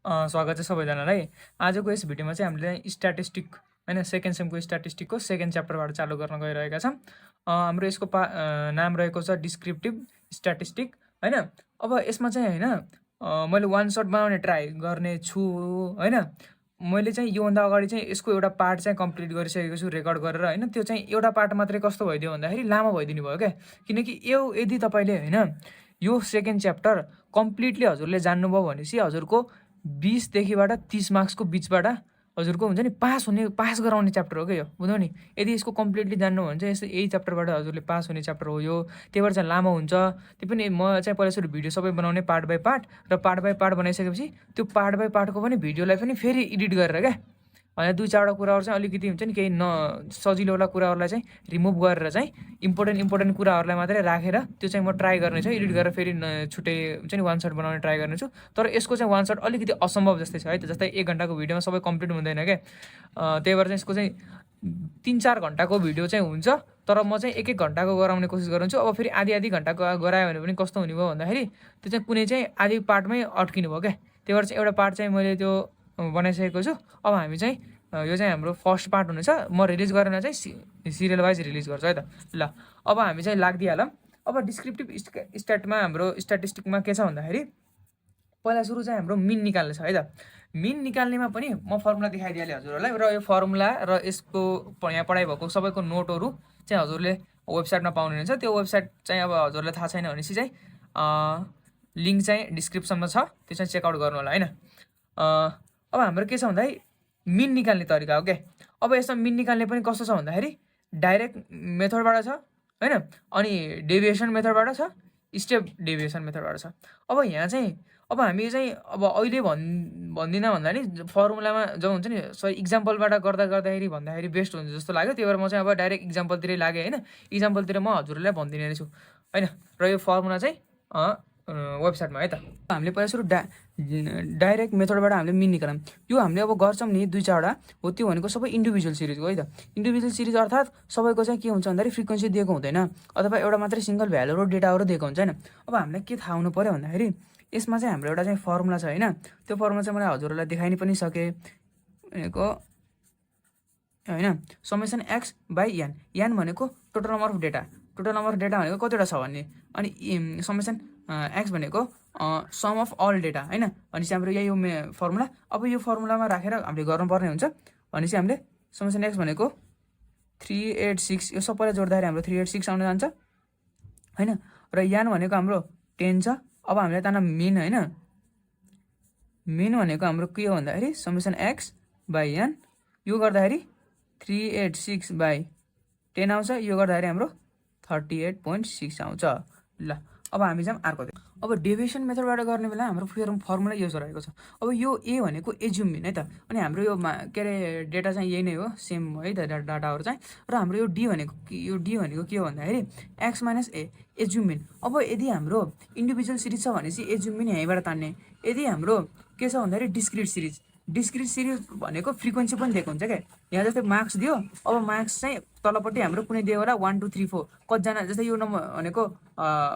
स्वागत छ सबैजनालाई। आजको यस भिडियोमा चाहिँ हामीले स्ट्याटिस्टिक हैन सेकेन्ड सेमको स्ट्याटिस्टिकको सेकेन्ड च्याप्टरबाट चालु गर्न गइरहेका छौँ। हाम्रो यसको नाम रहेको छ डिस्क्रिप्टिभ स्ट्याटिस्टिक हैन। अब यसमा चाहिँ हैन मैले वान सर्ट बनाउने ट्राई गर्ने छु हैन। मैले चाहिँ योभन्दा अगाडि चाहिँ यसको एउटा पार्ट चाहिँ कम्प्लिट गरिसकेको छु रेकर्ड गरेर हैन। त्यो चाहिँ एउटा पार्ट मात्रै कस्तो भइदियो भन्दाखेरि लामो भइदिनु भयो क्या। किनकि यदि तपाईँले हैन यो सेकेन्ड च्याप्टर कम्प्लिटली हजुरले जान्नुभयो भनेपछि हजुरको 20 देखिबाट 30 मार्क्सको बिचबाट हजुरको हुन्छ नि पास गराउने च्याप्टर हो क्या यो, बुझ्यौ नि। यदि यसको कम्प्लिटली जान्नु भने चाहिँ यही च्याप्टरबाट हजुरले पास हुने च्याप्टर हो यो। त्यही भएर चाहिँ लामो हुन्छ। त्यो पनि म चाहिँ पहिला सुरु भिडियो सबै बनाउने पार्ट बाई पार्ट, र पार्ट बाई पार्ट बनाइसकेपछि त्यो पार्ट बाई पार्टको पनि भिडियोलाई पनि फेरि एडिट गरेर क्या होइन 2-4वटा कुराहरू चाहिँ अलिकति हुन्छ नि केही सजिलोवाला कुराहरूलाई चाहिँ रिमुभ गरेर चाहिँ इम्पोर्टेन्ट कुराहरूलाई मात्रै राखेर त्यो चाहिँ म ट्राई गर्नेछु एडिट गरेर फेरि छुट्टै हुन्छ नि वान सर्ट बनाउने ट्राई गर्नेछु। तर यसको चाहिँ वान सर्ट अलिकति असम्भव जस्तै छ है त। जस्तै 1 घन्टाको भिडियोमा सबै कम्प्लिट हुँदैन क्या। त्यही भएर चाहिँ यसको चाहिँ 3-4 घन्टाको भिडियो चाहिँ हुन्छ, तर म चाहिँ 1-1 घन्टाको गराउने कोसिस गर्छु। अब फेरि आधी घन्टाको गरायो भने पनि कस्तो हुने भयो भन्दाखेरि त्यो चाहिँ कुनै चाहिँ आधी पार्टमै अड्किनु भयो क्या। त्यही भएर चाहिँ एउटा पार्ट चाहिँ मैले त्यो बनाइसकेको छु। अब हामी चाहिँ यो चाहिँ हाम्रो फर्स्ट पार्ट हुनेछ। म रिलिज गरेर चाहिँ सिरियल वाइज रिलिज गर्छु है त। ल अब हामी चाहिँ लाग्दिहालौँ। अब डिस्क्रिप्टिभ स्ट्याटमा हाम्रो स्ट्याटिस्टिकमा के छ भन्दाखेरि पहिला सुरु चाहिँ हाम्रो मिन निकाल्ने छ है त। मिन निकाल्नेमा पनि म फर्मुला देखाइदिइहालेँ हजुरहरूलाई, र यो फर्मुला र यसको यहाँ पढाइ भएको सबैको नोटहरू चाहिँ हजुरले वेबसाइटमा पाउनु हुन्छ। त्यो वेबसाइट चाहिँ अब हजुरलाई थाहा छैन भनेपछि चाहिँ लिङ्क चाहिँ डिस्क्रिप्सनमा छ, त्यो चाहिँ चेकआउट गर्नु होला होइन। अब हाम्रो के छ भन्दाखेरि मिन निकाल्ने तरिका हो क्या। अब यसमा मिन निकाल्ने पनि कस्तो छ भन्दाखेरि डाइरेक्ट मेथडबाट छ होइन, अनि डेभिएसन मेथडबाट छ, स्टेप डेभिएसन मेथडबाट छ। अब यहाँ चाहिँ अब हामी चाहिँ अब अहिले भन्दिनँ भन्दा नि फर्मुलामा जब हुन्छ नि सही इक्जाम्पलबाट गर्दाखेरि भन्दाखेरि बेस्ट हुन्छ जस्तो लाग्यो। त्यही भएर म चाहिँ अब डाइरेक्ट इक्जाम्पलतिरै लागेँ होइन। इक्जाम्पलतिर म हजुरहरूलाई भनिदिने रहेछु होइन। र यो फर्मुला चाहिँ वेबसाइटमा है त। हामीले पहिला सुरु डाइरेक्ट मेथडबाट हामीले मिन निकाल्यौँ। यो हामीले अब गर्छौँ नि 2-4वटा हो, त्यो भनेको सबै इन्डिभिजुअल सिरिजको है त। इन्डिभिजुअल सिरिज अर्थात् सबैको चाहिँ के हुन्छ भन्दाखेरि फ्रिक्वेन्सी दिएको हुँदैन, अथवा एउटा मात्रै सिङ्गल भ्यालु र डेटाहरू दिएको हुन्छ होइन। अब हामीलाई के थाहा हुनु पऱ्यो भन्दाखेरि यसमा चाहिँ हाम्रो एउटा चाहिँ फर्मुला छ होइन। त्यो फर्मुला चाहिँ मैले हजुरहरूलाई देखाइ पनि सकेँ भनेको होइन। समेसन एक्स बाई एन भनेको टोटल नम्बर अफ डेटा भनेको कतिवटा छ भन्ने, अनि समेसन एक्स भनेको सम अफ अल डेटा होइन। भनेपछि हाम्रो यही हो फर्मुला। अब यो फर्मुलामा राखेर हामीले गर्नुपर्ने हुन्छ। भनेपछि हामीले समेसन एक्स भनेको 386, यो सबैलाई जोड्दाखेरि हाम्रो 386 आउन जान्छ होइन। र यान भनेको हाम्रो 10 छ। अब हामीलाई ताना मिन होइन, मिन भनेको हाम्रो के हो भन्दाखेरि समेसन एक्स बाई एन, यो गर्दाखेरि 386 बाई 10 आउँछ, यो गर्दाखेरि हाम्रो 38.6 आउँछ। ल अब हामी चाहिँ अर्को अब डेभिएसन मेथडबाट गर्ने बेला हाम्रो फर्मुला यो रहेको छ। अब यो ए भनेको एज्युम मिन है त, अनि हाम्रो यो के अरे डेटा चाहिँ यही नै हो, सेम है त डाटाहरू चाहिँ। र हाम्रो यो डी भनेको के हो भन्दाखेरि एक्स माइनस ए एज्युम मिन। अब यदि हाम्रो इन्डिभिजुअल सिरिज छ भनेपछि एज्युम मिन यहीँबाट तान्ने। यदि हाम्रो के छ भन्दाखेरि डिस्क्रिट सिरिज भनेको फ्रिक्वेन्सी पनि दिएको हुन्छ क्या। यहाँ जस्तै मार्क्स दियो, अब मार्क्स चाहिँ तलपट्टि हाम्रो कुनै दियो होला 1 2 3 4 कतिजना, जस्तै यो नम्बर भनेको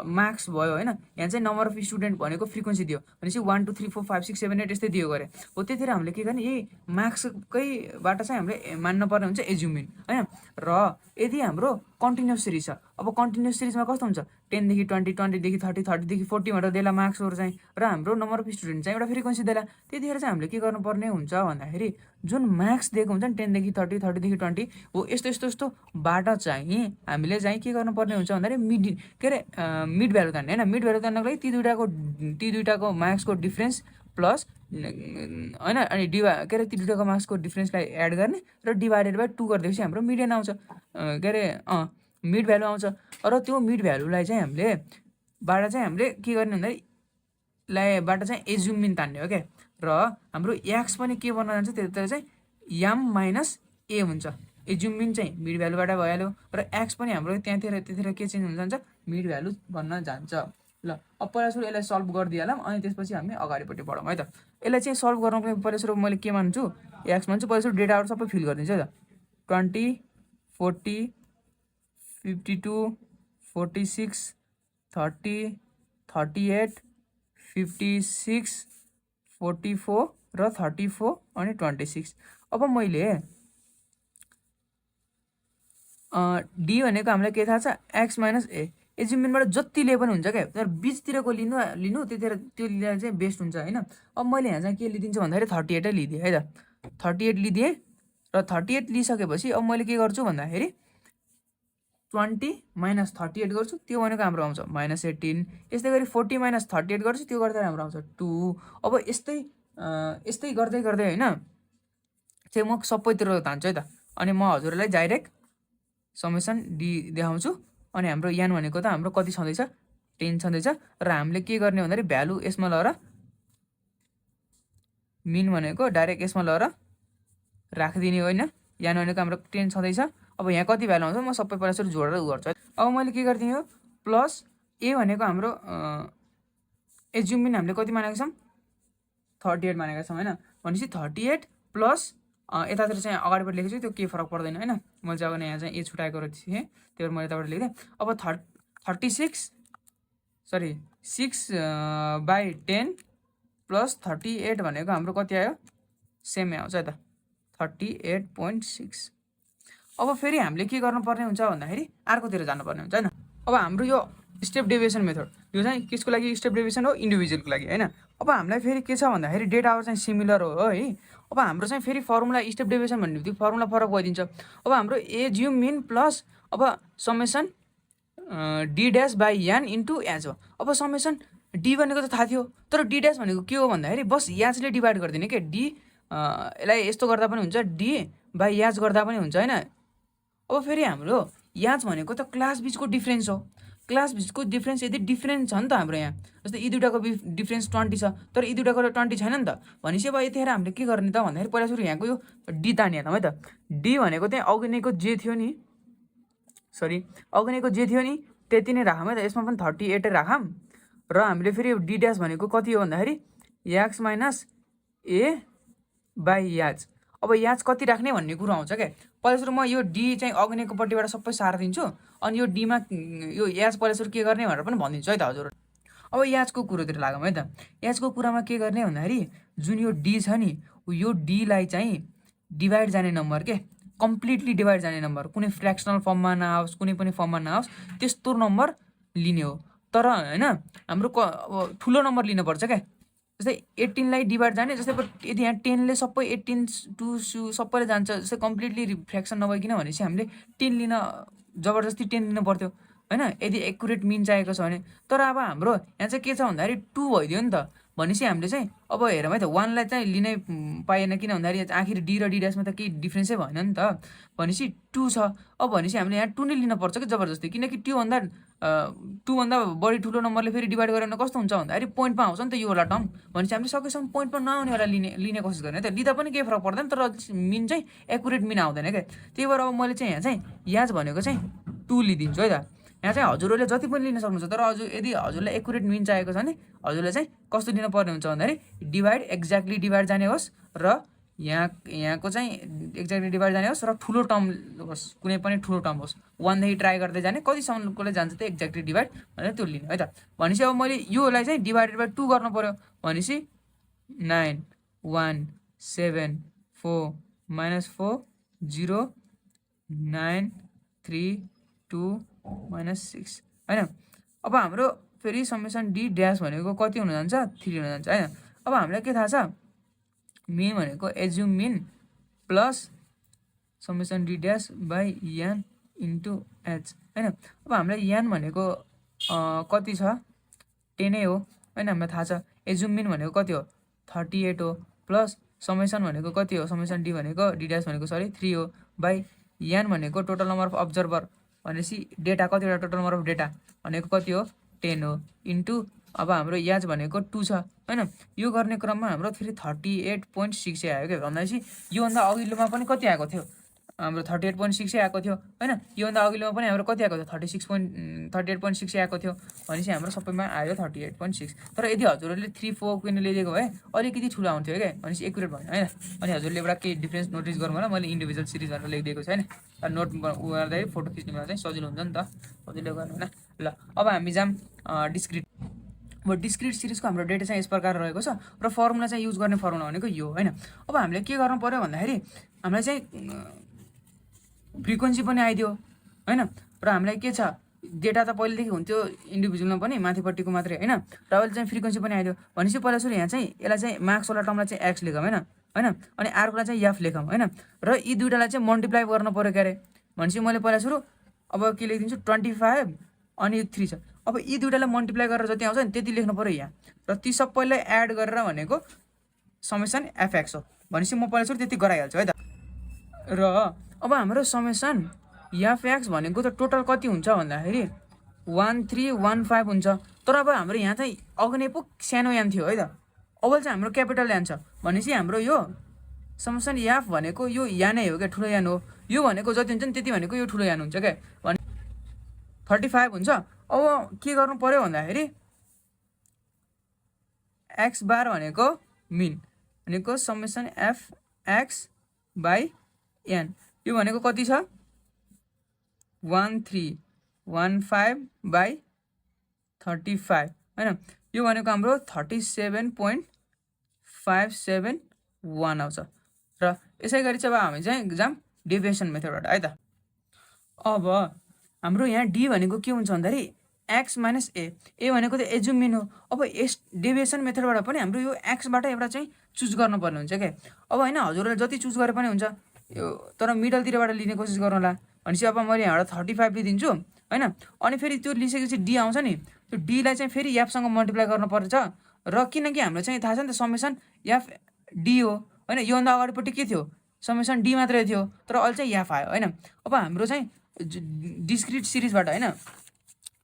मार्क्स भयो होइन। यहाँ चाहिँ नम्बर अफ स्टुडेन्ट भनेको फ्रिक्वेन्सी दियो भनेपछि 1 2 3 4 5 6 7 8 यस्तै दियो गरे हो। त्यतिखेर हामीले के गर्ने, यही मार्क्सकैबाट चाहिँ हामीले मान्नुपर्ने हुन्छ एज्युम मिन होइन। र यदि हाम्रो कन्टिन्युस सिरिज छ, अब कन्टिन्युस सिरिजमा कस्तो हुन्छ 10 देखि 20 20 देखि 30 30 देखि 40 भनेर देला मार्क्सहरू चाहिँ, र हाम्रो नम्बर अफ स्टुडेन्ट चाहिँ एउटा फ्रिक्वेन्सी देला। त्यतिखेर चाहिँ हामीले के गर्नुपर्ने हुन्छ भन्दाखेरि जुन मार्क्स दिएको हुन्छ नि 10 देखि 30 30 देखि 20 हो, यस्तो बाट चाहिँ हामीले चाहिँ के गर्नुपर्ने हुन्छ भन्दाखेरि मिड भ्यालु तान्ने होइन। मिड भ्यालु तान्नको लागि ती दुइटाको मार्क्सको डिफ्रेन्स प्लस होइन, अनि ती दुइटाको मार्क्सको डिफ्रेन्सलाई एड गर्ने र डिभाइडेड बाई 2 गरिदिएपछि हाम्रो मिडियन आउँछ, मिड भ्यालु आउँछ। र त्यो मिड भ्यालुलाई चाहिँ हामीले के गर्ने भन्दाखेरि बाट चाहिँ एज्युम मिन तान्ने हो क्या। र हाम्रो एक्स पनि के बन्न जान्छ, त्यतिखेर चाहिँ एम माइनस ए हुन्छ। एज्युम मिन चाहिँ मिड भ्यालुबाट भइहाल्यो, र एक्स पनि हाम्रो त्यतिखेर के चेन्ज हुन जान्छ, मिड भ्यालु बन्न जान्छ। ल अब पहिला सुरु यसलाई सल्भ गरिदिइहालौँ, अनि त्यसपछि हामी अगाडिपट्टि बढौँ है त। यसलाई चाहिँ सल्भ गर्नको लागि पहिला सुरु मैले के मान्छु, एक्स मान्छु। पहिला सुरु डेटाहरू सबै फिल गरिदिन्छु है त। 20 40 52 46 30 38 56 44 र 34 अनि 26। अब मैले डी भनेको हामीलाई के थाहा छ एक्स माइनस ए एज्युमेन्टबाट जति लिए पनि हुन्छ क्या तर बिचतिरको लिनु त्यतिखेर त्यो लिँदा चाहिँ बेस्ट हुन्छ होइन। अब मैले यहाँ चाहिँ के लिइदिन्छु भन्दाखेरि 38 लिइदिएँ है त 38 लिइदिएँ र 38 लिइसकेपछि अब मैले के गर्छु भन्दाखेरि 20 माइनस 38 गर्छु त्यो भनेको हाम्रो आउँछ -18। यस्तै गरी 40 माइनस 38 गर्छु त्यो गर्दा हाम्रो आउँछ 2। अब यस्तै गर्दै गर्दै होइन चाहिँ म सबैतिर धान्छु है त अनि म हजुरलाई डाइरेक्ट समेसन डी देखाउँछु अनि हाम्रो यान भनेको त हाम्रो कति छँदैछ 10 छँदैछ र हामीले के गर्ने भन्दाखेरि भ्यालु यसमा लगेर मिन भनेको डाइरेक्ट यसमा लगेर राखिदिने होइन। यान भनेको हाम्रो 10 छँदैछ। अब यहाँ कति भ्यालु आउँछ म सबै पहिला जोडेर गर्छु। अब मैले के गरिदिएँ हो प्लस ए भनेको हाम्रो एज्युमिन हामीले कति मानेको छौँ 38 मानेका छौँ होइन। भनेपछि 38 प्लस यतातिर चाहिँ अगाडिबाट लेखेको छु त्यो केही फरक पर्दैन होइन। मैले चाहिँ अब यहाँ चाहिँ ए छुट्याएको रहेछ त्यही भएर मैले यताबाट लेखेँ। अब 6/10 प्लस 38 भनेको हाम्रो कति आयो सेमै आउँछ है त 38.6। अब फेरि हामीले के गर्नुपर्ने हुन्छ भन्दाखेरि अर्कोतिर जानुपर्ने हुन्छ होइन। अब हाम्रो यो स्टेप डेभिएसन मेथड यो चाहिँ किसको लागि स्टेप डेभिएसन हो इन्डिभिजुअलको लागि होइन। अब हामीलाई फेरि के छ भन्दाखेरि डेटा आवर चाहिँ सिमिलर हो है। अब हाम्रो चाहिँ फेरि फर्मुला स्टेप डेभिएसन भन्ने बित्तिकै फर्मुला फरक भइदिन्छ। अब हाम्रो एज्युम मिन प्लस अब summation d dash by n into H हो। अब समेसन डी भनेको त थाहा थियो तर डी ड्यास भनेको के हो भन्दाखेरि बस याचले डिभाइड गरिदिने क्या डी यसलाई यस्तो गर्दा पनि हुन्छ डी बाई याच गर्दा पनि हुन्छ होइन। अब फेरि हाम्रो याच भनेको त क्लास बिचको डिफ्रेन्स हो। क्लास बिचको डिफ्रेन्स यदि डिफ्रेन्स छ नि त हाम्रो यहाँ जस्तै यी दुइटाको डिफ्रेन्स 20 छ तर यी दुइटाको 20 छैन नि त। भनेपछि अब यतिखेर हामीले के गर्ने त भन्दाखेरि पहिला सुरु यहाँको यो डी तानिहालौँ है त। डी भनेको चाहिँ अघिनेको जे थियो नि त्यति नै राखौँ है त। यसमा पनि 38 राखौँ र हामीले फेरि डी ड्यास भनेको कति हो भन्दाखेरि x minus A by H. अब याच कति राख्ने भन्ने कुरो आउँछ क्या। पहिला सुरु म यो डी चाहिँ अग्नेको पट्टिबाट सबै सारिदिन्छु अनि यो डीमा यो याच पहिला सुरु के गर्ने भनेर पनि भनिदिन्छु है त हजुर। अब याचको कुरोतिर लागौँ है त। याचको कुरामा के गर्ने भन्दाखेरि जुन यो डी छ नि यो डीलाई चाहिँ डिभाइड जाने नम्बर के कम्प्लिटली डिभाइड जाने नम्बर कुनै फ्रेक्सनल फर्ममा नआओस् कुनै पनि फर्ममा नआओस् त्यस्तो नम्बर लिने हो। तर होइन हाम्रो अब ठुलो नम्बर लिनुपर्छ क्या जस्तै 18लाई डिभाइड जाने जस्तै यदि यहाँ 10ले सबै 18 2 सबैले जान्छ जस्तै कम्प्लिटली फ्रेक्सन नभइकन भनेपछि हामीले 10 लिन जबरजस्ती 10 लिनु पर्थ्यो होइन यदि एकुरेट मिन चाहिएको छ भने। तर अब हाम्रो यहाँ चाहिँ के छ भन्दाखेरि 2 भइदियो नि त। भनेपछि हामीले चाहिँ अब हेरौँ है त 1लाई चाहिँ लिनै पाएन किन भन्दाखेरि आखिर डी र डी ड्यासमा त केही डिफ्रेन्सै भएन नि त। भनेपछि 2 छ। अब भनेपछि हामीले यहाँ 2 नै लिनुपर्छ कि जबरजस्ती किनकि त्योभन्दा बढी ठुलो नम्बरले फेरि डिभाइड गरेर कस्तो हुन्छ भन्दाखेरि पोइन्टमा आउँछ नि त यो वाला टर्म। भनेपछि हामीले सकेसम्म पोइन्टमा नआउनेवाला लिने कोसिस गर्ने त। लिँदा पनि केही फरक पर्दैन तर मिन चाहिँ एकुरेट मिन आउँदैन क्या। त्यही भएर अब मैले चाहिँ यहाँ चाहिँ याच भनेको चाहिँ 2 लिइदिन्छु है त। यहाँ चाहिँ हजुरहरूले जति पनि लिन सक्नुहुन्छ तर हजुर यदि हजुरलाई एकुरेट मिन चाहिएको छ भने हजुरले चाहिँ कस्तो लिनु पर्ने हुन्छ भन्दाखेरि एक्ज्याक्टली डिभाइड जाने होस् र यहाँको चाहिँ एक्ज्याक्टली डिभाइड जाने होस् र ठुलो टर्म होस् कुनै पनि ठुलो टर्म होस् 1देखि ट्राई गर्दै जाने कतिसम्मकोले जान्छ त एक्ज्याक्टली डिभाइड भनेर त्यो लिने है त। भनेपछि अब मैले योलाई चाहिँ डिभाइडेड बाई 2 गर्नु पऱ्यो भनेपछि 9 1 7 4 -4 0 9 3 2 -6 होइन। अब हाम्रो फेरि समेसन डी ड्यास भनेको कति हुन जान्छ 3 हुन जान्छ होइन। अब हामीलाई के थाहा छ मिन भनेको assume mean plus summation d dash by n into h होइन। अब हामीलाई यान भनेको कति छ 10 नै हो होइन हामीलाई थाहा छ। एज्युम मिन भनेको कति हो 38 हो प्लस समेसन भनेको कति हो समेसन डी भनेको डी ड्यास भनेको 3 हो बाई यान भनेको टोटल नम्बर अफ अब्जर्भर भनेपछि डेटा कतिवटा टोटल नम्बर अफ डेटा भनेको कति हो 10 हो इन्टु अब हाम्रो याच भनेको 2 छ होइन। यो गर्ने क्रममा हाम्रो फेरि 38.6 आयो क्या। भन्दाखेरि योभन्दा अघिल्लोमा पनि कति आएको थियो हाम्रो 38.6 आएको थियो होइन। योभन्दा अघिल्लोमा पनि हाम्रो कति आएको थियो 38.6 आएको थियो। भनेपछि हाम्रो सबैमा आयो 38.6। तर यदि हजुरहरूले 3 4 किन ल्याइदिएको भए अलिकति ठुलो आउँथ्यो क्या भनेपछि एकुरेट भएन होइन। अनि हजुरले एउटा केही डिफ्रेन्स नोटिस गर्नु होला मैले इन्डिभिजुअल सिरिज भनेर लेखिदिएको छ होइन। नोट गर्दाखेरि फोटो खिच्नुमा चाहिँ सजिलो हुन्छ नि त सजिलो गर्नु होइन। ल अब हामी जाम डिस्क्रिट अब डिस्क्रिट सिरिजको हाम्रो डेटा चाहिँ यस प्रकार रहेको छ र फर्मुला चाहिँ युज गर्ने फर्मुला भनेको यो हैन। अब हामीले के गर्नु पर्यो भन्दाखेरि हामीलाई चाहिँ फ्रिक्वेन्सी पनि आइदियो हैन, र हामीलाई के छ डेटा त पहिलेदेखि हुन्थ्यो इन्डिभिजुअलमा पनि माथिपट्टिको मात्रै हैन, र अहिले चाहिँ फ्रिक्वेन्सी पनि आइदियो भनेपछि पहिला सुरु यहाँ चाहिँ यसलाई चाहिँ मार्क्सवाला टर्मलाई चाहिँ एक्स लेखौँ हैन, अनि आरकोलाई चाहिँ एफ लेखौँ हैन, र यी दुईटालाई चाहिँ मल्टिप्लाई गर्नु पर्यो क्यारे भनेपछि मैले पहिला सुरु अब के लेखिदिन्छु 25 अनि 3 छ। अब यी दुईटालाई मल्टिप्लाई गरेर जति आउँछ नि त्यति लेख्नु पर्यो यहाँ, र ती सबैलाई एड गरेर भनेको समेसन एफएक्स हो भनेपछि म पहिला सुरु त्यति गराइहाल्छु है त। र अब हाम्रो समेसन एफएक्स भनेको त टोटल कति हुन्छ भन्दाखेरि 1315 हुन्छ, तर अब हाम्रो यहाँ चाहिँ अघि नै पो सानो यान थियो है त, अब चाहिँ हाम्रो क्यापिटल यान छ भनेपछि हाम्रो यो समेसन एफ भनेको यो यानै हो क्या, ठुलो यान हो। यो भनेको जति हुन्छ नि त्यति भनेको यो ठुलो यान हुन्छ क्या, भने 35 हुन्छ। अब के गर्नु पर्यो भन्दाखेरि एक्स बार भनेको मिन भनेको summation f x by n, यो भनेको कति छ 1315/35 हैन, यो भनेको हाम्रो 37.571 आउँछ। र यसै गरी चाहिँ अब हामी चाहिँ जाम डेभिएसन मेथडबाट है त। अब हाम्रो यहाँ डी भनेको के हुन्छ भन्दाखेरि एक्स माइनस ए भनेको त एजुम मिन हो। अब यस डेभिएसन मेथडबाट पनि हाम्रो यो एक्सबाट एउटा चाहिँ चुज गर्नुपर्ने हुन्छ क्या। अब होइन हजुरले जति चुज गरे पनि हुन्छ यो, तर मिडलतिरबाट लिने कोसिस गर्नु होला भनेपछि अब मैले यहाँबाट 35 लिइदिन्छु हैन, अनि फेरि त्यो लिइसकेपछि डी आउँछ नि, त्यो डीलाई चाहिँ फेरि एफसँग मल्टिप्लाई गर्नुपर्छ, र किनकि हाम्रो चाहिँ थाहा छ नि त समेसन एफ डी हो हैन, योभन्दा अगाडिपट्टि के थियो समेसन डी मात्रै थियो, तर अहिले चाहिँ एफ आयो हैन। अब हाम्रो चाहिँ डिस्क्रिट सिरिजबाट हैन,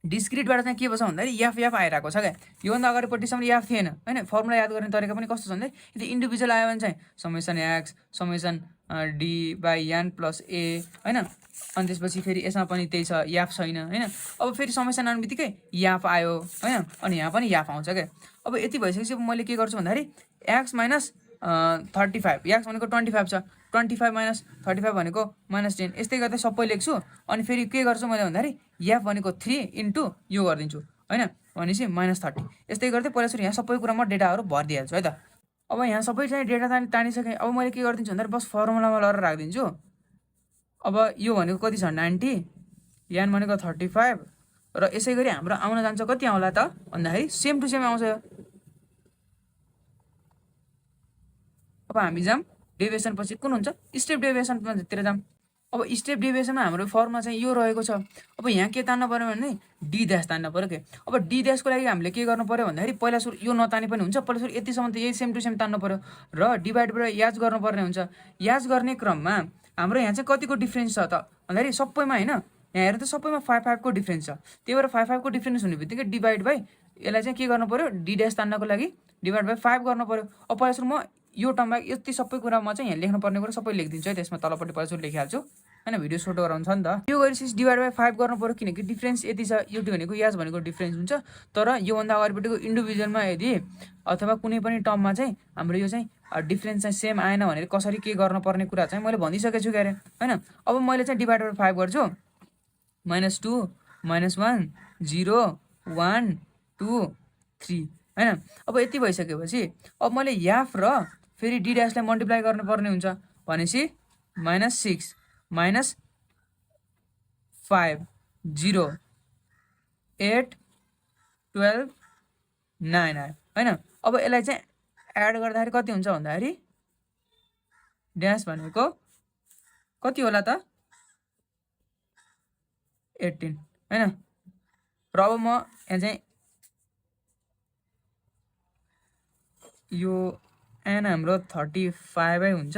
डिस्क्रिटबाट चाहिँ के भन्छ भन्दाखेरि एफ आइरहेको छ क्या, योभन्दा अगाडिपट्टिसम्म एफ थिएन हैन। फर्मुला याद गर्ने तरिका पनि कस्तो छ भन्दाखेरि यदि इन्डिभिजुअल आयो भने चाहिँ summation X summation D by N plus A हैन, अनि त्यसपछि फेरि यसमा पनि त्यही छ याफ छैन हैन। अब फेरि समेसन आउने बित्तिकै याफ आयो हैन, अनि यहाँ पनि याफ आउँछ क्या। अब यति भइसकेपछि मैले के गर्छु भन्दाखेरि एक्स माइनस 35, एक्स भनेको 25 छ, 25 माइनस 35 भनेको -10, यस्तै गर्दै सबै लेख्छु। अनि फेरि के गर्छु मैले भन्दाखेरि एफ भनेको 3 इन्टु यो गरिदिन्छु हैन, भनेपछि -30, यस्तै गर्दै पहिला सुरु यहाँ सबै कुरामा डेटाहरू भरिदिइहाल्छु है त। अब यहाँ सबै चाहिँ डेटा तानिसकेँ, अब मैले के गरिदिन्छु भन्दाखेरि बस फर्मुलामा लगेर राखिदिन्छु। अब यो भनेको कति छ 90, यान भनेको 35, र यसै गरी हाम्रो आउन जान्छ कति आउला त भन्दाखेरि सेम टु सेम आउँछ यो। अब हामी जाम डेभिएसन पछि कुन हुन्छ स्टेप डेभिएसनतिर जाम। अब स्टेप डेभिएसनमा हाम्रो फर्मुला चाहिँ यो रहेको छ। अब यहाँ के तान्नु पर्यो भने डी ड्यास तान्नु पर्यो के। अब डी ड्यासको लागि हामीले के गर्नु पर्यो भन्दाखेरि पहिला सुरु यो नताने पनि हुन्छ, पहिला सुरु यतिसम्म त यही सेम टु सेम तान्नु पर्यो, र डिभाइडबाट याद गर्नुपर्ने हुन्छ। याद गर्ने क्रममा हाम्रो यहाँ चाहिँ कतिको डिफ्रेन्स छ त भन्दाखेरि सबैमा हैन, यहाँ हेर्नु त सबैमा 5 को डिफ्रेन्स छ, त्यही भएर 5 को डिफ्रेन्स हुने बित्तिकै डिभाइड बाई यसलाई चाहिँ के गर्नु पर्यो डी ड्यास तान्नको लागि डिभाइड बाई 5 गर्नु पर्यो। अब पहिला सुरु म यो टर्ममा यति सबै कुरामा चाहिँ यहाँ लेख्नुपर्ने कुरा सबै लेखिदिन्छु है, त्यसमा तलपट्टि पहिला सुरु लेखिहाल्छु हैन, भिडियो सर्ट गराउँछ नि त। यो गरेपछि डिभाइड बाई 5 गर्नु पर्यो किनकि डिफ्रेन्स यति छ, यो भनेको याज भनेको डिफ्रेन्स हुन्छ, तर योभन्दा अगाडिपट्टिको इन्डिभिजुअलमा यदि अथवा कुनै पनि टर्ममा चाहिँ हाम्रो यो चाहिँ डिफ्रेन्स चाहिँ सेम आएन भनेर कसरी के गर्नुपर्ने कुरा चाहिँ मैले भनिसकेको छु क्यारे हैन। अब मैले चाहिँ डिभाइड बाई 5 गर्छु, -2 -1 0 1 2 3 हैन। अब यति भइसकेपछि अब मैले याफ र फेरि डी ड्यासलाई मल्टिप्लाई गर्नुपर्ने हुन्छ भनेपछि -6 -5 0 8 12 9 आयो हैन। अब यसलाई चाहिँ एड गर्दाखेरि कति हुन्छ भन्दाखेरि ड्यास भनेको कति होला त 18 हैन। र अब म यहाँ चाहिँ यो एन हाम्रो 35 हुन्छ,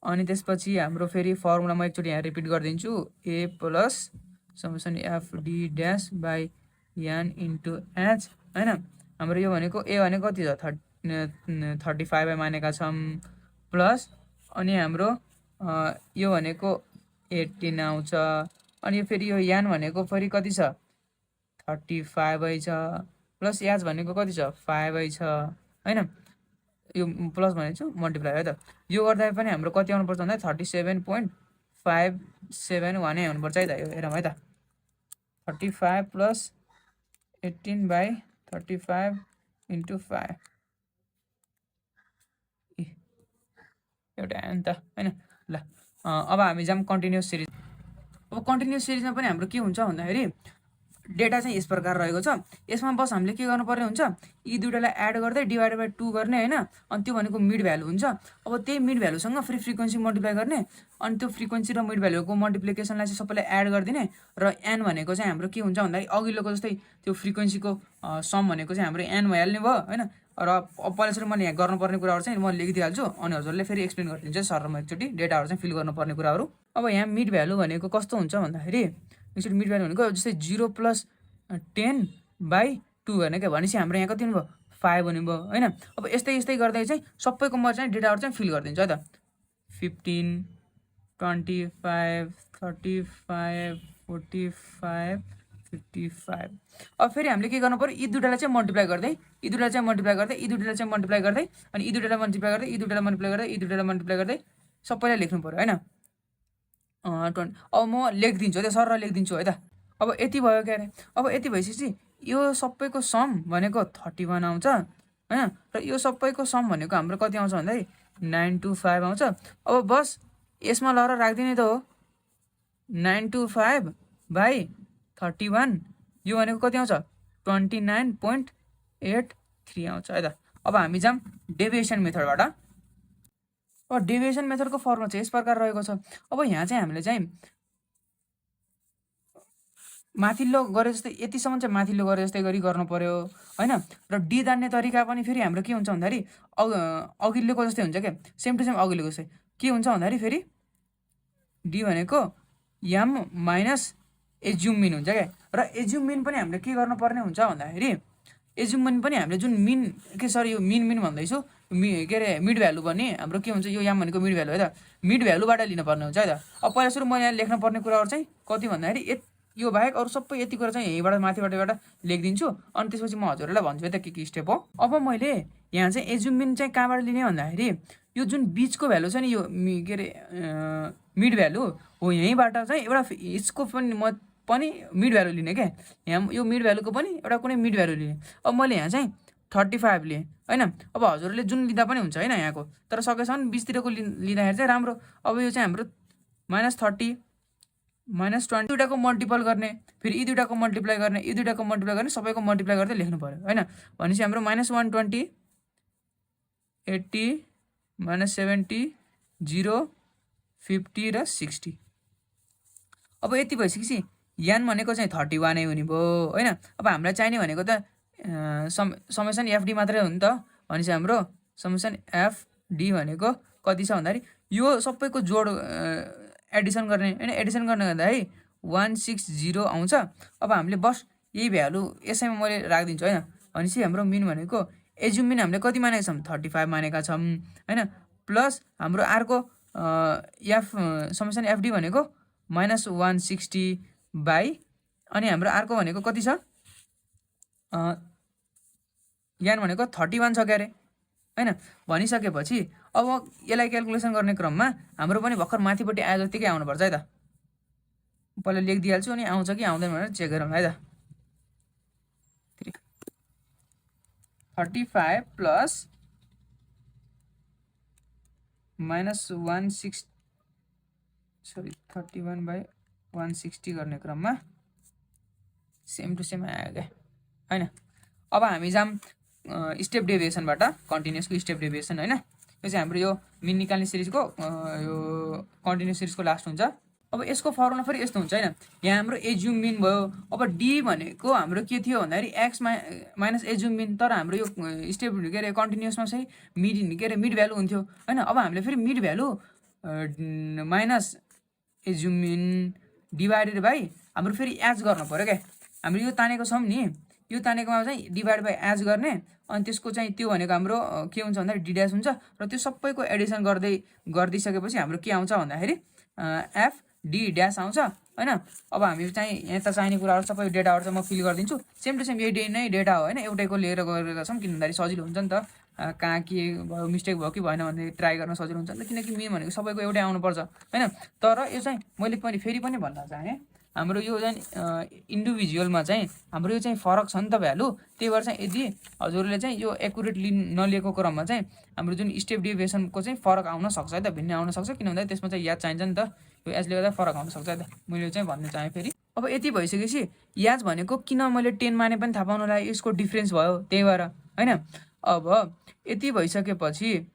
अनि त्यसपछि हाम्रो फेरि फर्मुला म एकचोटि यहाँ रिपिट गरिदिन्छु, A plus summation F D dash by N into H हैन। हाम्रो यो भनेको ए भनेको कति छ 35 मानेका छौँ प्लस, अनि हाम्रो यो भनेको 18 आउँछ, अनि फेरि यो यान भनेको फेरि कति छ 35 छ, प्लस एच भनेको कति छ 5 छ हैन। यो प्लस भनेको छु मल्टिप्लाई है त, यो गर्दा पनि हाम्रो कति आउनुपर्छ भन्दा 37.571 नै आउनुपर्छ है त। यो हेरौँ है त, 35 प्लस 18 बाई 35 × 5 एउटा आयो नि त हैन। ल अब हामी जाऊँ कन्टिन्युअस सिरिज। अब कन्टिन्युअस सिरिजमा पनि हाम्रो के हुन्छ भन्दाखेरि डेटा चाहिँ यस प्रकार रहेको छ। यसमा बस हामीले के गर्नुपर्ने हुन्छ, यी दुईटालाई एड गर्दै डिभाइडेड बाइ 2 गर्ने हैन। अनि त्यो भनेको मिड भ्यालु हुन्छ। अब त्यही मिड भ्यालुसँग फेरि फ्रिक्वेन्सी मल्टिप्लाई गर्ने, अनि त्यो फ्रिक्वेन्सी र मिड भ्यालुको मल्टिप्लिकेसनलाई चाहिँ सबैलाई एड गरिदिने। र एन भनेको चाहिँ हाम्रो के हुन्छ भन्दाखेरि अघिल्लोको जस्तै त्यो फ्रिक्वेन्सीको सम भनेको चाहिँ हाम्रो एन भइहाल्ने भयो हैन। र पहिला सुरु मैले यहाँ गर्नुपर्ने कुराहरू चाहिँ म लेखिदिइहाल्छु, अनि हजुरले फेरि एक्सप्लेन गरिदिन्छु सर र म एकचोटि डेटाहरू चाहिँ फिल गर्नुपर्ने कुराहरू। अब यहाँ मिड भ्यालु भनेको कस्तो हुन्छ भन्दाखेरि एकचोटि मिड भ्यालु भनेको जस्तै 0 + 10/2 भनेको भनेपछि हाम्रो यहाँ कति हुनुभयो 5 हुनुभयो हैन। अब यस्तै गर्दै चाहिँ सबैको म चाहिँ डेटाहरू चाहिँ फिल गरिदिन्छु है त। 15 25 35 45 55। अब फेरि हामीले के गर्नु पर्यो, यी दुईटालाई चाहिँ मल्टिप्लाई गर्दै यी दुईटालाई चाहिँ मल्टिप्लाई गर्दै यी दुईटालाई चाहिँ मल्टिप्लाई गर्दै अनि यी दुईटालाई मल्टिप्लाई गर्दै यी दुईटालाई मल्टिप्लाई गर्दै यी दुईटालाई मल्टिप्लाई गर्दै सबैलाई लेख्नु पर्यो हैन। 20। अब म लेखिदिन्छु है त सर, र लेखिदिन्छु है त। अब यति भयो के अरे। अब यति भइसकेपछि यो सबैको सम भनेको 31 आउँछ हैन। र यो सबैको सम भनेको हाम्रो कति आउँछ भन्दाखेरि 925 आउँछ। अब बस यसमा लहर राख्दिने त हो 925/31, यो भनेको कति आउँछ 29.83 आउँछ है त। अब हामी जाऊँ डेभिएसन मेथडबाट। अब डेभिएसन मेथडको फर्मुला चाहिँ यस प्रकार रहेको छ। अब यहाँ चाहिँ हामीले चाहिँ माथिल्लो गरे जस्तै यतिसम्म चाहिँ माथिल्लो गरे जस्तै गरी गर्नु पर्यो हैन। र डी जान्ने तरिका पनि फेरि हाम्रो के हुन्छ भन्दाखेरि अघिल्लोको जस्तै हुन्छ क्या, सेम टु सेम अघिल्लोको जस्तै के हुन्छ भन्दाखेरि फेरि डी भनेको एम माइनस एज्युम मिन हुन्छ क्या। र एज्युम मिन पनि हामीले के गर्नुपर्ने हुन्छ भन्दाखेरि एज्युम मिन पनि हामीले जुन मिन के सर यो मिन भन्दैछु के अरे मिड भ्यालु पनि हाम्रो के हुन्छ, यो याम भनेको मिड भ्यालु है त, मिड भ्यालुबाट लिनुपर्ने हुन्छ है त। अब पहिला सुरु म यहाँ लेख्न पर्ने कुराहरू चाहिँ कति भन्दाखेरि यो बाहेक अरू सबै यति कुरा चाहिँ यहीँबाट माथिबाटबाट लेखिदिन्छु, अनि त्यसपछि म हजुरहरूलाई भन्छु है त के स्टेप हो। अब मैले यहाँ चाहिँ एज्युम मिन चाहिँ कहाँबाट लिने भन्दाखेरि यो जुन बिचको भ्यालु छ नि, यो के अरे मिड भ्यालु हो, यहीँबाट चाहिँ एउटा यसको पनि मिड भ्यालु लिने क्या। यहाँ यो मिड भ्यालुको पनि एउटा कुनै मिड भ्यालु लिने। अब मैले यहाँ चाहिँ 35 लिएँ हैन। अब हजुरहरूले जुन लिँदा पनि हुन्छ हैन यहाँको, तर सकेसम्म 20तिरको लिँदाखेरि चाहिँ राम्रो। अब यो चाहिँ हाम्रो -30 -20 दुईटाको मल्टिपल गर्ने, फेरि यी दुईटाको मल्टिप्लाई गर्ने, यी दुईटाको मल्टिप्लाई गर्ने, सबैको मल्टिप्लाई गर्दै लेख्नु पर्यो हैन। भनेपछि हाम्रो -120 80 -70 0 50 र 60। अब यति भइसकेपछि यान भनेको चाहिँ 31 हुने भयो हैन। अब हामीलाई चाहिने भनेको त समेसन एफडी मात्रै हो नि त। भनेपछि हाम्रो समेसन एफडी भनेको कति छ भन्दाखेरि यो सबैको जोड एडिसन गर्ने हैन। एडिसन गर्ने गर्दाखेरि 160 आउँछ। अब हामीले बस यही भ्यालु यसैमा मैले राखिदिन्छु हैन। भनेपछि हाम्रो मिन भनेको एज्युम मिन हामीले कति मानेका छौँ 35 मानेका छौँ हैन। प्लस हाम्रो अर्को एफ समेसन एफडी भनेको -160 बाई अनि हाम्रो अर्को भनेको कति छ यान भनेको 31 छ क्यारे हैन। भनिसकेपछि अब यसलाई क्याल्कुलेसन गर्ने क्रममा हाम्रो पनि भर्खर माथिपट्टि आए जतिकै आउनुपर्छ है त। पहिला लेखिदिइहाल्छु अनि आउँछ कि आउँदैन भनेर चेक गरौँ है त। 35 प्लस -160 सरी 31/160 गर्ने क्रममा सेम टु सेम आयो क्या हैन। अब हामी जाऊँ स्टेप डेभिएसनबाट, कन्टिन्युअसको स्टेप डेभिएसन हैन। यो चाहिँ हाम्रो यो मिन निकाल्ने सिरिजको यो कन्टिन्युअस सिरिजको लास्ट हुन्छ। अब यसको फर्मुला फेरि यस्तो हुन्छ हैन। यहाँ हाम्रो एज्युम मिन भयो। अब डी भनेको हाम्रो के थियो भन्दाखेरि एक्स माइनस एज्युम मिन, तर हाम्रो यो स्टेप के अरे कन्टिन्युअसमा चाहिँ के अरे मिड भ्यालु हुन्थ्यो हैन। अब हामीले फेरि mid value minus assume mean divided by हाम्रो फेरि एज गर्नु पर्यो क्या। हामीले यो तानेको छौँ नि, यो तानेकोमा चाहिँ डिभाइड बाई एज गर्ने, अनि त्यसको चाहिँ त्यो भनेको हाम्रो के हुन्छ भन्दाखेरि डी ड्यास हुन्छ। र त्यो सबैको एडिसन गरिदिइसकेपछि हाम्रो के आउँछ भन्दाखेरि एफ डी ड्यास आउँछ हैन। अब हामी चाहिँ यहाँ त चाहिने कुराहरू सबै डेटाहरू चाहिँ म फिल गरिदिन्छु। सेम टु सेम यही नै डेटा हो हैन, एउटैको लिएर गरेका छौँ किन भन्दाखेरि सजिलो हुन्छ नि त। कहाँ के भयो मिस्टेक भयो कि भएन भने ट्राई गर्न सजिलो हुन्छ नि त, किनकि मिन भनेको सबैको एउटै आउनुपर्छ हैन। तर यो चाहिँ मैले फेरि पनि भन्न चाहेँ हाम्रो यो चाहिँ इन्डिभिजुअलमा चाहिँ हाम्रो यो चाहिँ फरक छ नि त भ्यालु। त्यही भएर चाहिँ यदि हजुरले चाहिँ यो एकुरेटली नलिएको क्रममा चाहिँ हाम्रो जुन स्टेप डेभिएसनको चाहिँ फरक आउन सक्छ है त, भिन्न आउन सक्छ। किन भन्दा त्यसमा चाहिँ याद चाहिन्छ नि त, यो याजले गर्दा फरक आउन सक्छ है त। मैले चाहिँ भन्नु चाहेँ फेरि। अब यति भइसकेपछि याज भनेको किन मैले 10 माने पनि थाहा पाउनलाई यसको डिफ्रेन्स भयो, त्यही भएर होइन। अब यति भइसकेपछि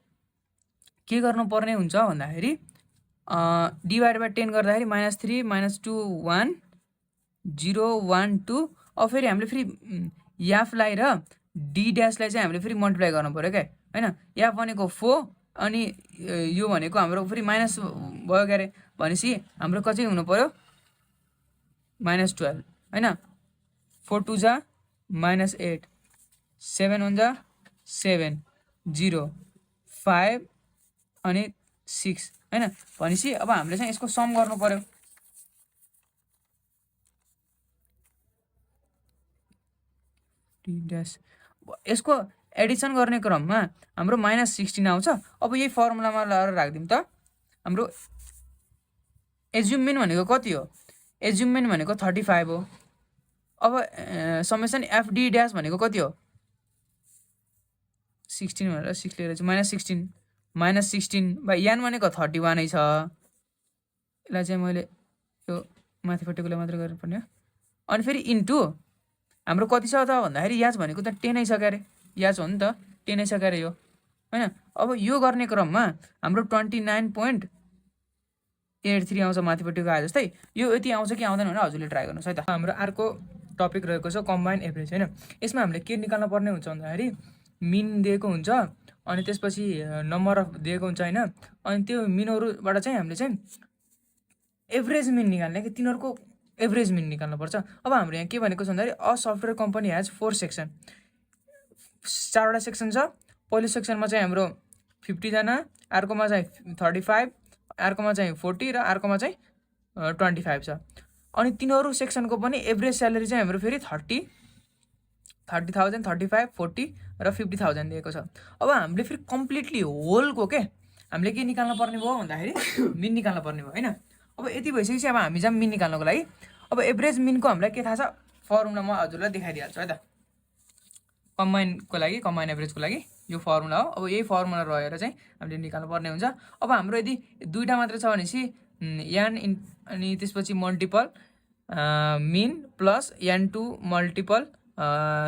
के गर्नुपर्ने हुन्छ भन्दाखेरि डिभाइड बाई 10 गर्दाखेरि -3 -2 1 0 1 2। अब फेरि हामीले फेरि याफलाई र डी ड्यासलाई चाहिँ हामीले फेरि मल्टिप्लाई गर्नु पऱ्यो क्या होइन। याफ भनेको 4 अनि यो भनेको हाम्रो फेरि माइनस भयो क्या अरे, भनेपछि हाम्रो कति हुनु पऱ्यो -12 होइन। 4 2 जा -8 7 1 जा 7 0 5 अनि 6 होइन। भनेपछि अब हामीले चाहिँ यसको सम गर्नु पर्यो। यसको एडिसन गर्ने क्रममा हाम्रो -16 आउँछ। अब यही फर्मुलामा लगाएर राखिदिउँ त। हाम्रो एज्युम मिन भनेको कति हो, एज्युम मिन भनेको 35 हो। अब समेसन एफडी ड्यास भनेको कति हो 16 भनेर 6 लिएर चाहिँ -16 बाई यान भनेको 31 नै छ। यसलाई चाहिँ मैले यो माथिपट्टिकोलाई मात्र गर्नुपर्ने हो। अनि फेरि इन्टु हाम्रो कति छ त भन्दाखेरि याज भनेको त 10 नै छ क्यारे, याज हो नि त 10 नै छ क्यारे यो होइन। अब यो गर्ने क्रममा हाम्रो 29.83 आउँछ माथिपट्टिको आए जस्तै। यो यति आउँछ कि आउँदैन भनेर हजुरले ट्राई गर्नुहोस् है त। हाम्रो अर्को टपिक रहेको छ कम्बाइन एभरेज होइन। यसमा हामीले के निकाल्न पर्ने हुन्छ भन्दाखेरि मिन दिएको हुन्छ अनि त्यसपछि नम्बर अफ दिएको हुन्छ होइन। अनि त्यो मिनहरूबाट चाहिँ हामीले चाहिँ एभरेज मिन निकाल्ने कि तिनीहरूको एभरेज मिन निकाल्नुपर्छ। अब हाम्रो यहाँ के भनेको छ भन्दाखेरि uh software company has 4 section, 4वटा सेक्सन छ। पहिलो सेक्सनमा चाहिँ हाम्रो 50 जना, अर्कोमा चाहिँ 35, अर्कोमा चाहिँ 40 र अर्कोमा चाहिँ 25 छ। अनि तिनीहरू सेक्सनको पनि एभरेज स्यालेरी चाहिँ हाम्रो फेरि 30,000 35 40 र 50,000 दिएको छ। अब हामीले फेरि कम्प्लिटली होलको के हामीले के निकाल्न पर्ने भयो भन्दाखेरि मिन निकाल्न पर्ने भयो होइन। अब यति भइसकेपछि अब हामी जाऊँ मिन निकाल्नको लागि। अब एभरेज मिनको हामीलाई के थाहा छ, फर्मुला म हजुरलाई देखाइदिइहाल्छु है त। कम्बाइनको लागि, कम्बाइन एभरेजको लागि यो फर्मुला हो। अब यही फर्मुला रहेर चाहिँ हामीले निकाल्नु पर्ने हुन्छ। अब हाम्रो यदि दुईवटा मात्र छ भनेपछि यान अनि त्यसपछि multiple mean plus n2 multiple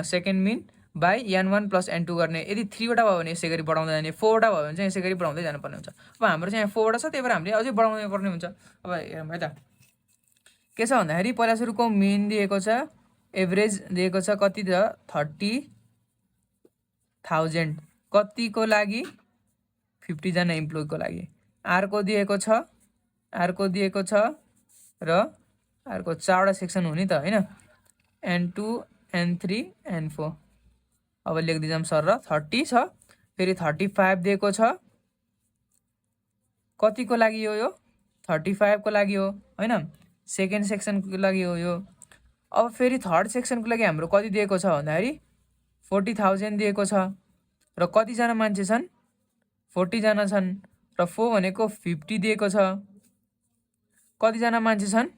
second mean by n1 plus n2 गर्ने। यदि 3वटा भयो भने यसै गरी बढाउँदै जाने, 4वटा भयो भने चाहिँ यसै गरी बढाउँदै जानुपर्ने हुन्छ। अब हाम्रो चाहिँ यहाँ 4वटा छ, त्यही भएर हामीले अझै बढाउनु पर्ने हुन्छ। अब हेरौँ है त के छ भन्दाखेरि पहिला सुरुको मिन दिएको छ, एभरेज दिएको छ कति त 30,000 कतिको लागि 50 जना इम्प्लोइको लागि। अर्को दिएको छ र अर्को 4वटा सेक्सन हुने त होइन, n2 n3 n4। अब लेखिदिन्छौँ सर र 30 छ, फेरि 35 दिएको छ कतिको लागि हो, यो 35 को लागि हो होइन, सेकेन्ड सेक्सनको लागि हो यो। अब फेरि थर्ड सेक्सनको लागि हाम्रो कति दिएको छ भन्दाखेरि 40,000 दिएको छ र कतिजना मान्छे छन् 40 जना छन् र 4 भनेको 50 दिएको छ। कतिजना मान्छे छन्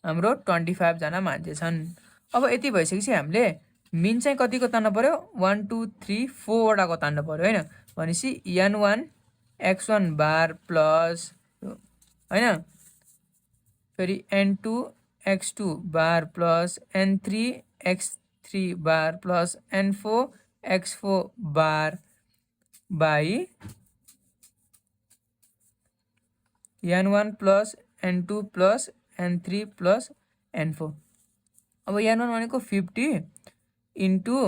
हाम्रो 25 जना मान्छे छन्। अब यति भइसकेपछि हामीले मिन चाहिँ कतिको तान्नु पर्यो 1 2 3 4वटाको तान्नु पर्यो होइन। भनेपछि n1 x1 बार प्लस होइन, फेरि n2 x2 bar plus n3 x3 bar plus n4 x4 bar by n1 plus n2 plus n3 plus n4। अब n1 भनेको 50 इन्टु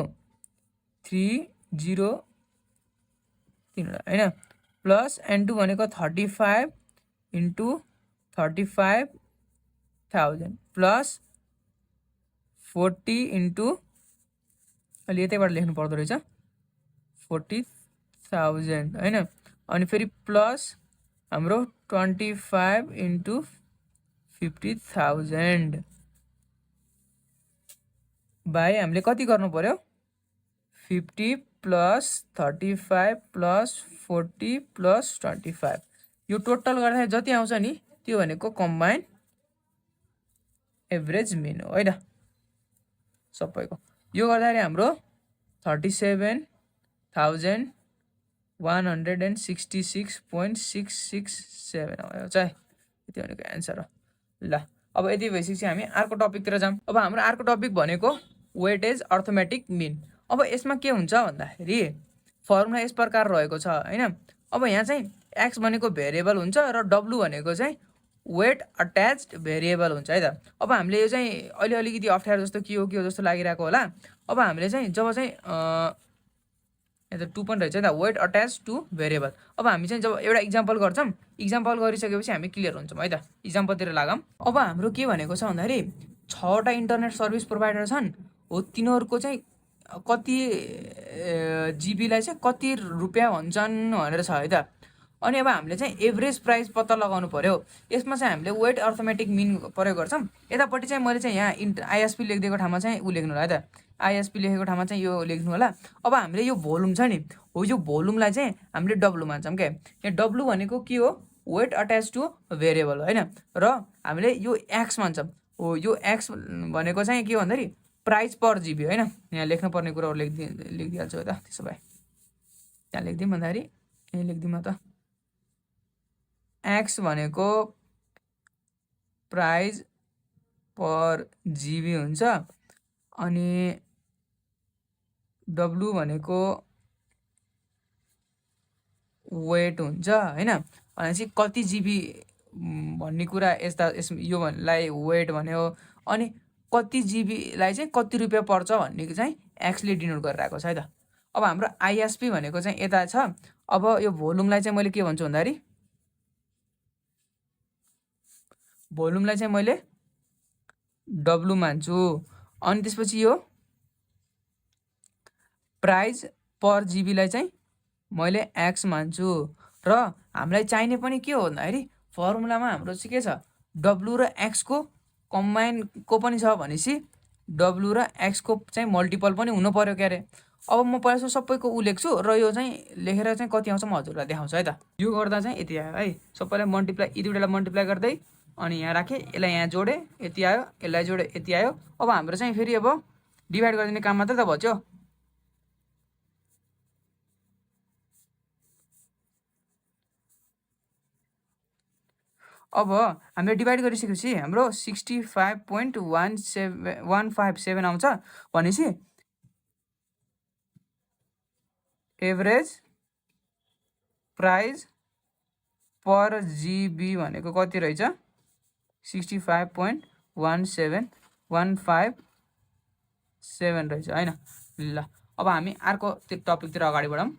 30 होइन, प्लस n2 भनेको 35 इन्टु 35,000 प्लस 40 इन्टु अलि यतैबाट लेख्नु पर्दो रहेछ 40,000 होइन। अनि फेरि प्लस हाम्रो 25 इन्टु 50,000 बाई हामीले कति गर्नु पर्यो 50 प्लस 35 प्लस 40 प्लस 25। यो टोटल गर्दाखेरि जति आउँछ नि त्यो भनेको कम्बाइन एभरेज मिन हो होइन सबैको। यो गर्दाखेरि हाम्रो 37,166.667 हो यो चाहिँ यति भनेको एन्सर हो। ल अब यति भइसकेपछि हामी अर्को टपिकतिर जाऊँ। अब हाम्रो अर्को टपिक भनेको वेटेज अर्थमेटिक मिन। अब यसमा के हुन्छ भन्दाखेरि फर्मुला यस प्रकार रहेको छ होइन। अब यहाँ चाहिँ एक्स भनेको भेरिएबल हुन्छ र डब्लु भनेको चाहिँ वेट अट्याच्ड भेरिएबल हुन्छ है त। अब हामीले यो चाहिँ अहिले अलिकति अप्ठ्यारो जस्तो के हो जस्तो लागिरहेको होला। अब हामीले चाहिँ जब चाहिँ यहाँ त 2 पनि रहेछ नि त वेट अट्याच टु भेरिएबल। अब हामी चाहिँ जब एउटा इक्जाम्पल गर्छौँ, इक्जाम्पल गरिसकेपछि हामी क्लियर हुन्छौँ है त। इक्जाम्पलतिर लागौँ। अब हाम्रो के भनेको छ भन्दाखेरि 6वटा इन्टरनेट सर्भिस प्रोभाइडर छन् हो, तिनीहरूको चाहिँ कति जिबीलाई चाहिँ कति रुपियाँ भन्छन् भनेर छ है त। अनि अब हामीले चाहिँ एभरेज प्राइस पत्ता लगाउनु पर्यो। यसमा चाहिँ हामीले वेट अर्थमेटिक मिन प्रयोग गर्छौँ। यतापट्टि चाहिँ मैले चाहिँ यहाँ आइएसपी लेखिदिएको ठाउँमा चाहिँ ऊ लेख्नु होला है त, आइएसपी लेखेको ठाउँमा चाहिँ यो लेख्नु होला। अब हामीले यो भोल्युम छ नि हो, यो भोल्युमलाई चाहिँ हामीले डब्लु मान्छौँ क्या। यहाँ डब्लु भनेको के हो, वेट अट्याच टु भेरिएबल होइन, र हामीले यो एक्स मान्छौँ हो। यो एक्स भनेको चाहिँ के भन्दाखेरि प्राइस पर जिबी होइन। यहाँ लेख्नुपर्ने कुराहरू लेखिदिइहाल्छु है त। त्यसो भए त्यहाँ लेखिदिउँ भन्दाखेरि यहीँ लेखिदिउँ त, एक्स भनेको प्राइस पर जिबी हुन्छ, अनि डब्लु भनेको वेट हुन्छ होइन। भनेपछि कति जिबी भन्ने कुरा यस्ता यो भन्नेलाई वेट भन्यो, अनि कति जिबीलाई चाहिँ कति रुपियाँ पर्छ भन्ने चाहिँ एक्सले डिनोट गरिरहेको छ है त। अब हाम्रो आइएसपी भनेको चाहिँ यता छ। अब यो भोल्युमलाई चाहिँ मैले के भन्छु भन्दाखेरि भोल्युमलाई चाहिँ मैले डब्लु मान्छु, अनि त्यसपछि यो प्राइस पर जिबीलाई चाहिँ मैले एक्स मान्छु। र हामीलाई चाहिने पनि के हो भन्दाखेरि फर्मुलामा हाम्रो चाहिँ के छ, डब्लु र एक्सको कम्बाइनको पनि छ भनेपछि डब्लु र एक्सको चाहिँ मल्टिपल पनि हुनु पर्यो क्यारे। अब म पहिला सबैको ऊ लेख्छु र यो चाहिँ लेखेर चाहिँ कति आउँछ म हजुरलाई देखाउँछु है त। यो गर्दा चाहिँ यति आयो है, सबैलाई मल्टिप्लाई, यी दुईवटालाई मल्टिप्लाई गर्दै अनि यहाँ राखेँ, यसलाई यहाँ जोडेँ यति आयो, यसलाई जोडेँ यति आयो। अब हाम्रो चाहिँ फेरि अब डिभाइड गरिदिने काम मात्रै त बच्यो। अब हामीले डिभाइड गरिसकेपछि हाम्रो 65.157 आउँछ भनेपछि एभरेज प्राइस पर जिबी भनेको कति रहेछ, 65.17157 रहेछ होइन। ल अब हामी अर्को टपिकतिर अगाडि बढौँ।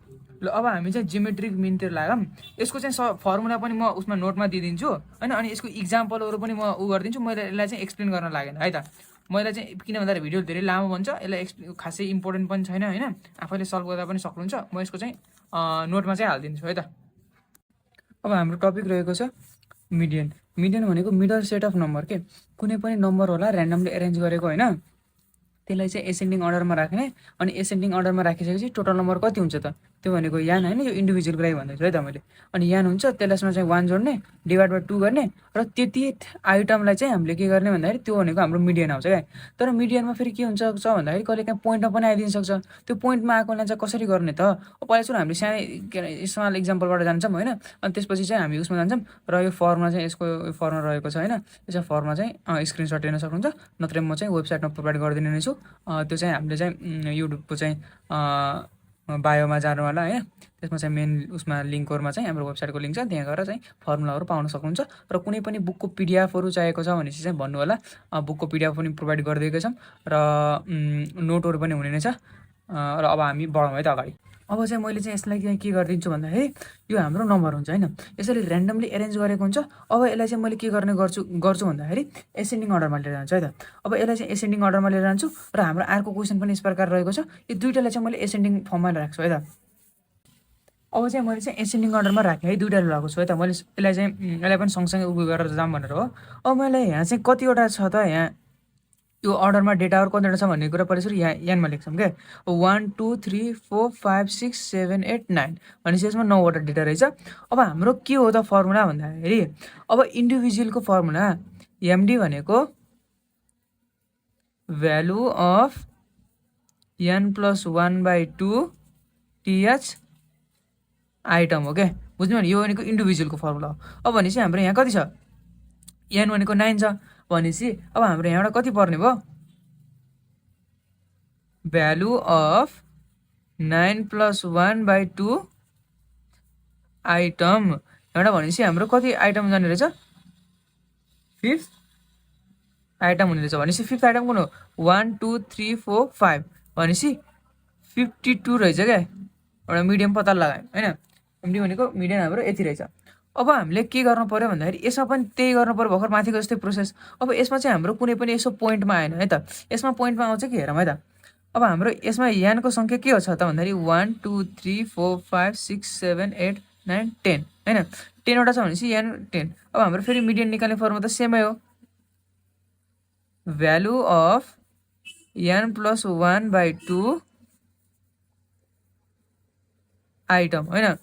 ल अब हामी चाहिँ जियोमेट्रिक मिनतिर लागौँ। यसको चाहिँ फर्मुला पनि म उसमा नोटमा दिइदिन्छु होइन, अनि यसको इक्जाम्पलहरू पनि म ऊ गरिदिन्छु। मैले यसलाई चाहिँ एक्सप्लेन गर्न लागेन है त। मैले चाहिँ किन भन्दाखेरि भिडियो धेरै लामो भन्छ, यसलाई खासै इम्पोर्टेन्ट पनि छैन होइन, आफैले सल्भ गर्दा पनि सक्नुहुन्छ। म यसको चाहिँ नोटमा चाहिँ हालिदिन्छु है त। अब हाम्रो टपिक रहेको छ मिडियन। मिडियन भनेको मिडल सेट अफ नम्बर के, कुनै पनि नम्बर होला ऱ्यान्डमली एरेन्ज गरेको होइन, त्यसलाई चाहिँ एसेन्डिङ अर्डरमा राख्ने। अनि एसेन्डिङ अर्डरमा राखिसकेपछि टोटल नम्बर कति हुन्छ त, त्यो भनेको यान होइन, यो इन्डिभिजुअलको लागि भन्दैछु है त मैले। अनि यान हुन्छ, त्यसलाई चाहिँ 1 जोड्ने, डिभाइड बाई 2 गर्ने, र त्यति आइटमलाई चाहिँ हामीले के गर्ने भन्दाखेरि त्यो भनेको हाम्रो मिडियन आउँछ क्या। तर मिडियनमा फेरि के हुन्छ भन्दाखेरि कहिले काहीँ पोइन्टमा पनि आइदिन सक्छ। त्यो पोइन्टमा आएकोलाई चाहिँ कसरी गर्ने त, पहिला सुरु हामीले सानो स्मल इक्जाम्पलबाट जान्छौँ होइन, अनि त्यसपछि चाहिँ हामी उसमा जान्छौँ। र यो फर्ममा चाहिँ यसको फर्मुला रहेको छ होइन, यसको फर्ममा चाहिँ स्क्रिनसट हेर्न सक्नुहुन्छ, नत्र म चाहिँ वेबसाइटमा प्रोभाइड गरिदिने नै छु। त्यो चाहिँ हामीले चाहिँ युट्युबको चाहिँ बायोमा जानु होला होइन, त्यसमा चाहिँ मेन उसमा लिङ्कहरूमा चाहिँ हाम्रो वेबसाइटको लिङ्क छ, त्यहाँ गएर चाहिँ फर्मुलाहरू पाउन सक्नुहुन्छ। र कुनै पनि बुकको पिडिएफहरू चाहिएको छ भनेपछि चाहिँ भन्नु होला, बुकको पिडिएफ पनि प्रोभाइड गरिदिएकै छौँ, र नोटहरू पनि हुने नै छ। र अब हामी बढौँ है त अगाडि। अब चाहिँ मैले चाहिँ यसलाई चाहिँ के गरिदिन्छु भन्दाखेरि यो हाम्रो नम्बर हुन्छ होइन, यसरी ऱ्यान्डमली एरेन्ज गरेको हुन्छ। अब यसलाई चाहिँ मैले के गर्छु भन्दाखेरि एसेन्डिङ अर्डरमा लिएर जान्छु है त। अब यसलाई चाहिँ एसेन्डिङ अर्डरमा लिएर जान्छु, र हाम्रो अर्को क्वेसन पनि यस प्रकार रहेको छ। यो दुईवटालाई चाहिँ मैले एसेन्डिङ फर्ममा राख्छु है त। अब चाहिँ मैले चाहिँ एसेन्डिङ अर्डरमा राखेँ है, दुईवटा लगाएको छु है त। मैले यसलाई पनि सँगसँगै उयो गरेर जाऊँ भनेर हो। अब मैले यहाँ चाहिँ कतिवटा छ त, यहाँ यो अर्डरमा डेटाहरू कतिवटा छ भन्ने कुरा पहिला सुरु यानमा लेख्छौँ क्या। 1 2 3 4 5 6 7 8 9 भनेपछि यसमा 9वटा डेटा रहेछ। अब हाम्रो के हो त फर्मुला भन्दाखेरि, अब इन्डिभिजुअलको फर्मुला एमडी भनेको value of n + 1/2 th item हो क्या बुझ्नु भने यो भनेको इन्डिभिजुअलको फर्मुला हो। अब भनेपछि हाम्रो यहाँ कति छ n भनेको 9 छ भनेपछि अब हाम्रो यहाँबाट कति पर्ने भयो भ्यालु अफ 9 + 1/2 आइटम यहाँबाट भनेपछि हाम्रो कति आइटम जाने रहेछ 5th आइटम हुने रहेछ भनेपछि 5th आइटम कुन हो 1 2 3 4 5 भनेपछि 52 रहेछ क्या एउटा मिडियम पत्ता लगायो हैन एमडी भनेको मिडियम हाम्रो यति रहेछ। अब हामीले के गर्नु पर्यो भन्दाखेरि यसमा पनि त्यही गर्नु पर्यो भर्खर माथिको जस्तै प्रोसेस। अब यसमा चाहिँ हाम्रो कुनै पनि यसो पोइन्टमा आएन है त यसमा पोइन्टमा आउँछ कि हेरौँ है त। अब हाम्रो यसमा यानको संख्या के हो छ त भन्दाखेरि 1 2 3 4 5 6 7 8 9 10 हैन 10 वटा छ भनेपछि यान 10। अब हाम्रो फेरि मिडियन निकाल्ने फर्मुला त सेमै हो भ्यालु अफ n + 1/2 आइटम हैन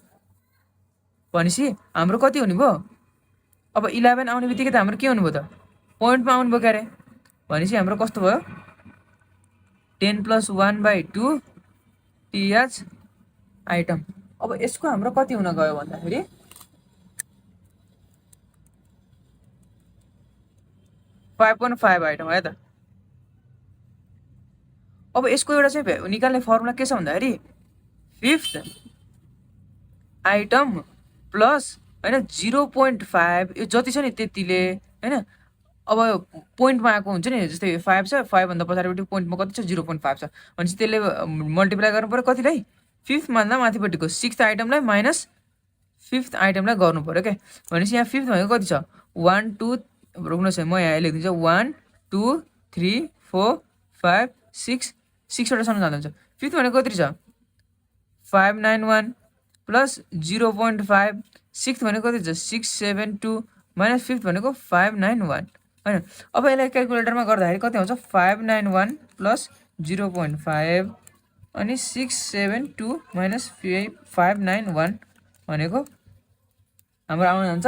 भनेपछि हाम्रो कति हुने भयो अब 11 आउने बित्तिकै त हाम्रो के हुनु भयो त पोइन्टमा आउनु भयो क्यारे भनेपछि हाम्रो कस्तो भयो 10 + 1/2 th आइटम। अब यसको हाम्रो कति हुन गयो भन्दाखेरि 5.5 आइटम है त। अब यसको एउटा चाहिँ निकाल्ने फर्मुला के छ भन्दाखेरि 5th आइटम प्लस हैन 0.5 यो जति छ नि त्यतिले हैन अब पोइन्टमा आएको हुन्छ नि जस्तै 5 छ 5 भन्दा पछाडिपट्टि पोइन्टमा कति छ 0.5 छ भनेपछि त्यसले मल्टिप्लाई गर्नु पर्यो कतिलाई 5th भन्दा माथिपट्टिको 6th आइटमलाई माइनस 5th आइटमलाई गर्नु पर्यो क्या भनेपछि यहाँ 5th भनेको कति छ 1 2 रोक्नुहोस् है म यहाँ लेखिदिन्छु 1 2 3 4 5 6 6 वटासम्म जाँदा हुन्छ 5th भनेको कति छ 591 प्लस 0.5 6th भनेको कति छ 672 माइनस 5th भनेको 591 हैन। अब यसलाई क्याल्कुलेटरमा गर्दाखेरि कति आउँछ 591 प्लस 0.5 अनि 672 माइनस 591 भनेको हाम्रो आउन जान्छ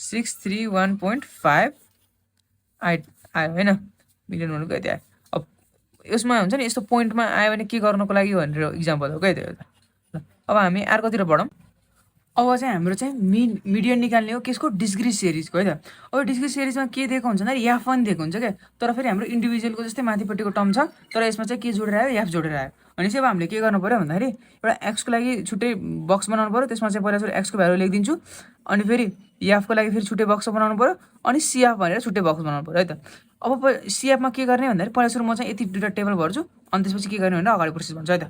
631.5 आयो हैन मिलियन भनेको यति आयो। अब यसमा हुन्छ नि यस्तो पोइन्टमा आयो भने के गर्नको लागि भनेर इक्जाम्पल हो क्या त्यो। अब हामी अर्कोतिर बढौँ। अब चाहिँ हाम्रो चाहिँ मिडियन निकाल्ने हो केसको डिस्क्रिट सिरिजको है त। अब डिस्क्रिट सिरिजमा के दिएको हुन्छ भन्दाखेरि f1 दिएको हुन्छ क्या तर फेरि हाम्रो इन्डिभिजुअलको जस्तै माथिपट्टिको टर्म छ तर यसमा चाहिँ के जोडेर आयो f जोडेर आयो भनेपछि अब हामीले के गर्नु पर्यो भन्दाखेरि एउटा x को लागि छुट्टै बक्स बनाउनु पर्यो त्यसमा चाहिँ पहिला सुरु x को भ्यालु लेखिदिन्छु अनि फेरि f को लागि फेरि छुट्टै बक्स बनाउनु पर्यो अनि cf भनेर छुट्टै बक्स बनाउनु पर्यो है त। अब cf मा के गर्ने भन्दाखेरि पहिला सुरु म चाहिँ यति दुईटा टेबल भर्छु अनि त्यसपछि के गर्ने भनेर अगाडि प्रोसेस भन्छु है त।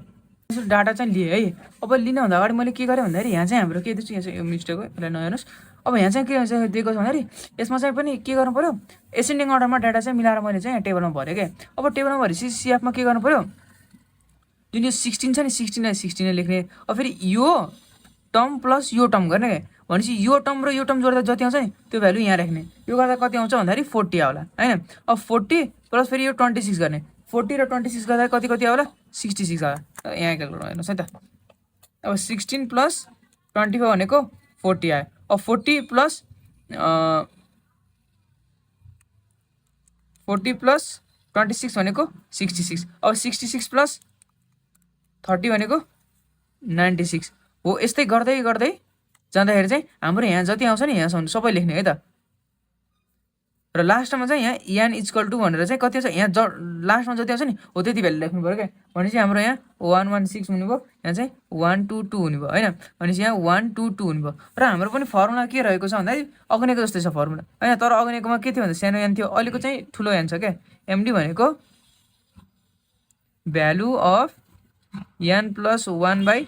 त्यसरी डाटा चाहिँ लिएँ है। अब लिनुभन्दा अगाडि मैले के गरेँ भन्दाखेरि यहाँ चाहिँ हाम्रो के दिएको छु यहाँ चाहिँ यो मिस्टेक हो यसलाई नहेर्नुहोस्। अब यहाँ चाहिँ के दिएको छ भन्दाखेरि यसमा चाहिँ पनि के गर्नु पर्यो एसेन्डिङ अर्डरमा डाटा चाहिँ मिलाएर मैले चाहिँ यहाँ टेबलमा भरेँ क्या। अब टेबलमा भरेपछि सिएफमा के गर्नु पर्यो जुन यो 16 छ नि 16 लेख्ने अब फेरि यो टर्म प्लस यो टर्म गर्ने क्या भनेपछि यो टर्म र यो टर्म जोड्दा जति आउँछ नि त्यो भ्यालु यहाँ राख्ने यो गर्दा कति आउँछ भन्दाखेरि 40 आउला हैन। अब 40 प्लस फेरि यो 26 गर्ने 40 र 26 गर्दा कति कति आउला 66 आउला यहाँ क्याल्कुलेट हेर्नुहोस् है त। अब 16 प्लस 24 भनेको 40 आयो। अब 40 प्लस 26 भनेको 66 अब 66 प्लस 30 भनेको 96 हो। यस्तै गर्दै गर्दै जाँदाखेरि चाहिँ हाम्रो यहाँ जति आउँछ नि यहाँसम्म सबै लेख्ने है त। र लास्टमा चाहिँ यहाँ n इक्वल टु भनेर चाहिँ कति आउँछ यहाँ लास्टमा जति आउँछ नि हो त्यति भ्यालु लेख्नु पऱ्यो क्या भनेपछि हाम्रो यहाँ 116 हुने भयो यहाँ चाहिँ 122 हुने भयो होइन भनेपछि यहाँ 122 हुने भयो। र हाम्रो पनि फर्मुला के रहेको छ भन्दाखेरि अग्नेको जस्तै छ फर्मुला होइन तर अग्नेकोमा के थियो भन्दा सानो n थियो अहिलेको चाहिँ ठुलो n छ क्या एमडी भनेको value of n plus 1/2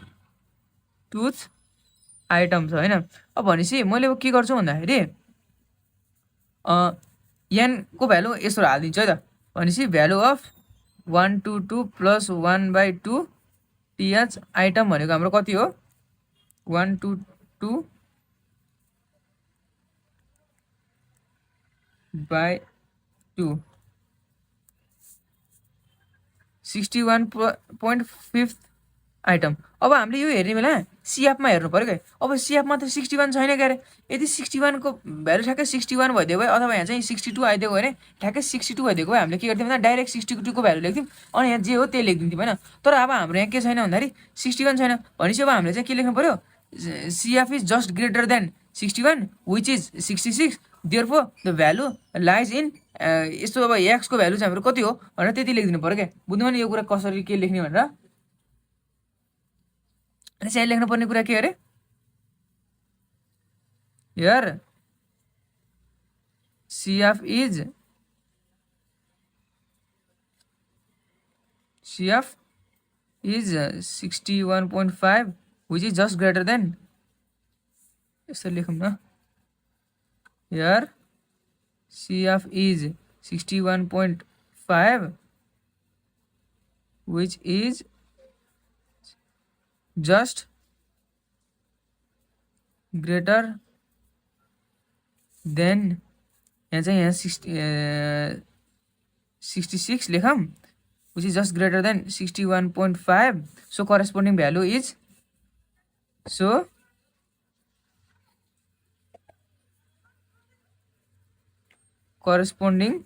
item छ होइन। अब भनेपछि मैले के गर्छु भन्दाखेरि n को भ्यालु यसो हालिदिन्छु है त भनेपछि value of 122 plus 1/2 th item भनेको हाम्रो कति हो 122 by 2 61.5 आइटम। अब हामीले यो हेर्ने बेला सिएफमा हेर्नु पऱ्यो क्या। अब सिएफमा त 61 छैन क्या अरे। यदि 61 को भ्यालु ठ्याक्कै 61 भइदिएको भए अथवा यहाँ चाहिँ 62 आइदिएको भने ठ्याक्कै 62 भइदिएको भए हामीले के गर्थ्यौँ भन्दा डाइरेक्ट 62 को भ्यालु लेख्थ्यौँ अनि यहाँ जे हो त्यही लेखिदिन्थ्यौँ होइन। तर अब हाम्रो यहाँ के छैन भन्दाखेरि 61 छैन भनेपछि अब हामीले चाहिँ के लेख्नु पऱ्यो, सिएफ is just greater than 61 which is 66 therefore the value lies in यस्तो। अब एक्सको भ्यालु चाहिँ हाम्रो कति हो भनेर त्यति लेखिदिनु पऱ्यो क्या। बुझ्नु भने यो कुरा कसरी के लेख्ने भनेर। अनि चाहिँ लेख्नु पर्ने कुरा के अरे, here CF is 61.5 which is just greater than, यसरी लेखौँ न, here CF is 61.5 which is just greater than, यहाँ चाहिँ यहाँ 66 लेखौँ which is just greater than 61.5, so corresponding value is, so corresponding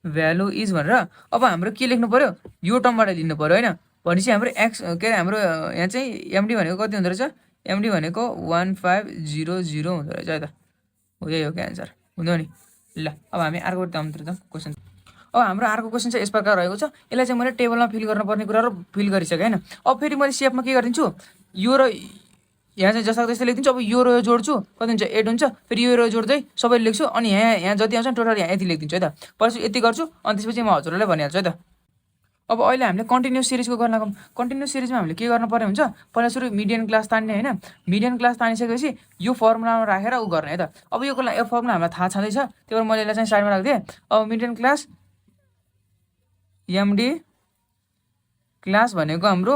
value is भनेर अब हाम्रो के लेख्नु पर्यो, यो टर्मबाट लिनु पर्यो होइन। भनेपछि हाम्रो एक्स के अरे हाम्रो यहाँ चाहिँ एमडी भनेको कति हुँदो रहेछ, एमडी भनेको 1500 हुँदो रहेछ है त, हो यही हो क्या एन्सर, हुँदो नि। ल अब हामी अर्को क्वेसन। अब हाम्रो अर्को क्वेसन चाहिँ यस प्रकार रहेको छ। यसलाई चाहिँ मैले टेबलमा फिल गर्नुपर्ने कुराहरू फिल गरिसकेँ होइन। अब फेरि मैले सेपमा के गरिदिन्छु, यो र यहाँ चाहिँ जस्तो त्यस्तै लेखिदिन्छु। अब यो र जोड्छु कति हुन्छ 8 हुन्छ, फेरि यो र जोड्दै सबै लेख्छु अनि यहाँ जति आउँछ टोटल यहाँ यति लेखिदिन्छु है त। पछि यति गर्छु अनि त्यसपछि म हजुरहरूलाई भनिहाल्छु है त। अब अहिले हामीले कन्टिन्युस सिरिजको गर्न लागौँ। कन्टिन्युस सिरिजमा हामीले के गर्नु पर्ने हुन्छ, पहिला सुरु मिडियन क्लास तान्ने होइन। मिडियन क्लास तानिसकेपछि यो फर्मुलामा राखेर उ गर्ने है त। अब यो फर्मुला हामीलाई थाहा छँदैछ, त्यही भएर मैले यसलाई चाहिँ साइडमा राखिदिएँ। अब मिडियन क्लास एमडी क्लास भनेको हाम्रो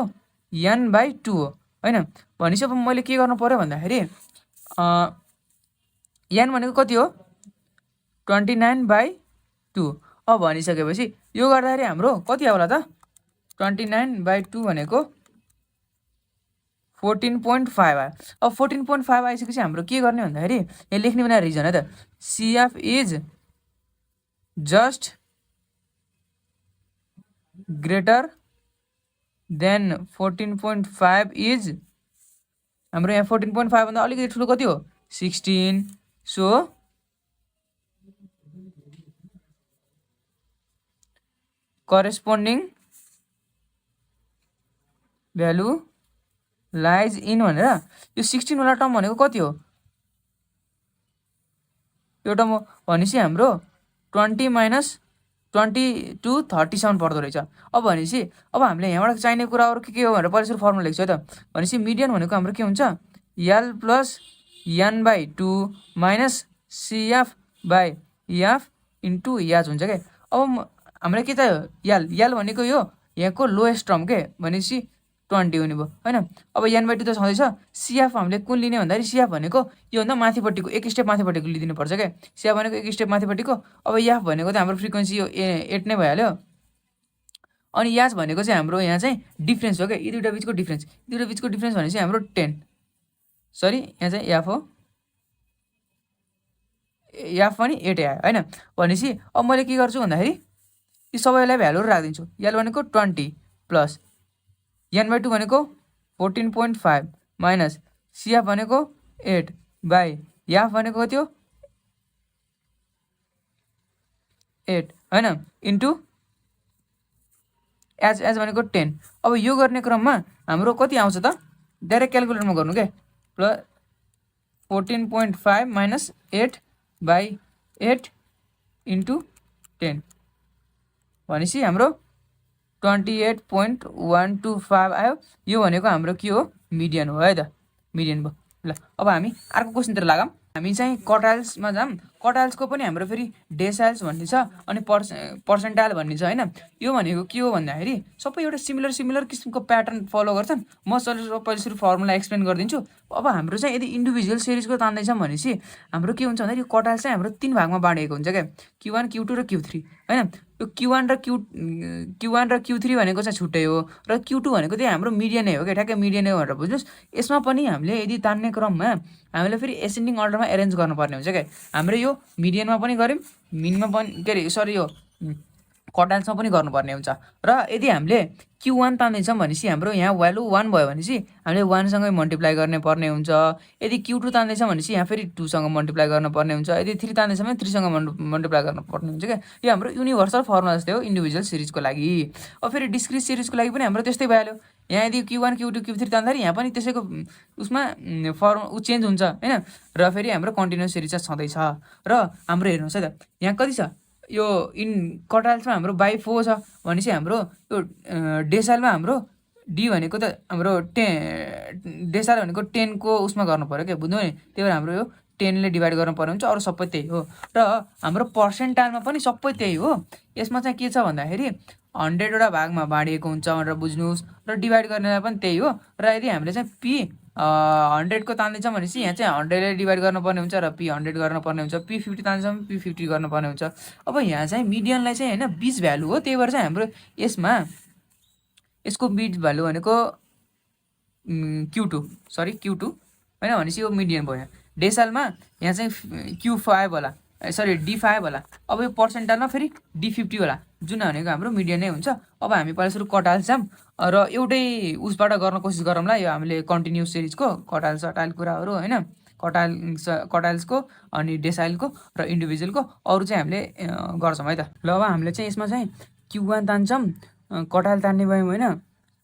n/2 हो होइन। भनेपछि अब मैले के गर्नु पर्यो भन्दाखेरि n भनेको कति हो 29/2। अब भनिसकेपछि यो गर्दाखेरि हाम्रो कति आउला त, 29/2 भनेको 14.5 आयो। अब 14.5 आइसकेपछि हाम्रो के गर्ने भन्दाखेरि यहाँ लेख्ने बिना रिजन है त, CF is just greater than 14.5 is, हाम्रो यहाँ 14.5 भन्दा अलिकति ठुलो कति हो 16, so corresponding value lies in भनेर यो 16 वाला टर्म भनेको कति हो, यो टर्म भनेपछि हाम्रो 20 - 20 to 37 पर्दो रहेछ। अब भनेपछि अब हामीले यहाँबाट चाहिने कुराहरू के हो भनेर पहिला फर्मुला लेख्छु है त। भनेपछि मिडियन भनेको हाम्रो के हुन्छ, L + n/2 minus CF/F into H हुन्छ क्या। अब हामीलाई के चाहियो, L भनेको यो यहाँको लोएस्ट टर्म के, भनेपछि 20 हुने भयो होइन। अब n/2 त छँदैछ। CF हामीले कुन लिने भन्दाखेरि CF भनेको योभन्दा माथिपट्टिको एक स्टेप माथिपट्टिको लिदिनुपर्छ क्या। CF भनेको एक स्टेप माथिपट्टिको। अब F भनेको त हाम्रो फ्रिक्वेन्सी यो 8 नै भइहाल्यो। अनि H भनेको चाहिँ हाम्रो यहाँ चाहिँ डिफ्रेन्स हो क्या, यी दुईवटा बिचको डिफ्रेन्स। दुईवटा बिचको डिफ्रेन्स भनेपछि हाम्रो 10, सरी यहाँ चाहिँ F हो, F पनि 8 आयो होइन। भनेपछि अब मैले के गर्छु भन्दाखेरि यी सबैलाई भ्यालुहरू राखिदिन्छु। L भनेको 20 प्लस n/2 भनेको 14.5 माइनस CF भनेको 8/F भनेको कति हो 8 होइन, इन्टु H भनेको 10। अब यो गर्ने क्रममा हाम्रो कति आउँछ त, डाइरेक्ट क्यालकुलेटरमा गर्नु क्या, प्लस 14.5 माइनस 8/8 इन्टु 10 भनेपछि हाम्रो 28.125 आयो। यो भनेको हाम्रो के हो, मिडियन हो है त, मिडियन भयो। ल अब हामी अर्को क्वेसनतिर लागौँ। हामी चाहिँ क्वार्टाइल्समा जाऊँ। कटाल्सको पनि हाम्रो फेरि डेसाइल्स भन्ने छ अनि पर्सेन्टाइल भन्ने छ होइन। यो भनेको के हो भन्दाखेरि सबै एउटा सिमिलर किसिमको प्याटर्न फलो गर्छन्। म पहिले सुरु फर्मुला एक्सप्लेन गरिदिन्छु। अब हाम्रो चाहिँ यदि इन्डिभिजुअल सिरिजको तान्दैछौँ भनेपछि हाम्रो के हुन्छ भन्दाखेरि यो कटाल्स चाहिँ हाम्रो 3 भागमा बाँडिएको हुन्छ क्या, Q1 Q2 र Q3 होइन। यो Q1 र Q3 भनेको चाहिँ छुट्टै हो र Q2 भनेको चाहिँ हाम्रो मिडियनै हो क्या, ठ्याक्कै मिडियनै हो भनेर बुझ्नुहोस्। यसमा पनि हामीले यदि तान्ने क्रममा हामीले फेरि एसेन्डिङ अर्डरमा एरेन्ज गर्नुपर्ने हुन्छ क्या। हाम्रो यो मिडियनमा पनि गऱ्यौँ, मिनमा पनि के अरे सरी यो कटाल्समा पनि गर्नुपर्ने हुन्छ। र यदि हामीले Q1 तान्दैछौँ भनेपछि हाम्रो यहाँ भ्यालु 1 भयो भनेपछि हामीले 1 सँगै मल्टिप्लाई गर्ने पर्ने हुन्छ। यदि Q2 तान्दैछौँ भनेपछि यहाँ फेरि 2 सँग मल्टिप्लाई गर्नुपर्ने हुन्छ। यदि 3 तान्दैछौँ भने 3 सँग मल्टिप्लाई गर्नुपर्ने हुन्छ क्या। यो हाम्रो युनिभर्सल फर्मुला जस्तै हो इन्डिभिजुअल सिरिजको लागि। अब फेरि डिस्क्रिट सिरिजको लागि पनि हाम्रो त्यस्तै भइहाल्यो। यहाँ यदि Q1 Q2 Q3 तान्दाखेरि यहाँ पनि त्यसैको उसमा चेन्ज हुन्छ होइन। र फेरि हाम्रो कन्टिन्युस सिरिज चाहिँ छँदैछ। र हाम्रो हेर्नुहोस् है त यहाँ कति छ, यो कटाल्समा हाम्रो बाई 4 छ भनेपछि हाम्रो यो डेसाइलमा हाम्रो डी भनेको त हाम्रो डेसाइल भनेको 10 को उसमा गर्नु पऱ्यो क्या, बुझ्नु नि। त्यही भएर हाम्रो यो 10 ले डिभाइड गर्नुपर्ने हुन्छ, अरू सबै त्यही हो। र हाम्रो पर्सेन्टाइलमा पनि सबै त्यही हो। यसमा चाहिँ के छ भन्दाखेरि 100वटा भागमा बाँडिएको हुन्छ भनेर बुझ्नुहोस् र डिभाइड गर्नेलाई पनि त्यही हो। र यदि हामीले चाहिँ P 100 को तान्दैछौँ भनेपछि यहाँ चाहिँ 100 ले डिभाइड गर्नुपर्ने हुन्छ र P 100 गर्नुपर्ने हुन्छ। P 50 तान्दैछौँ P 50 गर्नुपर्ने हुन्छ। अब यहाँ चाहिँ मिडियनलाई चाहिँ होइन 20 भ्यालु हो, त्यही भएर चाहिँ हाम्रो यसमा यसको मिड भ्यालु भनेको Q2 होइन भनेपछि यो मिडियन भयो। डेसाइलमा यहाँ चाहिँ Q5 होला, सरी D5 होला। अब यो पर्सेन्टाइलमा फेरि D50 होला, जुन भनेको हाम्रो मिडियनै हुन्छ। अब हामी पहिला सुरु कटाल्स जाऊँ र एउटै उसबाट गर्न कोसिस गरौँला। यो हामीले कन्टिन्युस सिरिजको कटाल्स कुराहरू होइन, कटाल्सको अनि डेसाइलको र इन्डिभिजुअलको अरू चाहिँ हामीले गर्छौँ है त। ल अब हामीले चाहिँ यसमा चाहिँ Q1 तान्छौँ, कटाल तान्ने भयौँ होइन,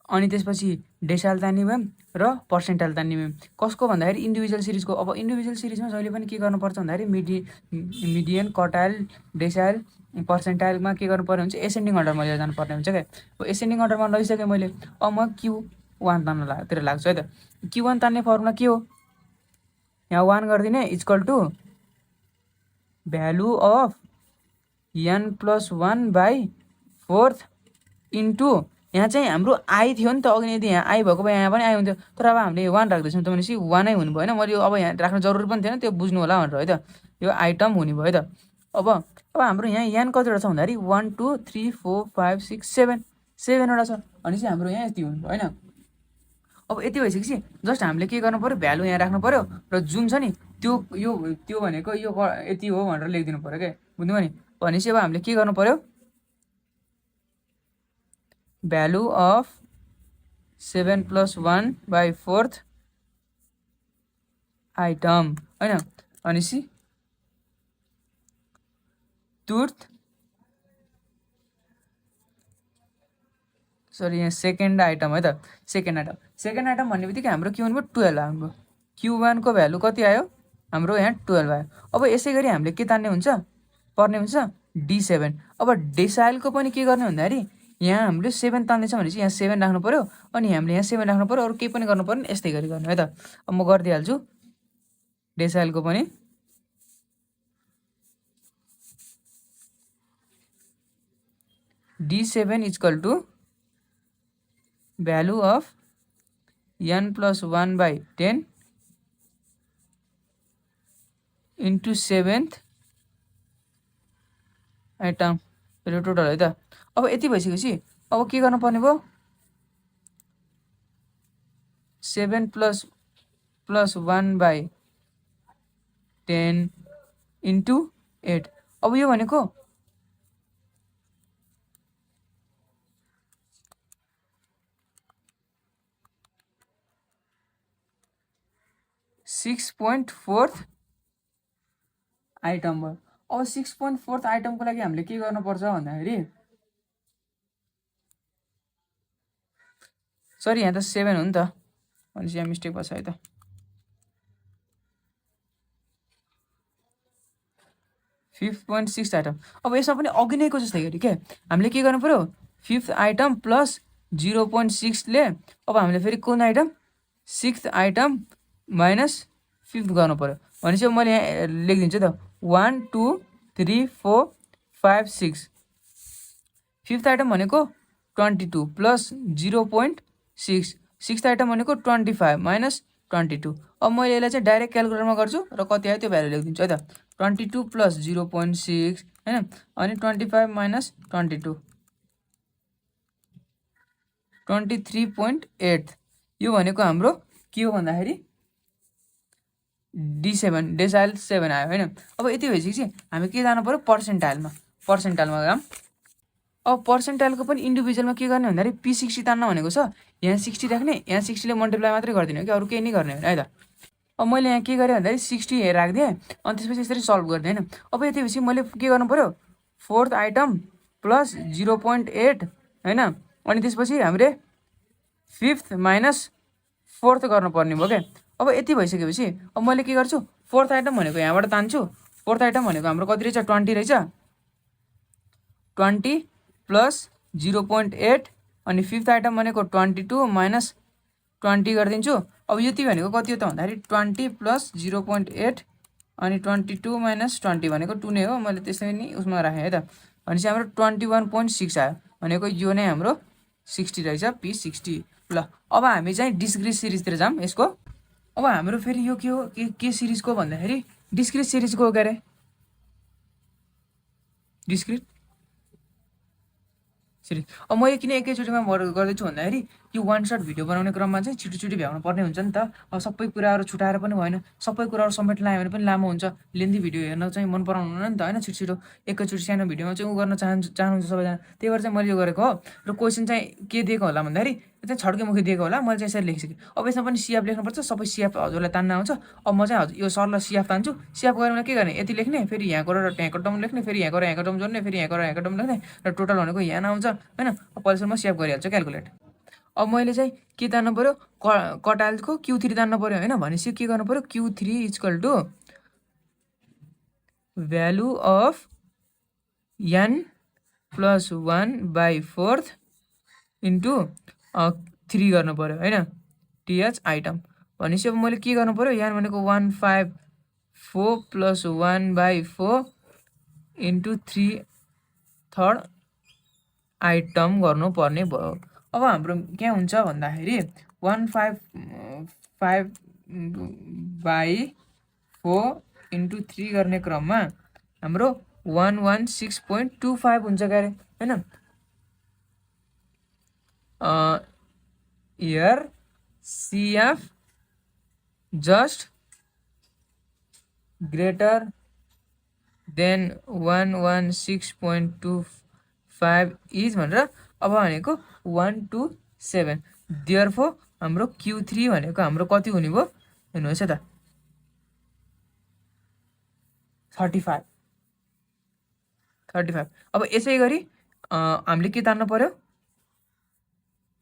अनि त्यसपछि डेसाइल तान्ने भयौँ र पर्सेन्टाइल तान्ने भयौँ। कसको भन्दाखेरि इन्डिभिजुअल सिरिजको। अब इन्डिभिजुअल सिरिजमा जहिले पनि के गर्नुपर्छ भन्दाखेरि मिडियन कटाल डेसाइल पर्सेन्टाइलमा के गर्नु पर्ने हुन्छ, एसेन्डिङ अर्डरमा लिएर जानुपर्ने हुन्छ क्या। अब एसेन्डिङ अर्डरमा लैसकेँ मैले। अब म Q1 तान्नतिर लाग्छु है त। Q1 तान्ने फर्मुला के हो, यहाँ 1 गरिदिने equal to value of n+1/4 into यहाँ चाहिँ हाम्रो आई थियो नि त अघि। यदि यहाँ आई भएको भए यहाँ पनि आई हुन्थ्यो, तर अब हामीले 1 राख्दैछौँ त भनेपछि 1 नै हुनु भएन। मैले यो अब यहाँ राख्नु जरुरी पनि थिएन, त्यो बुझ्नु होला भनेर है त। यो आइटम हुने भयो त। अब हाम्रो यहाँ n कतिवटा छ भन्दाखेरि 1 2 3 4 5 6 7 7वटा छ भनेपछि हाम्रो यहाँ यति हुनु होइन। अब यति भइसकेपछि जस्ट हामीले के गर्नु पऱ्यो, भ्यालु यहाँ राख्नु पऱ्यो र जुन छ नि त्यो भनेको यो यति हो भनेर लेखिदिनु पऱ्यो क्या, बुझ्नुभयो नि। भनेपछि अब हामीले के गर्नु पऱ्यो, भ्यालु अफ 7+1/4 आइटम होइन भनेपछि तुर्थ सरी यहाँ सेकेन्ड आइटम है त। सेकेन्ड आइटम भन्ने बित्तिकै हाम्रो के हुनुभयो, 12 आउनुभयो। Q1 को भ्यालु कति आयो हाम्रो यहाँ 12 आयो। अब यसै गरी हामीले के तान्ने हुन्छ पर्ने हुन्छ D7। अब डेसाइलको पनि के गर्ने भन्दाखेरि यहाँ हामीले 7 तान्दैछ भनेपछि यहाँ 7 राख्नु पऱ्यो, अनि हामीले यहाँ 7 राख्नु पऱ्यो, अरू केही पनि गर्नु पर्ने, यस्तै गरी गर्ने है त। अब म गरिदिइहाल्छु डेसाइलको पनि। D7 equal to value of n+1/10 into 7th item total है त। अब यति भइसकेपछि अब के गर्नुपर्ने भयो, 7+1/10 इन्टु 8। अब यो भनेको 6.4 आइटम भयो। अब 6.4 आइटमको लागि हामीले के गर्नुपर्छ भन्दाखेरि सरी यहाँ त 7 हो नि त भनेपछि यहाँ मिस्टेक भएको छ है त। 5.6 आइटम। अब यसमा पनि अघि नैको जस्तै गरी के हामीले के गर्नु पर्यो, 5th आइटम प्लस 0.6 ले अब हामीले फेरि कुन item 6th item minus 5th गर्नु पर्यो। भनेपछि अब मैले यहाँ लेखिदिन्छु त 1 2 3 4 5 6 फिफ्थ आइटम भनेको 22 प्लस 0.6 सिक्स्थ आइटम भनेको 25 माइनस 22 अब मैले यसलाई चाहिँ डाइरेक्ट क्यालकुलेटरमा गर्छु र कति आयो त्यो भ्यालु लेखिदिन्छु है त 22 प्लस 0.6 होइन अनि 25 माइनस 22 23.8 यो भनेको हाम्रो के हो भन्दाखेरि D7 डेसाइल 7 आयो होइन। अब यति भइसकेपछि हामी के जानु पऱ्यो पर्सेन्टाइलमा गयौँ। अब पर्सेन्टाइलको पनि इन्डिभिजुअलमा के गर्ने भन्दाखेरि P60 तान्न भनेको छ यहाँ 60 राख्ने यहाँ 60 ले मल्टिप्लाई मात्रै गरिदिने हो कि अरू केही नै गर्ने होइन है त। अब मैले यहाँ के गरेँ भन्दाखेरि 60 राखिदिएँ अनि त्यसपछि यसरी सल्भ गरिदिएँ होइन। अब यति भएपछि मैले के गर्नु पऱ्यो फोर्थ आइटम प्लस 0.8 होइन अनि त्यसपछि हामीले फिफ्थ माइनस फोर्थ गर्नुपर्ने भयो क्या। अब यति भइसकेपछि अब मैले के गर्छु फोर्थ आइटम भनेको यहाँबाट तान्छु। फोर्थ आइटम भनेको हाम्रो कति रहेछ 20 रहेछ 20 प्लस 0.8 अनि फिफ्थ आइटम भनेको 22 माइनस 20 गरिदिन्छु। अब यति भनेको कति हो त भन्दाखेरि 20 प्लस 0.8 अनि 22 माइनस 20 भनेको 2 नै हो। मैले त्यसरी नै उसमा राखेँ है त। भनेपछि हाम्रो 21.6 आयो भनेको यो नै हाम्रो 60 रहेछ P60। ल अब हामी चाहिँ डिस्क्रिट सिरिजतिर जाऊँ यसको। अब हाम्रो फेरि यो के हो के सिरिजको भन्दाखेरि डिस्क्रिट सिरिजको हो के अरे डिस्क्रिट सिरिज। अब मैले किन एकैचोटिमा गर्दैछु भन्दाखेरि यो वान सर्ट भिडियो बनाउने क्रममा चाहिँ छिटो भ्याउनु पर्ने हुन्छ नि त। अब सबै कुराहरू छुटाएर पनि भएन, सबै कुराहरू समेट लायो भने पनि लामो हुन्छ। लेन्दी भिडियो हेर्न चाहिँ मन पराउनु नि त होइन। छिटो एकैचोटि सानो भिडियोमा चाहिँ गर्न चाहनुहुन्छ सबैजना। त्यही भएर चाहिँ मैले यो गरेको हो। र क्वेसन चाहिँ के दिएको होला भन्दाखेरि चाहिँ छड्केमुखी दिएको होला। मैले चाहिँ यसरी लेखिसकेँ। अब यसमा पनि सिएफ लेख्नुपर्छ। सबै सिएफ हजुरलाई तान्न आउँछ। अब म चाहिँ हजुर यो सरलाई सिएफ तान्छु। सिएफ गरेर मैले के गर्ने यति लेख्ने फेरि यहाँको र यहाँको टर्म लेख्ने फेरि यहाँको र यहाँको टर्म जोड्ने फेरि यहाँको र यहाँको टर्म लेख्ने र टोटल भनेको यहाँ आउँछ होइन। अब पहिलासम्म सिएफ गरिहाल्छु क्यालकुलेट। अब मैले चाहिँ के तान्नु पऱ्यो कटाइलको Q3 तान्नु पऱ्यो होइन। भनेपछि के गर्नु पऱ्यो Q3 equal to value of n plus 1/4 into 3 गर्नु पऱ्यो होइन TH आइटम। भनेपछि अब मैले के गर्नु पऱ्यो यहाँ भनेको 154 प्लस 1/4 इन्टु 3 थर्ड आइटम गर्नुपर्ने भयो। अब हाम्रो के हुन्छ भन्दाखेरि 155/4 इन्टु 3 गर्ने क्रममा हाम्रो 116.25 हुन्छ क्या अरे होइन। here CF just greater than 116.25 is भनेर अब भनेको 1 to 7 therefore हाम्रो Q3 भनेको हाम्रो कति हुने भयो हेर्नुहोस् है त 35। अब यसै गरी हामीले के तान्न पर्यो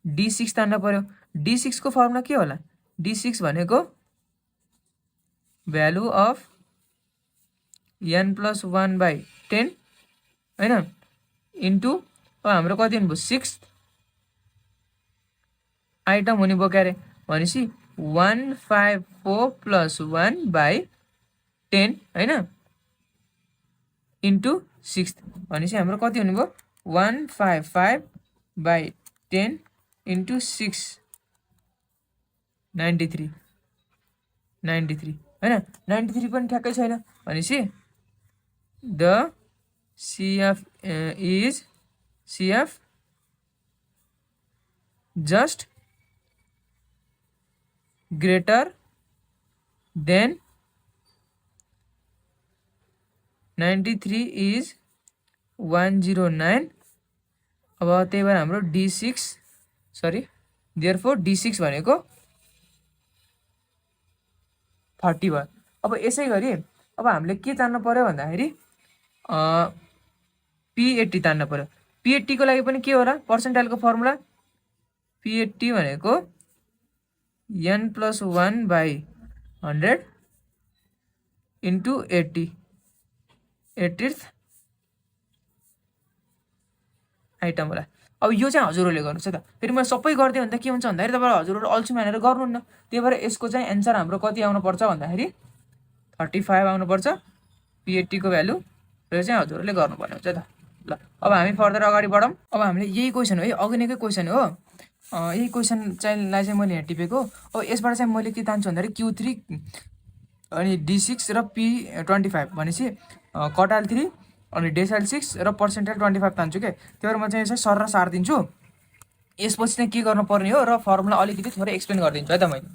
D6 तान्न पर्यो। D6 को फर्मुला के होला D6 भनेको भ्यालु अफ n प्लस 1/10 होइन इन्टु अब हाम्रो कति हुने भयो 6 आइटम हुने भयो क्या अरे। भनेपछि 154 प्लस 1/10 होइन इन्टु 6 भनेपछि हाम्रो कति हुने भयो 155/10 इन्टु 6 93 होइन 93 पनि ठ्याक्कै छैन। भनेपछि the CF is CF just greater than 93 is 109। अब त्यही भएर हाम्रो D6 therefore D6 भनेको 30 भयो। अब यसै गरी अब हामीले के तान्नु पर्यो भन्दाखेरि P80 तान्नु पर्यो। P80 को लागि पनि के होला पर्सेन्टाइलको फर्मुला P80 भनेको n plus 1/100 into 80th item होला। अब यो चाहिँ हजुरहरूले गर्नुहोस् है त। फेरि मैले सबै गरिदिएँ भने त के हुन्छ भन्दाखेरि तपाईँहरू हजुरहरू अल्छी मानेर गर्नुहुन्न। त्यही भएर यसको चाहिँ एन्सर हाम्रो कति आउनुपर्छ भन्दाखेरि 35 आउनुपर्छ P80 को भ्यालु र चाहिँ हजुरहरूले गर्नुपर्ने हुन्छ त। ल अब हामी फर्दर अगाडि बढौँ। अब हामीले यही क्वेसन हो है, अघि नैकै क्वेसन हो। यही क्वेसन चाहिँ मैले यहाँ टिपेको। अब यसबाट चाहिँ मैले के तान्छु भन्दाखेरि Q3 अनि D6 र P25 भनेपछि कटाल 3 अनि डेसाइल 6 र पर्सेन्टाइल 25 तान्छु के। त्यही भएर म चाहिँ यसलाई सर र सार दिन्छु। यसपछि चाहिँ के गर्नुपर्ने हो र फर्मुला अलिकति थोरै एक्सप्लेन गरिदिन्छु है त मैले।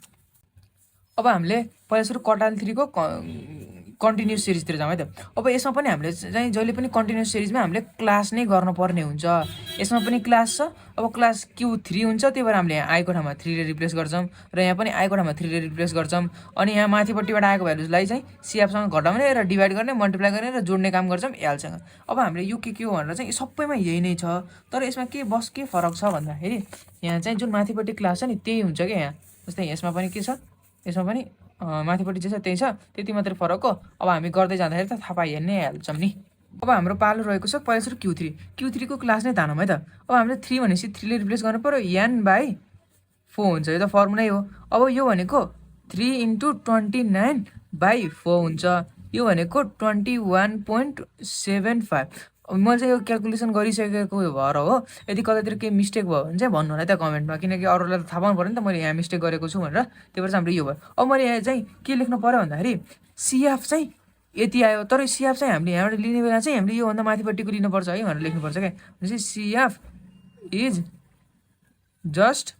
अब हामीले पहिला सुरु कटाल 3 को कन्टिन्युस सिरिजतिर जाउँ है त। अब यसमा पनि हामीले चाहिँ जहिले पनि कन्टिन्युस सिरिजमा हामीले क्लास नै गर्नुपर्ने हुन्छ। यसमा पनि क्लास छ। अब क्लास Q3 हुन्छ, त्यही भएर हामीले यहाँ आई को ठाउँमा 3 ले रिप्लेस गर्छौँ र यहाँ पनि आई को ठाउँमा 3 ले रिप्लेस गर्छौँ। अनि यहाँ माथिपट्टिबाट आएको भ्यालुजलाई चाहिँ CFसँग घटाउने र डिभाइड गर्ने, मल्टिप्लाई गर्ने र जोड्ने काम गर्छौँ एलसँग। अब हामीले यो के हो भनेर चाहिँ सबैमा यही नै छ, तर यसमा के फरक छ भन्दाखेरि यहाँ चाहिँ जुन माथिपट्टि क्लास छ नि त्यही हुन्छ क्या। यहाँ जस्तै यसमा पनि के छ, यसमा पनि माथिपट्टि जे छ त्यही छ, त्यति मात्रै फरक हो। अब हामी गर्दै जाँदाखेरि त थाहा पाइ नै हाल्छौँ नि। अब हाम्रो पालो रहेको छ पहिला सुरु Q3 को क्लास नै तानौँ है त। अब हामीले 3 भनेपछि 3 ले रिप्लेस गर्नु पर्यो, n/4 हुन्छ, यो त फर्मुलै हो। अब यो भनेको 3 × 29/4 हुन्छ, यो भनेको 21.75। अब मैले चाहिँ यो क्यालकुलेसन गरिसकेको भएर हो। यदि कतैतिर केही मिस्टेक भयो भने चाहिँ भन्नु होला त कमेन्टमा, किनकि अरूलाई त थाहा पाउनु पऱ्यो नि त मैले यहाँ मिस्टेक गरेको छु भनेर। त्यही भएर चाहिँ हाम्रो यो भयो। अब मैले यहाँ चाहिँ के लेख्नु पऱ्यो भन्दाखेरि CF चाहिँ यति आयो, तर CF चाहिँ हामीले यहाँबाट लिने बेला चाहिँ हामीले योभन्दा माथिपट्टिको लिनुपर्छ है भनेर लेख्नुपर्छ क्या। भनेपछि CF is just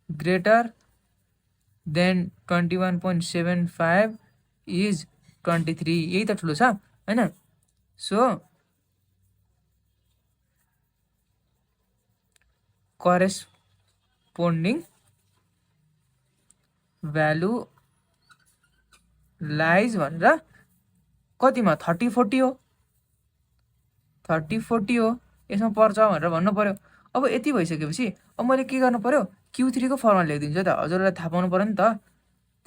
greater than 21.75 is 23। यही त ठुलो छ होइन। सो करेस्पोन्डिङ भ्यालु लाइज भनेर कतिमा 30-40 हो, 30-40 हो, यसमा पर्छ भनेर भन्नु पर्यो। अब यति भइसकेपछि अब मैले के गर्नु पर्यो, Q3 को फर्मुला लेखिदिन्छु त, हजुरलाई थाहा पाउनु पर्यो नि त।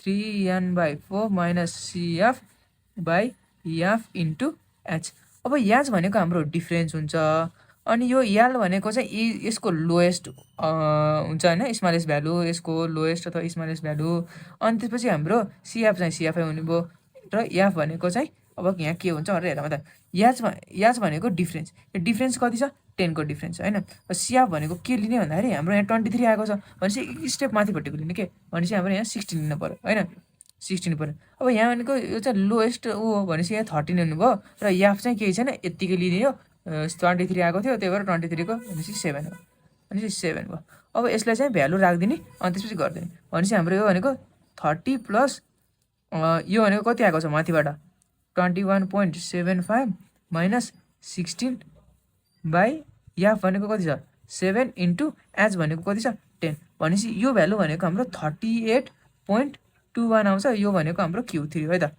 3n/4 minus CF/F into H। अब H भनेको हाम्रो डिफ्रेन्स हुन्छ, अनि यो L भनेको चाहिँ यसको लोएस्ट हुन्छ होइन, स्मलेस्ट भ्यालु, यसको लोएस्ट अथवा स्मलेस्ट भ्यालु। अनि त्यसपछि हाम्रो CF चाहिँ CF हुने भयो र F भनेको चाहिँ अब यहाँ के हुन्छ भनेर हेरौँ त। H भनेको डिफ्रेन्स, यो डिफ्रेन्स कति छ, 10 को डिफ्रेन्स होइन। CF भनेको के लिने भन्दाखेरि हाम्रो यहाँ 23 आएको छ भनेपछि एक स्टेप माथिपट्टिको लिने के, भनेपछि हाम्रो यहाँ 16 लिनु पऱ्यो होइन, 16 पऱ्यो। अब यहाँ भनेको यो चाहिँ लोएस्ट ऊ हो भनेपछि यहाँ 13 हुनुभयो र F चाहिँ केही छैन, यत्तिकै लिने हो। 23 आएको थियो, त्यही भएर 23 को भनेपछि 7 हो, भनेपछि 7 भयो। अब यसलाई चाहिँ भ्यालु राखिदिने अनि त्यसपछि गरिदिने भनेपछि हाम्रो यो भनेको 30 प्लस यो भनेको कति आएको छ माथिबाट 21.75 माइनस 16/F भनेको कति छ 7 इन्टु H भनेको कति छ 10। भनेपछि यो भ्यालु भनेको हाम्रो 38.21 आउँछ। यो भनेको हाम्रो Q3 हो है त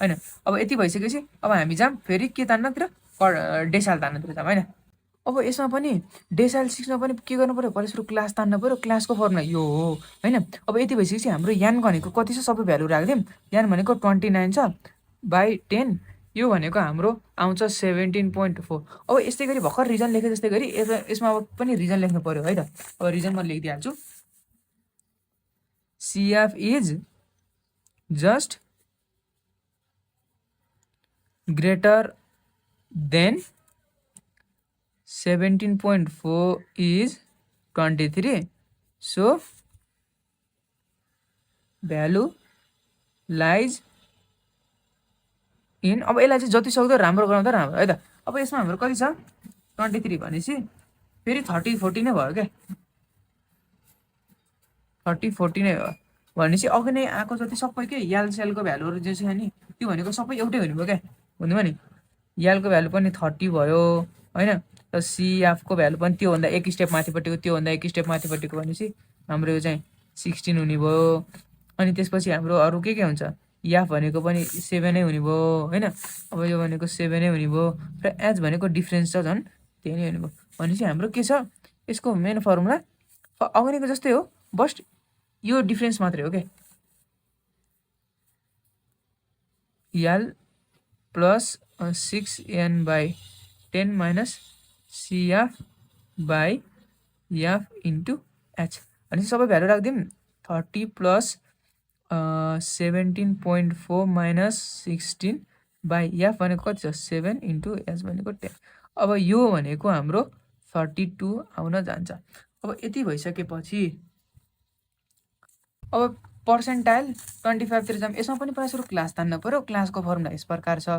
हैन। अब यति भइसकेपछि अब हामी जाम फेरि के तान्नतिर, डेसाइल तान्नतिर जाम हैन। अब यसमा पनि डेसाइल 6 मा पनि के गर्नु पर्यो, पहिला सुरु क्लास तान्न पर्यो, क्लासको फर्मुला यो हो हैन। अब यति भइसकेपछि हाम्रो यान भनेको कति छ सबै भ्यालु राख्दियौँ। यान भनेको 29 छ बाइ 10, यो भनेको हाम्रो आउँछ 17.4। अब यस्तै गरी भर्खर रिजन लेखे जस्तै गरी यसमा अब पनि रिजन लेख्नु पर्यो है त। अब रिजन म लेखिदिहाल्छु, CF is just greater than 17.4 is 23, so value lies in। अब यसलाई चाहिँ जति सक्दो राम्रो गराउँदा राम्रो है त। अब यसमा हाम्रो कति छ 23 भनेपछि फेरि 30-40 नै भयो क्या, 30-40 नै भयो भनेपछि अघि नै आएको जति सबै के यल सेलको भ्यालुहरू जे छ नि त्यो भनेको सबै एउटै हुने भयो क्या, हुनुभयो नि। यलको भ्यालु पनि 30 भयो हैन, र CF को भ्यालु पनि त्योभन्दा एक स्टेप माथिपट्टिको, त्योभन्दा एक स्टेप माथिपट्टिको भनेपछि हाम्रो यो चाहिँ 16 हुने भयो। अनि त्यसपछि हाम्रो अरू के हुन्छ, F भनेको पनि 7 नै हुने भयो हैन। अब यो भनेको 7 नै हुने भयो र H भनेको डिफ्रेन्स छ झन् त्यही नै हुने भयो। भनेपछि हाम्रो के छ यसको मेन फर्मुला अगाडिको जस्तै हो, बस यो डिफ्रेन्स मात्रै हो के, L plus 6n/10 minus CF/F into H। भनेपछि सबै भ्यालु राखिदिउँ, 30 प्लस 17.4 माइनस 16 बाई एफ भनेको कति छ 7 इन्टु एच भनेको 10। अब यो भनेको हाम्रो 32 आउन जान्छ। अब यति भइसकेपछि अब पर्सेन्टाइल 25 तिर जाम। यसमा पनि प्रायः सुरु क्लास तान्न पर्यो। क्लासको फर्मुला यस प्रकार छ।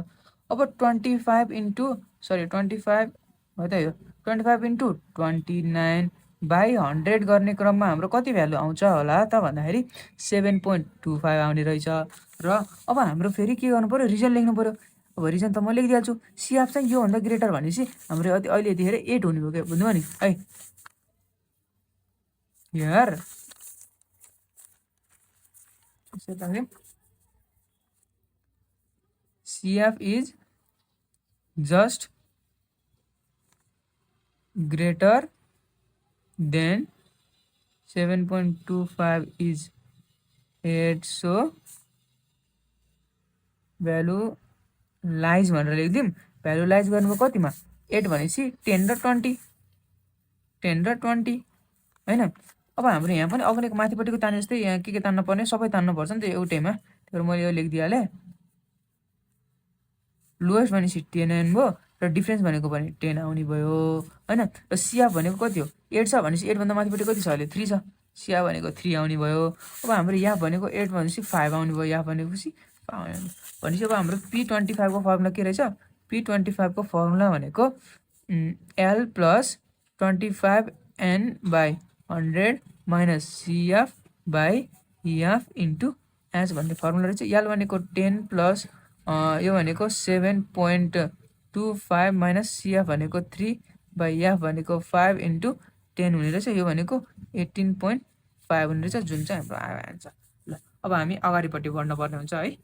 अब 25 इन्टु 25 हो त यो 25 इन्टु 29 बाई 100 गर्ने क्रममा हाम्रो कति भ्यालु आउँछ होला त भन्दाखेरि 7.25 आउने रहेछ। र अब हाम्रो फेरि के गर्नु पर्यो रिजन लेख्नु पर्यो। अब रिजन त म लेखिदिइहाल्छु। सिएफ चाहिँ योभन्दा ग्रेटर भनेपछि हाम्रो अहिले यतिखेर 8 हुने भयो क्या बुझ्नुभयो नि है। Here CF is just greater than 7.25 is 8, so value lies भनेर लेखिदिउँ। भ्यालु लाइज गर्नुभयो कतिमा 8 भनेपछि 10 र 20 10 र 20 हैन। अब हाम्रो यहाँ पनि अगाडिको माथिपट्टिको ताने जस्तै यहाँ के तान्न पर्ने सबै तान्नु पर्छ नि त एउटैमा। त्यही भएर मैले यो लेखिदिइहालेँ। लोएस्ट भनेपछि 10 आउनु भयो र डिफरेन्स भनेको पनि 10 आउने भयो हैन। र सिएफ भनेको कति हो 8 छ भनेपछि 8 भन्दा माथिपट्टि कति छ अहिले 3 छ। सिएफ भनेको 3 आउने भयो। अब हाम्रो यहाँ भनेको 8 भनेपछि 5 आउने भयो। यहाँ भनेपछि 5 आउने भनेपछि अब हाम्रो P25 को फर्मुला के रहेछ। P25 को फर्मुला भनेको L plus 25N by 100 minus CF by EF into H भन्ने फर्मुला रहेछ। L भनेको 10 प्लस यो भनेको 7.25 माइनस CF भनेको 3 बाई एफ भनेको 5 इन्टु 10 हुने रहेछ। यो भनेको 18.5 हुने रहेछ जुन चाहिँ हाम्रो आयो एन्सर। ल अब हामी अगाडिपट्टि बढ्न पर्ने हुन्छ है।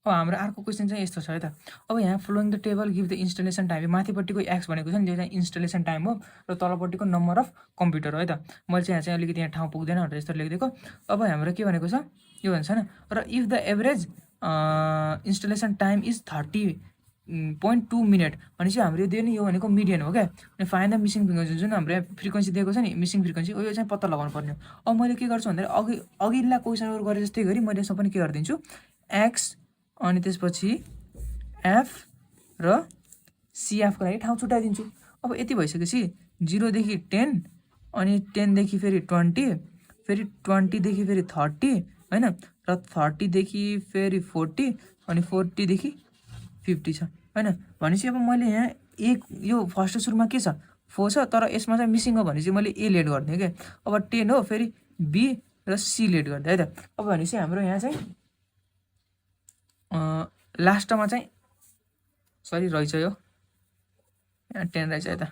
अब हाम्रो अर्को क्वेसन चाहिँ यस्तो छ है त। अब यहाँ following the table give the installation time. माथिपट्टिको एक्स भनेको छ नि त्यो चाहिँ इन्स्टलेसन टाइम हो र तलपट्टिको नम्बर अफ कम्प्युटर हो है त। मैले चाहिँ यहाँ चाहिँ अलिकति यहाँ ठाउँ पुग्दैन भनेर यस्तो लेखिदिएको। अब हाम्रो के भनेको छ यो भन्छ हैन र if the average installation time is 30.2 minute भनेपछि हाम्रो यो दियो नि यो भनेको मिडियन हो क्या। अनि फाइन्ड द मिसिङ फ्रिक्वेन्सी जुन हाम्रो यहाँ फ्रिक्वेन्सी दिएको छ नि मिसिङ फ्रिक्वेन्सी यो चाहिँ पत्ता लगाउनु पर्ने हो। अब मैले के गर्छु भन्दाखेरि अघिल्ला क्वेसनहरु गरे जस्तै गरी मैले यसमा पनि के गरिदिन्छु एक्स अनि त्यसपछि एफ र सिएफ को लागि ठाउँ छुट्याइदिन्छु। अब यति भइसकेपछि 0 देखि 10 अनि 10 देखि फेरि 20 फेरि 20 देखि फेरि 30 हैन र 30 देखि फेरि 40 अनि 40 देखि 50 छ हैन। भनेपछि अब मैले यहाँ एक यो फर्स्ट सुरुमा के छ 4 छ तर यसमा चाहिँ मिसिङ हो भनेपछि मैले ए लेट गर्दिए के। अब 10 हो फेरि बी र सी लेट गर्दै है त। अब भनेपछि हाम्रो यहाँ चाहिँ लास्टमा चाहिँ सरी रहेछ यो यहाँ 10 रहेछ है त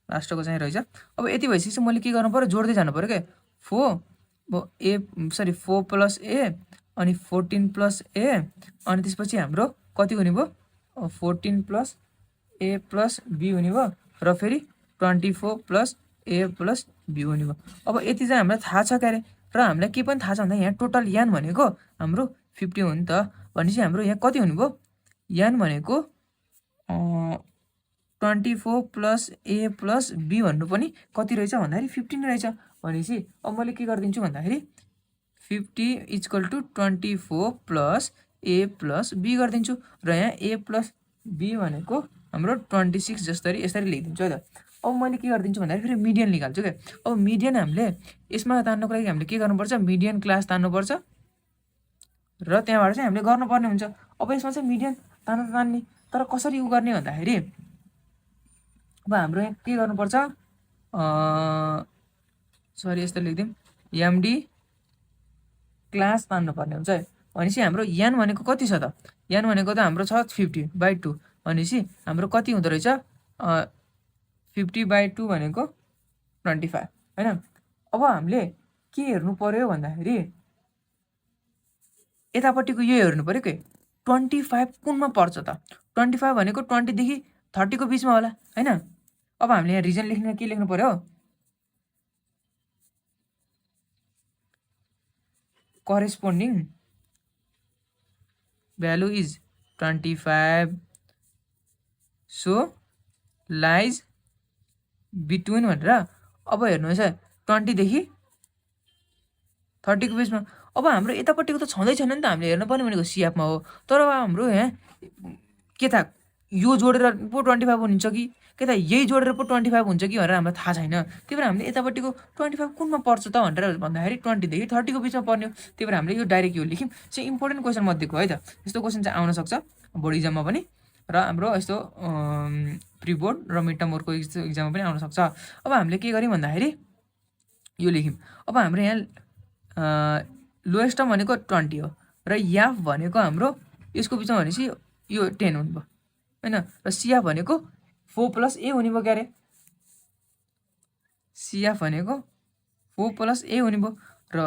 लास्टको चाहिँ रहेछ। अब यति भइसकेपछि मैले के गर्नु पर्यो जोड्दै जानु पर्यो के 4 प्लस ए अनि 14 प्लस ए अनि त्यसपछि हाम्रो कति हुने भयो 14 प्लस ए प्लस बी हुने भयो र फेरि 24 प्लस ए प्लस बी हुने भयो। अब यति चाहिँ हामीलाई थाहा छ क्यारे र हामीलाई के पनि थाहा छ भन्दा यहाँ टोटल यान भनेको हाम्रो 50 हो नि त। भनेपछि हाम्रो यहाँ कति हुने भयो यान भनेको 24 प्लस ए प्लस बी भन्नु पनि कति रहेछ भन्दाखेरि 15 रहेछ। भनेपछि अब मैले के गरिदिन्छु भन्दाखेरि 50 equal to 24 plus a plus b गरिदिन्छु र यहाँ ए प्लस बी भनेको हाम्रो 26 जस्तरी यसरी लेखिदिन्छु है त। अब मैले के गरिदिन्छु भन्दाखेरि फेरि मिडियन निकाल्छु क्या। अब मिडियन हामीले यसमा तान्नको लागि हामीले के गर्नुपर्छ मिडियन क्लास तान्नुपर्छ र त्यहाँबाट चाहिँ हामीले गर्नुपर्ने हुन्छ। अब यसमा चाहिँ मिडियन तान्ने तर कसरी उ गर्ने भन्दाखेरि अब हाम्रो यहाँ के गर्नुपर्छ सरी यस्तो लेखिदिउँ एमडी क्लास तान्नुपर्ने हुन्छ है। भनेपछि हाम्रो यान भनेको कति छ त यान भनेको त हाम्रो छ 50/2 भनेपछि हाम्रो कति हुँदो रहेछ 50/2 भनेको 25 हैन। अब हामीले के हेर्नु पर्यो भन्दाखेरि यतापट्टिको यो हेर्नु पर्यो के 25 कुनमा पर्छ त 25 भनेको 20 देखि 30 को बीचमा होला हैन। अब हामीले यहाँ रिजन लेख्न के लेख्नु पर्यो corresponding value is 25 so lies between भनेर। अब हेर्नुहोस् है 20 देखि 30 को बिचमा। अब हाम्रो यतापट्टिको त छँदै छैन नि त, हामीले हेर्नुपर्ने भनेको सिएफमा हो। तर अब हाम्रो यहाँ के थाहा यो जोडेर पो 25 हुन्छ कि त यही जोडेर पो 25 हुन्छ कि भनेर हामीलाई थाहा छैन। त्यही भएर हामीले यतापट्टिको 25 कुनमा पर्छ त भनेर भन्दाखेरि 20 देखि 30 को बिचमा पर्ने हो। त्यही भएर हामीले यो डाइरेक्ट यो लेख्यौँ। चाहिँ इम्पोर्टेन्ट क्वेसन मध्येको है त, यस्तो क्वेसन चाहिँ आउन सक्छ बोर्ड इक्जाममा पनि, र हाम्रो यस्तो प्री बोर्ड र मिड टर्मको इक्जाममा पनि आउन सक्छ। अब हामीले के गर्यौँ भन्दाखेरि यो लेख्यौँ। अब हाम्रो यहाँ लोएस्ट टर्म भनेको 20 हो, र याफ भनेको हाम्रो यसको बिचमा भनेपछि यो 10 हुने भयो होइन, र सिएफ भनेको 4 + a हुने भयो। क्या अरे सिएफ भनेको 4 + a हुने भयो। र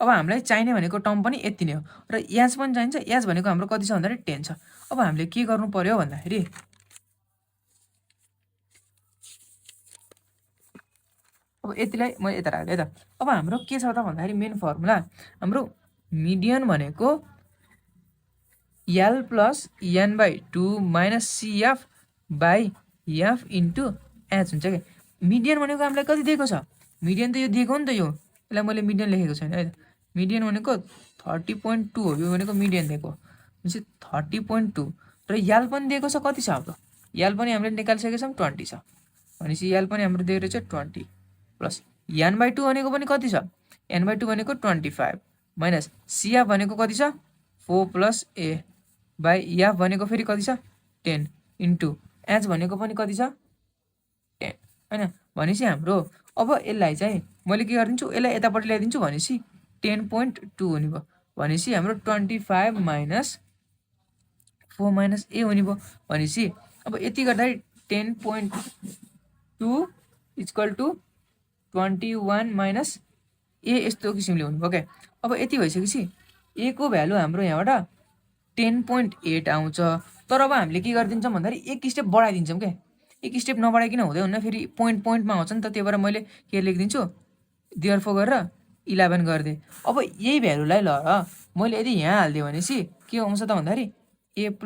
अब हामीलाई चाहिने भनेको टर्म पनि यति नै हो, र एच पनि चाहिन्छ। एच भनेको हाम्रो कति छ भन्दाखेरि 10 छ। अब हामीले के गर्नु पर्यो भन्दाखेरि अब यतिलाई म यता राखेँ है त। अब हाम्रो के छ त भन्दाखेरि मेन फर्मुला हाम्रो मिडियन भनेको L + n/2 - CF/F into H हुन्छ क्या। मिडियन भनेको हामीलाई कति दिएको छ, मिडियन त यो दिएको हो नि त, यो यसलाई मैले मिडियन लेखेको छैन है त। मिडियन भनेको 30.2 हो, यो भनेको मिडियन दिएको भनेपछि 30.2, र याल पनि दिएको छ कति छ हाम्रो, याल पनि हामीले निकालिसकेका छौँ 20 छ भनेपछि याल पनि हाम्रो दिएको रहेछ 20 प्लस n/2 भनेको पनि कति छ, n/2 भनेको 25 माइनस CF भनेको कति छ 4 + a/F भनेको फेरि कति छ 10 इन्टु एच भनेको पनि कति छ 10 होइन। भनेपछि हाम्रो अब यसलाई चाहिँ मैले के गरिदिन्छु, यसलाई यतापट्टि ल्याइदिन्छु भनेपछि 10.2 हुने भयो। भनेपछि हाम्रो 25 - 4 - a हुने भयो। भनेपछि अब यति गर्दाखेरि 10.2 = 21 - a यस्तो किसिमले हुने भयो क्या। अब यति भइसकेपछि a को भ्यालु हाम्रो यहाँबाट 10.8 आउँछ। तर अब हामीले के गरिदिन्छौँ भन्दाखेरि एक स्टेप बढाइदिन्छौँ क्या, एक स्टेप नबढाइकन हुँदैन, फेरि पोइन्टमा आउँछ नि त। त्यही भएर मैले के लेखिदिन्छु देयरफोर गरेर 11 गरिदिएँ। अब यही भ्यालुलाई ल मैले यदि यहाँ हालिदिएँ भनेपछि के आउँछ त भन्दाखेरि a +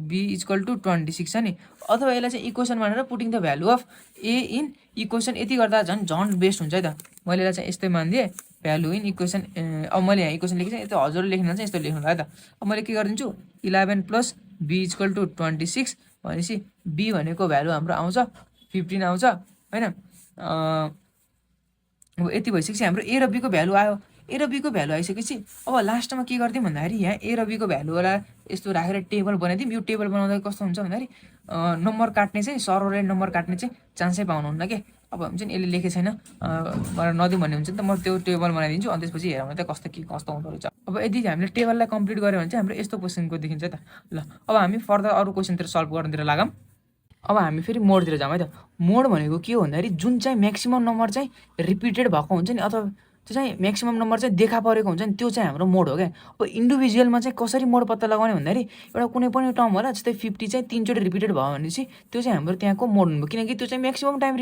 b = 26 छ नि। अथवा यसलाई चाहिँ इक्वेसन मानेर putting the value of a in equation, यति गर्दा झन् बेस्ट हुन्छ है त। मैले यसलाई चाहिँ यस्तै मानिदिएँ भ्यालु इन इक्वेसन। अब मैले यहाँ इक्वेसन लेखेँ, यस्तो हजुरले लेख्न चाहिँ यस्तो लेख्नु है त। अब मैले के गरिदिन्छु 11 + b = 26 भनेपछि b भनेको भ्यालु हाम्रो आउँछ 15 आउँछ होइन। अब यति भइसकेपछि हाम्रो a र b को भ्यालु आयो। a र b को भ्यालु आइसकेपछि अब लास्टमा के गरिदिउँ भन्दाखेरि यहाँ a र b को भ्यालुलाई यस्तो राखेर टेबल बनाइदिउँ। यो टेबल बनाउँदा कस्तो हुन्छ भन्दाखेरि नम्बर काट्ने चाहिँ सर्भरले नम्बर काट्ने चाहिँ चान्सै पाउनुहुन्न क्या। अब हुन्छ नि यसले लेखेको छैन मलाई नदिउँ भन्ने हुन्छ नि त, म त्यो टेबल बनाइदिन्छु अनि त्यसपछि हेरौँ त कस्तो हुँदो रहेछ। अब यदि हामीले टेबललाई कम्प्लिट गऱ्यो भने चाहिँ हाम्रो यस्तो क्वेसनको देखिन्छ त। ल अब हामी फर्दर अरू क्वेसनतिर सल्भ गर्नुतिर लागौँ। अब हामी फेरि मोडतिर जाउँ है त। मोड भनेको के हो भन्दाखेरि जुन चाहिँ म्याक्सिमम नम्बर चाहिँ रिपिटेड भएको हुन्छ नि, अथवा त्यो चाहिँ म्याक्सिमम नम्बर चाहिँ देखा परेको हुन्छ नि, त्यो चाहिँ हाम्रो मोड हो क्या। अब इन्डिभिजुअलमा चाहिँ कसरी मोड पत्ता लगाउने भन्दाखेरि एउटा कुनै पनि टर्म होला जस्तै 50 चाहिँ 3 चोटि रिपिटेड भयो भनेपछि त्यो चाहिँ हाम्रो त्यहाँको मोड हुनुभयो, किनकि त्यो चाहिँ म्याक्सिमम टाइम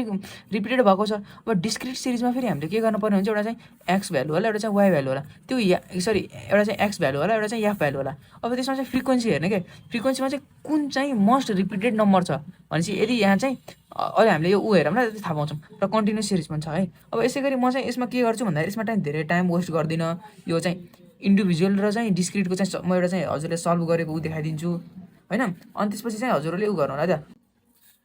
रिपिटेड भएको छ। अब डिस्क्रिट सिरिजमा फेरि हामीले के गर्नुपर्ने हुन्छ, एउटा चाहिँ एक्स भ्यालु होला, एउटा चाहिँ वाइ भ्यालु होला, त्यो एउटा चाहिँ एक्स भ्यालु होला, एउटा चाहिँ एफ भ्यालु होला। अब त्यसमा चाहिँ फ्रिक्वेन्सी हेर्ने क्या, फ्रिक्वेन्सीमा चाहिँ कुन चाहिँ मोस्ट रिपिटेड नम्बर छ भनेपछि यदि यहाँ चाहिँ अहिले हामीले यो हेरौँ न थाहा पाउँछौँ, र कन्टिन्युस सिरिज पनि छ है। अब यसै गरी म चाहिँ यसमा के गर्छु भन्दाखेरि यसमा चाहिँ धेरै टाइम वेस्ट गर्दिनँ। यो चाहिँ इन्डिभिजुअल र चाहिँ डिस्क्रिटको चाहिँ म एउटा चाहिँ हजुरले सल्भ गरेको देखाइदिन्छु होइन। अनि त्यसपछि चाहिँ हजुरले गर्नु होला त।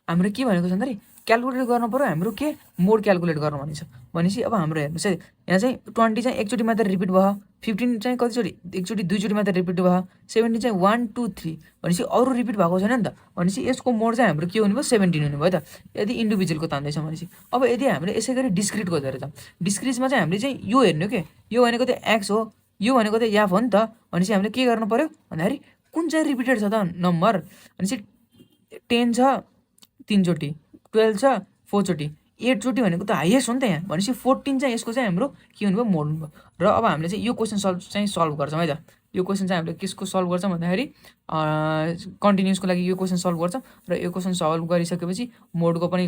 हाम्रो के भनेको छ भन्दाखेरि क्यालकुलेट गर्नु पऱ्यो हाम्रो के मोड क्यालकुलेट गर्नु भनेको छ। भनेपछि अब हाम्रो हेर्नुहोस् है, यहाँ चाहिँ 20 चाहिँ एकचोटि मात्र रिपिट भयो, 15 चाहिँ कतिचोटि एकचोटि दुईचोटि मात्र रिपिट भयो, 17 चाहिँ 1 2 3 भनेपछि अरू रिपिट भएको छैन नि त। भनेपछि यसको मोड चाहिँ हाम्रो के हुने भयो 17 हुने भयो त, यदि इन्डिभिजुअलको तान्दैछ भनेपछि। अब यदि हामीले यसै गरी डिस्क्रिटको हेरेर जाउँ, डिस्क्रिटमा चाहिँ हामीले चाहिँ यो हेर्नु के, यो भनेको त एक्स हो, यो भनेको त याफ हो नि त। भनेपछि हामीले के गर्नु पऱ्यो भन्दाखेरि कुन चाहिँ रिपिटेड छ त नम्बर भनेपछि 10 छ 3 चोटि, 12 छ 4 चोटि, 8 चोटि भनेको त हाइएस्ट हो नि त यहाँ। भनेपछि 14 चाहिँ यसको चाहिँ हाम्रो के हुनुभयो मोड हुनुभयो। र अब हामीले चाहिँ यो क्वेसन सल्भ गर्छौँ है त। यो क्वेसन चाहिँ हामीले केसको सल्भ गर्छौँ भन्दाखेरि कन्टिन्युसको लागि यो क्वेसन सल्भ गर्छौँ र यो क्वेसन सल्भ गरिसकेपछि मोडको पनि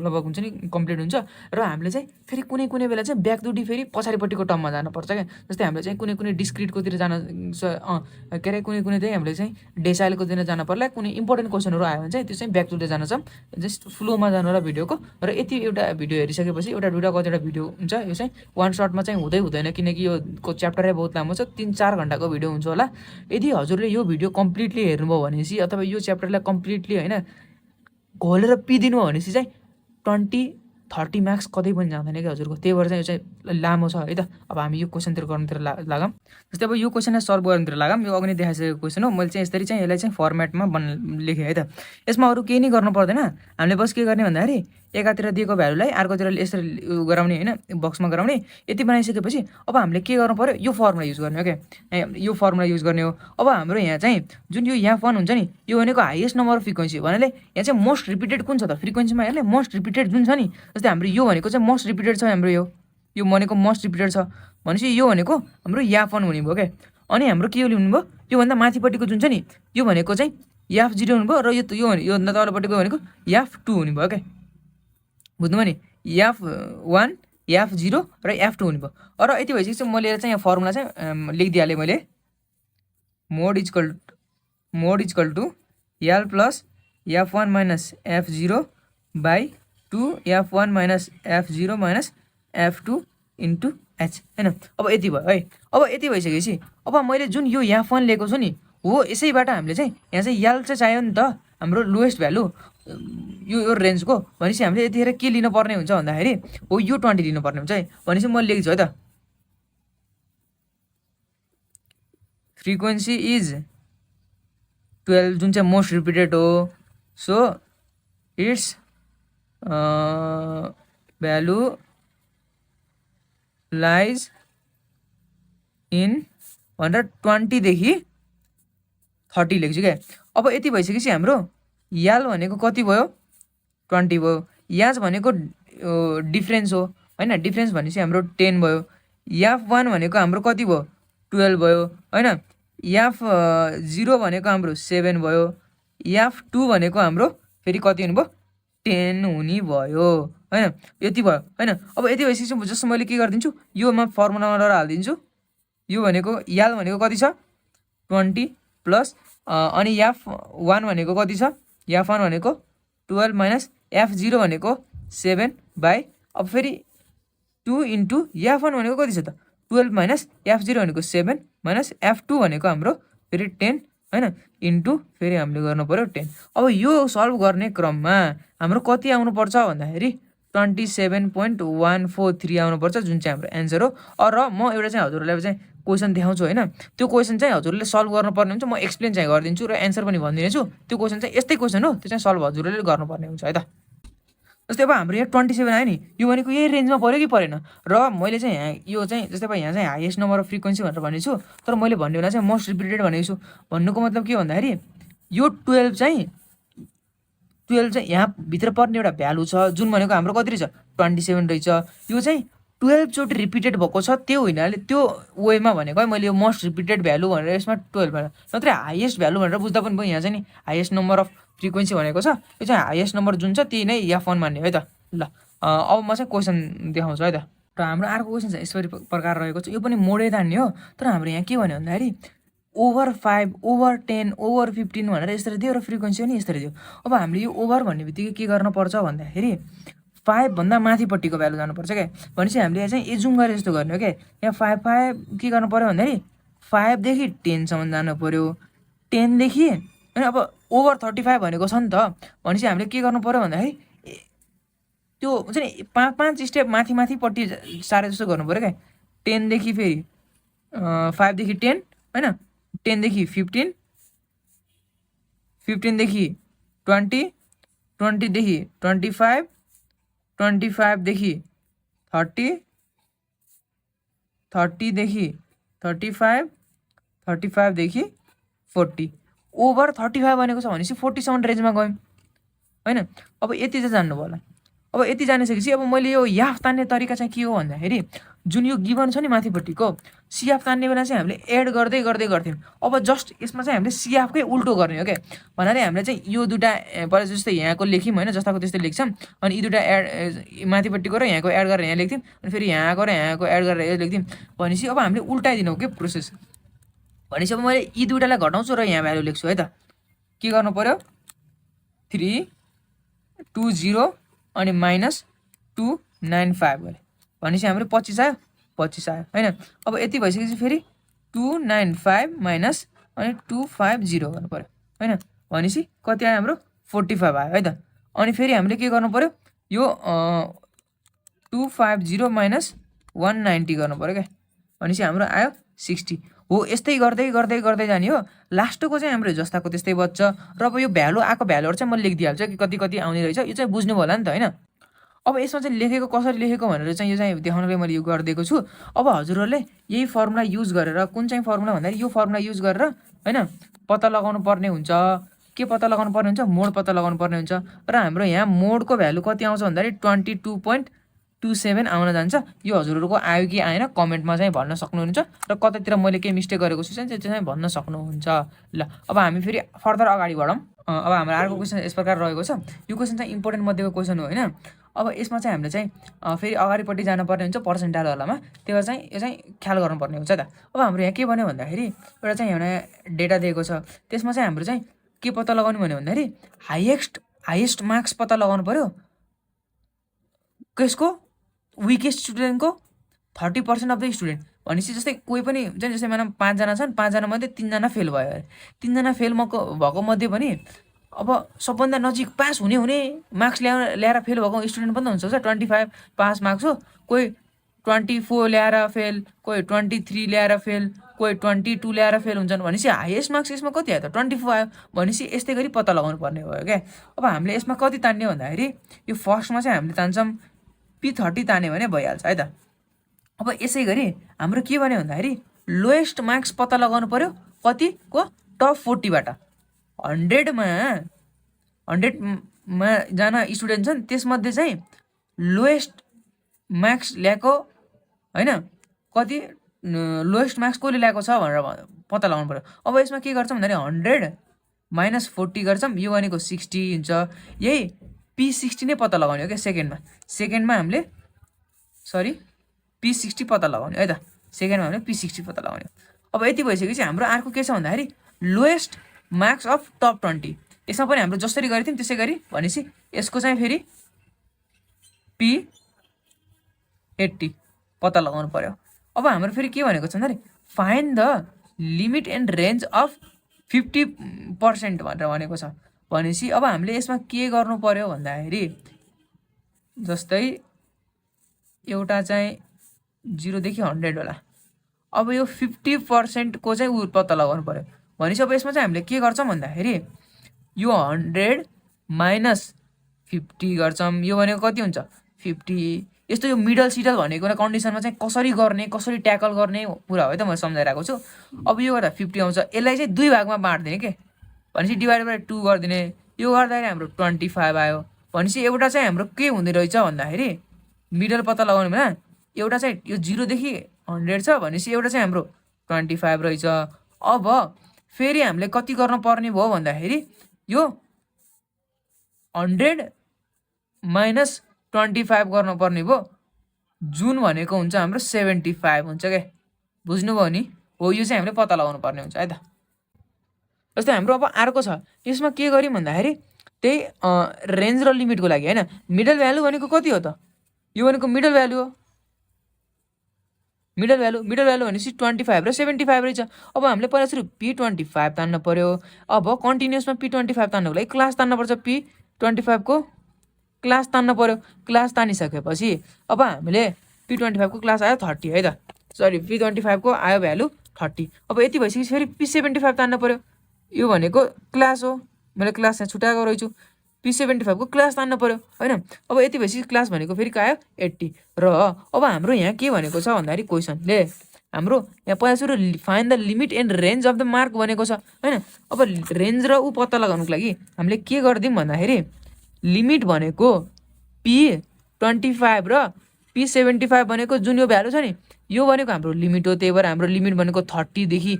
लगभग हुन्छ नि कम्प्लिट हुन्छ र हामीले चाहिँ फेरि कुनै कुनै बेला चाहिँ ब्याकदुडी फेरि पछाडिपट्टिको टर्ममा जानुपर्छ क्या। जस्तै हामीले चाहिँ कुनै कुनै डिस्क्रिटकोतिर जान के अरे कुनै कुनै चाहिँ हामीले चाहिँ डेसाइलकोतिर जान पर्ला, कुनै इम्पोर्टेन्ट क्वेसनहरू आयो भने चाहिँ त्यो चाहिँ ब्याकदुडी जान छ, जस्ट फ्लोमा जानु होला भिडियोको। र यति एउटा भिडियो हेरिसकेपछि एउटा कतिवटा भिडियो हुन्छ यो चाहिँ वान सर्टमा चाहिँ हुँदैन, किनकि यो च्याप्टरै बहुत लामो छ, 3-4 घन्टाको भिडियो हुन्छ होला। यदि हजुरले यो भिडियो कम्प्लिटली हेर्नुभयो भनेपछि अथवा यो च्याप्टरलाई कम्प्लिटली होइन घोलेर पिदिनु भयो भनेपछि चाहिँ 20-30 मार्क्स कतै पनि जाँदैन कि हजुरको। त्यही भएर चाहिँ यो चाहिँ लामो छ है त। अब हामी यो क्वेसनतिर गर्नुतिर लागौँ। जस्तै अब यो क्वेसनलाई सल्भ गर्नुतिर लागौँ। यो अघि देखाइसकेको क्वेसन हो, मैले चाहिँ यसरी चाहिँ यसलाई चाहिँ फर्मेटमा लेखेँ है त। यसमा अरू केही नै गर्नु पर्दैन, हामीले बस के गर्ने भन्दाखेरि एकातिर दिएको भ्यालुलाई अर्कोतिर यसरी गराउने होइन, बक्समा गराउने। यति बनाइसकेपछि अब हामीले के गर्नु पर्यो, यो फर्मुला युज गर्ने हो क्या, यो फर्मुला युज गर्ने हो। अब हाम्रो यहाँ चाहिँ जुन यो F1 हुन्छ नि, यो भनेको हाइएस्ट नम्बर अफ फ्रिक्वेन्सी भन्नाले यहाँ चाहिँ मोस्ट रिपिटेड कुन छ त फ्रिक्वेन्सीमा हेर्ने, मोस्ट रिपिटेड जुन छ नि। जस्तै हाम्रो यो भनेको चाहिँ मोस्ट रिपिटेड छ, हाम्रो यो भनेको मोस्ट रिपिटेड छ भनेपछि यो भनेको हाम्रो F1 हुने भयो क्या। अनि हाम्रो के हुने भयो, योभन्दा माथिपट्टिको जुन छ नि यो भनेको चाहिँ F0 हुनुभयो र योभन्दा तलपट्टिको भनेको F2 हुने भयो क्या। बुझ्नुभयो नि, F1 F0 र F2 हुने भयो। र यति भइसकेपछि चाहिँ म लिएर चाहिँ यहाँ फर्मुला चाहिँ लेखिदिइहालेँ मैले, mode equal to L plus F1 minus F0 by 2 F1 minus F0 minus F2 into H होइन। अब यति भयो है। अब यति भइसकेपछि अब मैले जुन यो F1 लिएको छु नि हो, यसैबाट हामीले चाहिँ यहाँ चाहिँ L चाहिँ चाहियो नि त, हाम्रो लोएस्ट भ्यालु यो रेन्जको। भनेपछि हामीले यतिखेर के लिनुपर्ने हुन्छ भन्दाखेरि हो यो 20 लिनुपर्ने हुन्छ है। भनेपछि म लेख्छु है त, फ्रिक्वेन्सी इज 12 जुन चाहिँ मोस्ट रिपिटेड हो, so it's value lies in भनेर 20 देखि 30 लेख्छु क्या। अब यति भइसकेपछि हाम्रो L भनेको कति भयो, 20 भयो। H भनेको डिफ्रेन्स हो होइन, डिफ्रेन्स भनेपछि हाम्रो 10 भयो। F1 भनेको हाम्रो कति भयो, 12 भयो होइन। F0 भनेको हाम्रो 7 भयो। F2 भनेको हाम्रो फेरि कति हुनुभयो, 10 हुने भयो होइन। यति भयो होइन। अब यति भइसकेपछि जस्तो मैले के गरिदिन्छु, योमा फर्मुलामा लगेर हालिदिन्छु। यो भनेको L भनेको कति छ, 20 प्लस अनि F1 भनेको कति छ, F1 भनेको 12 माइनस F0 भनेको 7 बाई अब फेरि 2 इन्टु F1 भनेको कति छ त, 12 माइनस F0 भनेको 7 माइनस F2 भनेको हाम्रो फेरि 10 होइन, इन्टु फेरि हामीले गर्नु पऱ्यो 10। अब यो सल्भ गर्ने क्रममा हाम्रो कति आउनुपर्छ भन्दाखेरि 27.143 आउनुपर्छ, जुन चाहिँ हाम्रो एन्सर हो। र म एउटा चाहिँ हजुरहरूलाई चाहिँ क्वेसन देखाउँछु होइन, त्यो क्वेसन चाहिँ हजुरले सल्भ गर्नुपर्ने हुन्छ। म एक्सप्लेन चाहिँ गरिदिन्छु र एन्सर पनि भनिदिनेछु। त्यो क्वेसन चाहिँ यस्तै क्वेसन हो, त्यो चाहिँ सल्भ हजुरले गर्नुपर्ने हुन्छ है त। जस्तै अब हाम्रो यहाँ 27 आयो नि, यो भनेको यही रेन्जमा पऱ्यो कि परेन। र मैले चाहिँ यहाँ यो चाहिँ जस्तै अब यहाँ चाहिँ हाइएस्ट नम्बर अफ फ्रिक्वेन्सी भनेर भनेको छु, तर मैले भन्ने बेला चाहिँ मोस्ट रिपिटेड भनेको छु। भन्नुको मतलब के भन्दाखेरि यो 12 चाहिँ यहाँ भित्र पर्ने एउटा भ्यालु छ, जुन भनेको हाम्रो कति रहेछ, 27 रहेछ। यो चाहिँ 12 चोटि रिपिटेड भएको छ, त्यो हुनाले त्यो वेमा भनेको है मैले यो मोस्ट रिपिटेड भ्यालु भनेर यसमा 12 भनेर, नत्र हाइएस्ट भ्यालु भनेर बुझ्दा पनि भयो। यहाँ चाहिँ नि हाइएस्ट नम्बर अफ फ्रिक्वेन्सी भनेको छ, यो चाहिँ हाइएस्ट नम्बर जुन छ त्यही नै F1 मान्ने है त। ल अब म चाहिँ क्वेसन देखाउँछु है त। र हाम्रो अर्को क्वेसन चाहिँ यसरी प्रकार रहेको छ, यो पनि मोडै तान्ने हो। तर हाम्रो यहाँ के भन्यो भन्दाखेरि ओभर 5 ओभर 10 ओभर 15 भनेर यसरी दियो र फ्रिक्वेन्सी पनि यसरी दियो। अब हामीले यो ओभर भन्ने बित्तिकै के गर्नुपर्छ भन्दाखेरि 5 भन्दा माथिपट्टिको भ्यालु जानुपर्छ क्या। भनेपछि हामीले यहाँ चाहिँ एजुम गरेर यस्तो गर्ने हो क्या। यहाँ 5 के गर्नु पऱ्यो भन्दाखेरि 5 देखि 10 सम्म जानु पऱ्यो, 10 देखि होइन। अब ओभर 35 भनेको छ नि त, भनेपछि हामीले के गर्नु पऱ्यो भन्दाखेरि त्यो हुन्छ नि 5 स्टेप माथिपट्टि सारे जस्तो गर्नु पऱ्यो क्या। 10 देखि फेरि 5 देखि 10 होइन, 10 देखि 15, 15 देखि 20, 20 देखि 25, 25 देखि 30, 30 देखि 35, 35 देखि 40। ओभर 35 भनेको छ भनेपछि 40 सम्म रेन्जमा गयौँ होइन। अब यति चाहिँ जान्नु होला। अब यति जानिसकेपछि अब मैले यो याफ तान्ने तरिका चाहिँ के हो भन्दाखेरि जुन यो गिभन छ नि माथिपट्टिको सिएफ तान्ने बेला चाहिँ हामीले एड गर्दै गर्दै गर्थ्यौँ। अब जस्ट यसमा चाहिँ हामीले सिएफकै उल्टो गर्ने हो क्या। भन्नाले हामीले चाहिँ यो दुइटा पहिला जस्तै यहाँको लेख्यौँ होइन, जस्ताको त्यस्तै लेख्छौँ, अनि यी दुइटा एड माथिपट्टिको र यहाँको एड गरेर यहाँ लेख्थ्यौँ, अनि फेरि यहाँको र यहाँको एड गरेर यो लेख्थ्यौँ। भनेपछि अब हामीले उल्टाइदिनु हो क्या प्रोसेस। भनेपछि अब मैले यी दुइटालाई घटाउँछु र यहाँ भ्यालु लेख्छु है त। के गर्नु पऱ्यो 320 अनि -295 गरे भनेपछि हाम्रो 25 आयो, 25 आयो होइन। अब यति भइसकेपछि फेरि 295 माइनस अनि 250 गर्नु पऱ्यो होइन। भनेपछि कति आयो हाम्रो 45 आयो है त। अनि फेरि हामीले के गर्नु पऱ्यो यो 250 माइनस 190 गर्नु पऱ्यो क्या। भनेपछि हाम्रो आयो 60 हो। यस्तै गर्दै गर्दै गर्दै जाने हो। लास्टको चाहिँ हाम्रो जस्ताको त्यस्तै बच्छ। र अब यो भ्यालु आएको भ्यालुहरू चाहिँ म लेखिदिइहाल्छु कि कति कति आउने रहेछ। यो चाहिँ बुझ्नु होला नि त होइन। अब यसमा चाहिँ लेखेको कसरी लेखेको भनेर चाहिँ यो चाहिँ देखाउनलाई मैले यो गरिदिएको छु। अब हजुरहरूले यही फर्मुला युज गरेर, कुन चाहिँ फर्मुला भन्दाखेरि यो फर्मुला युज गरेर होइन पत्ता लगाउनु पर्ने हुन्छ। के पत्ता लगाउनु पर्ने हुन्छ? मोड पत्ता लगाउनु पर्ने हुन्छ। र हाम्रो यहाँ मोडको भ्यालु कति आउँछ भन्दाखेरि 22.27 आउन जान्छ। यो हजुरहरूको आयो कि आएन कमेन्टमा चाहिँ भन्न सक्नुहुन्छ। र कतैतिर मैले केही मिस्टेक गरेको छु चाहिँ त्यो चाहिँ भन्न सक्नुहुन्छ। ल अब हामी फेरि फर्दर अगाडि बढौँ। अब हाम्रो अर्को क्वेसन यस प्रकार रहेको छ। यो क्वेसन चाहिँ इम्पोर्टेन्ट मध्येको क्वेसन हो होइन। अब यसमा चाहिँ हामीले चाहिँ फेरि अगाडिपट्टि जानुपर्ने हुन्छ पर्सेन्टाइलवालामा। त्यो भएर चाहिँ यो चाहिँ ख्याल गर्नुपर्ने हुन्छ त। अब हाम्रो यहाँ के भन्यो भन्दाखेरि एउटा चाहिँ एउटा डेटा दिएको छ। त्यसमा चाहिँ हाम्रो चाहिँ के पत्ता लगाउनु भन्यो भन्दाखेरि हाइएस्ट मार्क्स पत्ता लगाउनु पऱ्यो कसको? विकेस्ट स्टुडेन्टको 30% अफ द स्टुडेन्ट। भनेपछि जस्तै कोही पनि जस्तै मानौँ 5 जना छन्, 5 जना मध्ये 3 जना फेल भयो अरे। 3 जना फेल भएको मध्ये पनि अब सबभन्दा नजिक पास हुने मार्क्स ल्याएर फेल भएको स्टुडेन्ट पनि त हुनसक्छ। 25 पास मार्क्स हो, कोही 24 ल्याएर फेल, कोही 23 ल्याएर फेल, कोही 22 ल्याएर फेल हुन्छन्। भनेपछि हाइएस्ट मार्क्स यसमा कति आयो त? 24 आयो। भनेपछि यस्तै गरी पत्ता लगाउनु पर्ने भयो क्या। अब हामीले यसमा कति तान्ने भन्दाखेरि यो फर्स्टमा चाहिँ हामीले तान्छौँ P30 तान्यो भने भइहाल्छ है त। अब यसै गरी हाम्रो के भन्यो भन्दाखेरि लोएस्ट मार्क्स पत्ता लगाउनु पर्यो कतिको? टप 40बाट। 100मा जना स्टुडेन्ट छन् त्यसमध्ये चाहिँ लोएस्ट मार्क्स ल्याएको होइन कति लोएस्ट मार्क्स कसले ल्याएको छ भनेर पत्ता लगाउनु पर्यो। अब यसमा के गर्छौँ भन्दाखेरि 100 माइनस 40 गर्छौँ। यो भनेको 60 हुन्छ। यही P60 नै पत्ता लगाउने हो क्या सेकेन्डमा हामीले P60 पत्ता लगाउने है त। सेकेन्डमा हामीले P60 पत्ता लगाउने। अब यति भइसकेपछि हाम्रो अर्को के छ भन्दाखेरि लोएस्ट मार्क्स अफ टप 20। यसमा पनि हाम्रो जसरी गरेको थियौँ त्यसै गरी भनेपछि यसको चाहिँ फेरि P80 पत्ता लगाउनु पर्यो। अब हाम्रो फेरि के भनेको छ भन्दाखेरि find the limit and range of 50% भनेर भनेको छ। भनेपछि अब हामीले यसमा के गर्नु पर्यो भन्दाखेरि जस्तै एउटा चाहिँ 0 देखि 100 होला। अब यो 50% को चाहिँ पत्ता लगाउनु पर्यो। भनेपछि अब यसमा चाहिँ हामीले के गर्छौँ भन्दाखेरि यो 100 माइनस 50 गर्छौँ। यो भनेको कति हुन्छ 50। यस्तो यो मिडल सिडल भनेको कन्डिसनमा चाहिँ कसरी गर्ने, कसरी ट्याकल गर्ने कुरा हो है त मैले सम्झाइरहेको छु। अब यो गर्दा 50 आउँछ। यसलाई चाहिँ 2 भागमा बाँड्दिने के। भनेपछि डिभाइड बाई 2 गरिदिने। यो गर्दाखेरि हाम्रो 25 आयो। भनेपछि एउटा चाहिँ हाम्रो के हुँदो रहेछ भन्दाखेरि मिडल पत्ता लगाउने बेला एउटा चाहिँ यो 0 देखि 100 छ। भनेपछि एउटा चाहिँ हाम्रो 25 रहेछ। अब फेरि हामीले कति गर्न पर्ने भयो भन्दाखेरि यो 100 माइनस 25 गर्नु पर्ने भयो जुन भनेको हुन्छ हाम्रो 75 हुन्छ क्या। बुझ्नुभयो नि? हो यो चाहिँ हामीले पत्ता लगाउनु पर्ने हुन्छ है त। जस्तै हाम्रो अब अर्को छ। यसमा के गर्यौँ भन्दाखेरि त्यही रेन्ज र लिमिटको लागि होइन। मिडल भ्यालु भनेको कति हो त? यो भनेको मिडल भ्यालु हो। मिडल भ्यालु भनेपछि 25 र 75 रहेछ। अब हामीले पहिला सुरु P25 तान्न पर्यो। अब कन्टिन्युसमा P25 तान्नुको लागि क्लास तान्नुपर्छ। P25 को क्लास तान्न पर्यो। क्लास तानिसकेपछि अब हामीले P25 को क्लास आयो 30 है त। P25 को आयो भ्यालु 30। अब यति भइसकेपछि फेरि P75 तान्न पर्यो। यो भनेको क्लास हो। मैले क्लास यहाँ छुट्याएको रहेछु। P75 को क्लास तान्न पर्यो होइन। अब यति भइसकेपछि क्लास भनेको फेरि आयो 80। र अब हाम्रो यहाँ के भनेको छ भन्दाखेरि क्वेसनले हाम्रो यहाँ पहिला सुरु find the limit and range of the mark भनेको छ होइन। अब रेन्ज र ऊ पत्ता लगाउनुको लागि हामीले के गरिदिउँ भन्दाखेरि लिमिट भनेको P25 र P75 भनेको जुन यो भ्यालु छ नि यो भनेको हाम्रो लिमिट हो, त्यही भएर हाम्रो लिमिट भनेको 30 देखि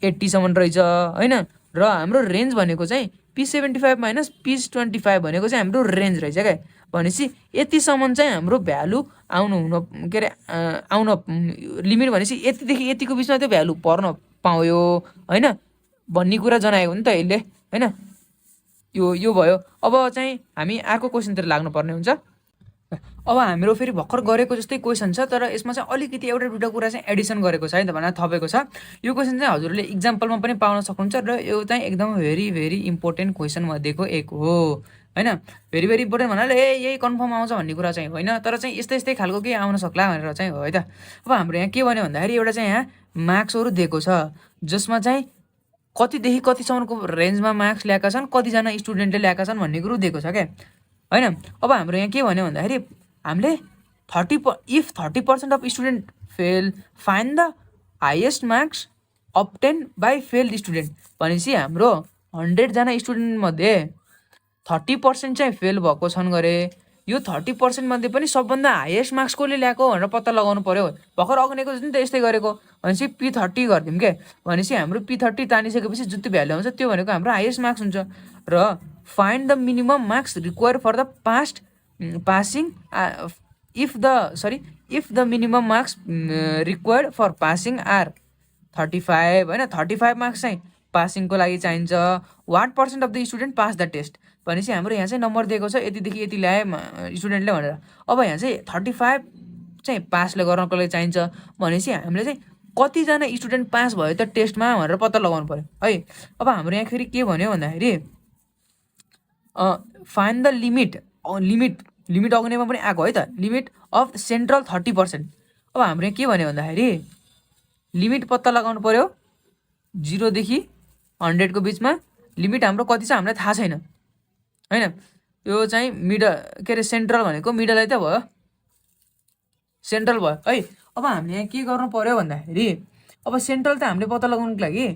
80 सम्म रहेछ हैन। र हाम्रो रेन्ज भनेको चाहिँ P75 माइनस P25 भनेको चाहिँ हाम्रो रेन्ज रहेछ क्या। भनेपछि यतिसम्म चाहिँ हाम्रो भ्यालु आउनु के अरे आउन लिमिट भनेपछि यतिदेखि यतिको बिचमा त्यो भ्यालु पर्न पायो हैन भन्ने कुरा जनाएको हो नि त यसले हैन। यो भयो। अब चाहिँ हामी अर्को क्वेसनतिर लाग्नुपर्ने हुन्छ। अब हाम्रो फेरि भर्खर गरेको जस्तै क्वेसन छ, तर यसमा चाहिँ अलिकति एउटा दुईवटा कुरा चाहिँ एडिसन गरेको छ है त भनेर थपेको छ। यो क्वेसन चाहिँ हजुरले इक्जाम्पलमा पनि पाउन सक्नुहुन्छ र यो चाहिँ एकदम भेरी इम्पोर्टेन्ट क्वेसन मध्येको एक हो हैन। भेरी इम्पोर्टेन्ट भन्नाले यही कन्फर्म आउँछ भन्ने कुरा चाहिँ होइन, तर चाहिँ यस्तै खालको के आउन सक्ला भनेर चाहिँ हो है त। अब हाम्रो यहाँ के भन्यो भन्दाखेरि एउटा चाहिँ यहाँ मार्क्सहरू दिएको छ जसमा चाहिँ कतिदेखि कतिसम्मको रेन्जमा मार्क्स ल्याएका छन्, कतिजना स्टुडेन्टले ल्याएका छन् भन्ने कुरो दिएको छ क्या हैन। अब हाम्रो यहाँ के भन्यो भन्दाखेरि हामीले if 30% of student fail find the highest marks obtain by failed student भनेपछि हाम्रो 100जना स्टुडेन्टमध्ये 30% चाहिँ फेल भएको छन् गरे। यो 30% मध्ये पनि सबभन्दा हाइएस्ट मार्क्स कसले ल्याएको भनेर पत्ता लगाउनु पर्यो। भर्खर अग्नेको जुन त यस्तै गरेको भनेपछि P30 गरिदिउँ क्या। भनेपछि हाम्रो P30 तानिसकेपछि जुन त्यो भ्यालु आउँछ त्यो भनेको हाम्रो हाइएस्ट मार्क्स हुन्छ। र find the minimum marks require for the passing if the minimum marks required for passing are 35 होइन। 35 मार्क्स चाहिँ पासिङको लागि चाहिन्छ। What percent of the student pass the test भनेपछि हाम्रो यहाँ चाहिँ नम्बर दिएको छ यतिदेखि यति ल्याए स्टुडेन्टले भनेर। अब यहाँ चाहिँ 35 चाहिँ पासले गर्नको लागि चाहिन्छ भनेपछि हामीले चाहिँ कतिजना स्टुडेन्ट पास भयो त टेस्टमा भनेर पत्ता लगाउनु पर्यो है। अब हाम्रो यहाँ फेरि के भन्यो भन्दाखेरि फाइन्ड द लिमिट अग्नेमा पनि आएको है त, लिमिट अफ सेन्ट्रल 30%। अब हाम्रो यहाँ के भन्यो भन्दाखेरि लिमिट पत्ता लगाउनु पर्यो 0 देखि 100 को बिचमा। लिमिट हाम्रो कति छ हामीलाई थाहा छैन हैन। यो चाहिँ मिडल के अरे सेन्ट्रल भनेको मिडलै त भयो, सेन्ट्रल भयो है। अब हामीले यहाँ के गर्नु पर्यो भन्दाखेरि अब सेन्ट्रल त हामीले पत्ता लगाउनुको लागि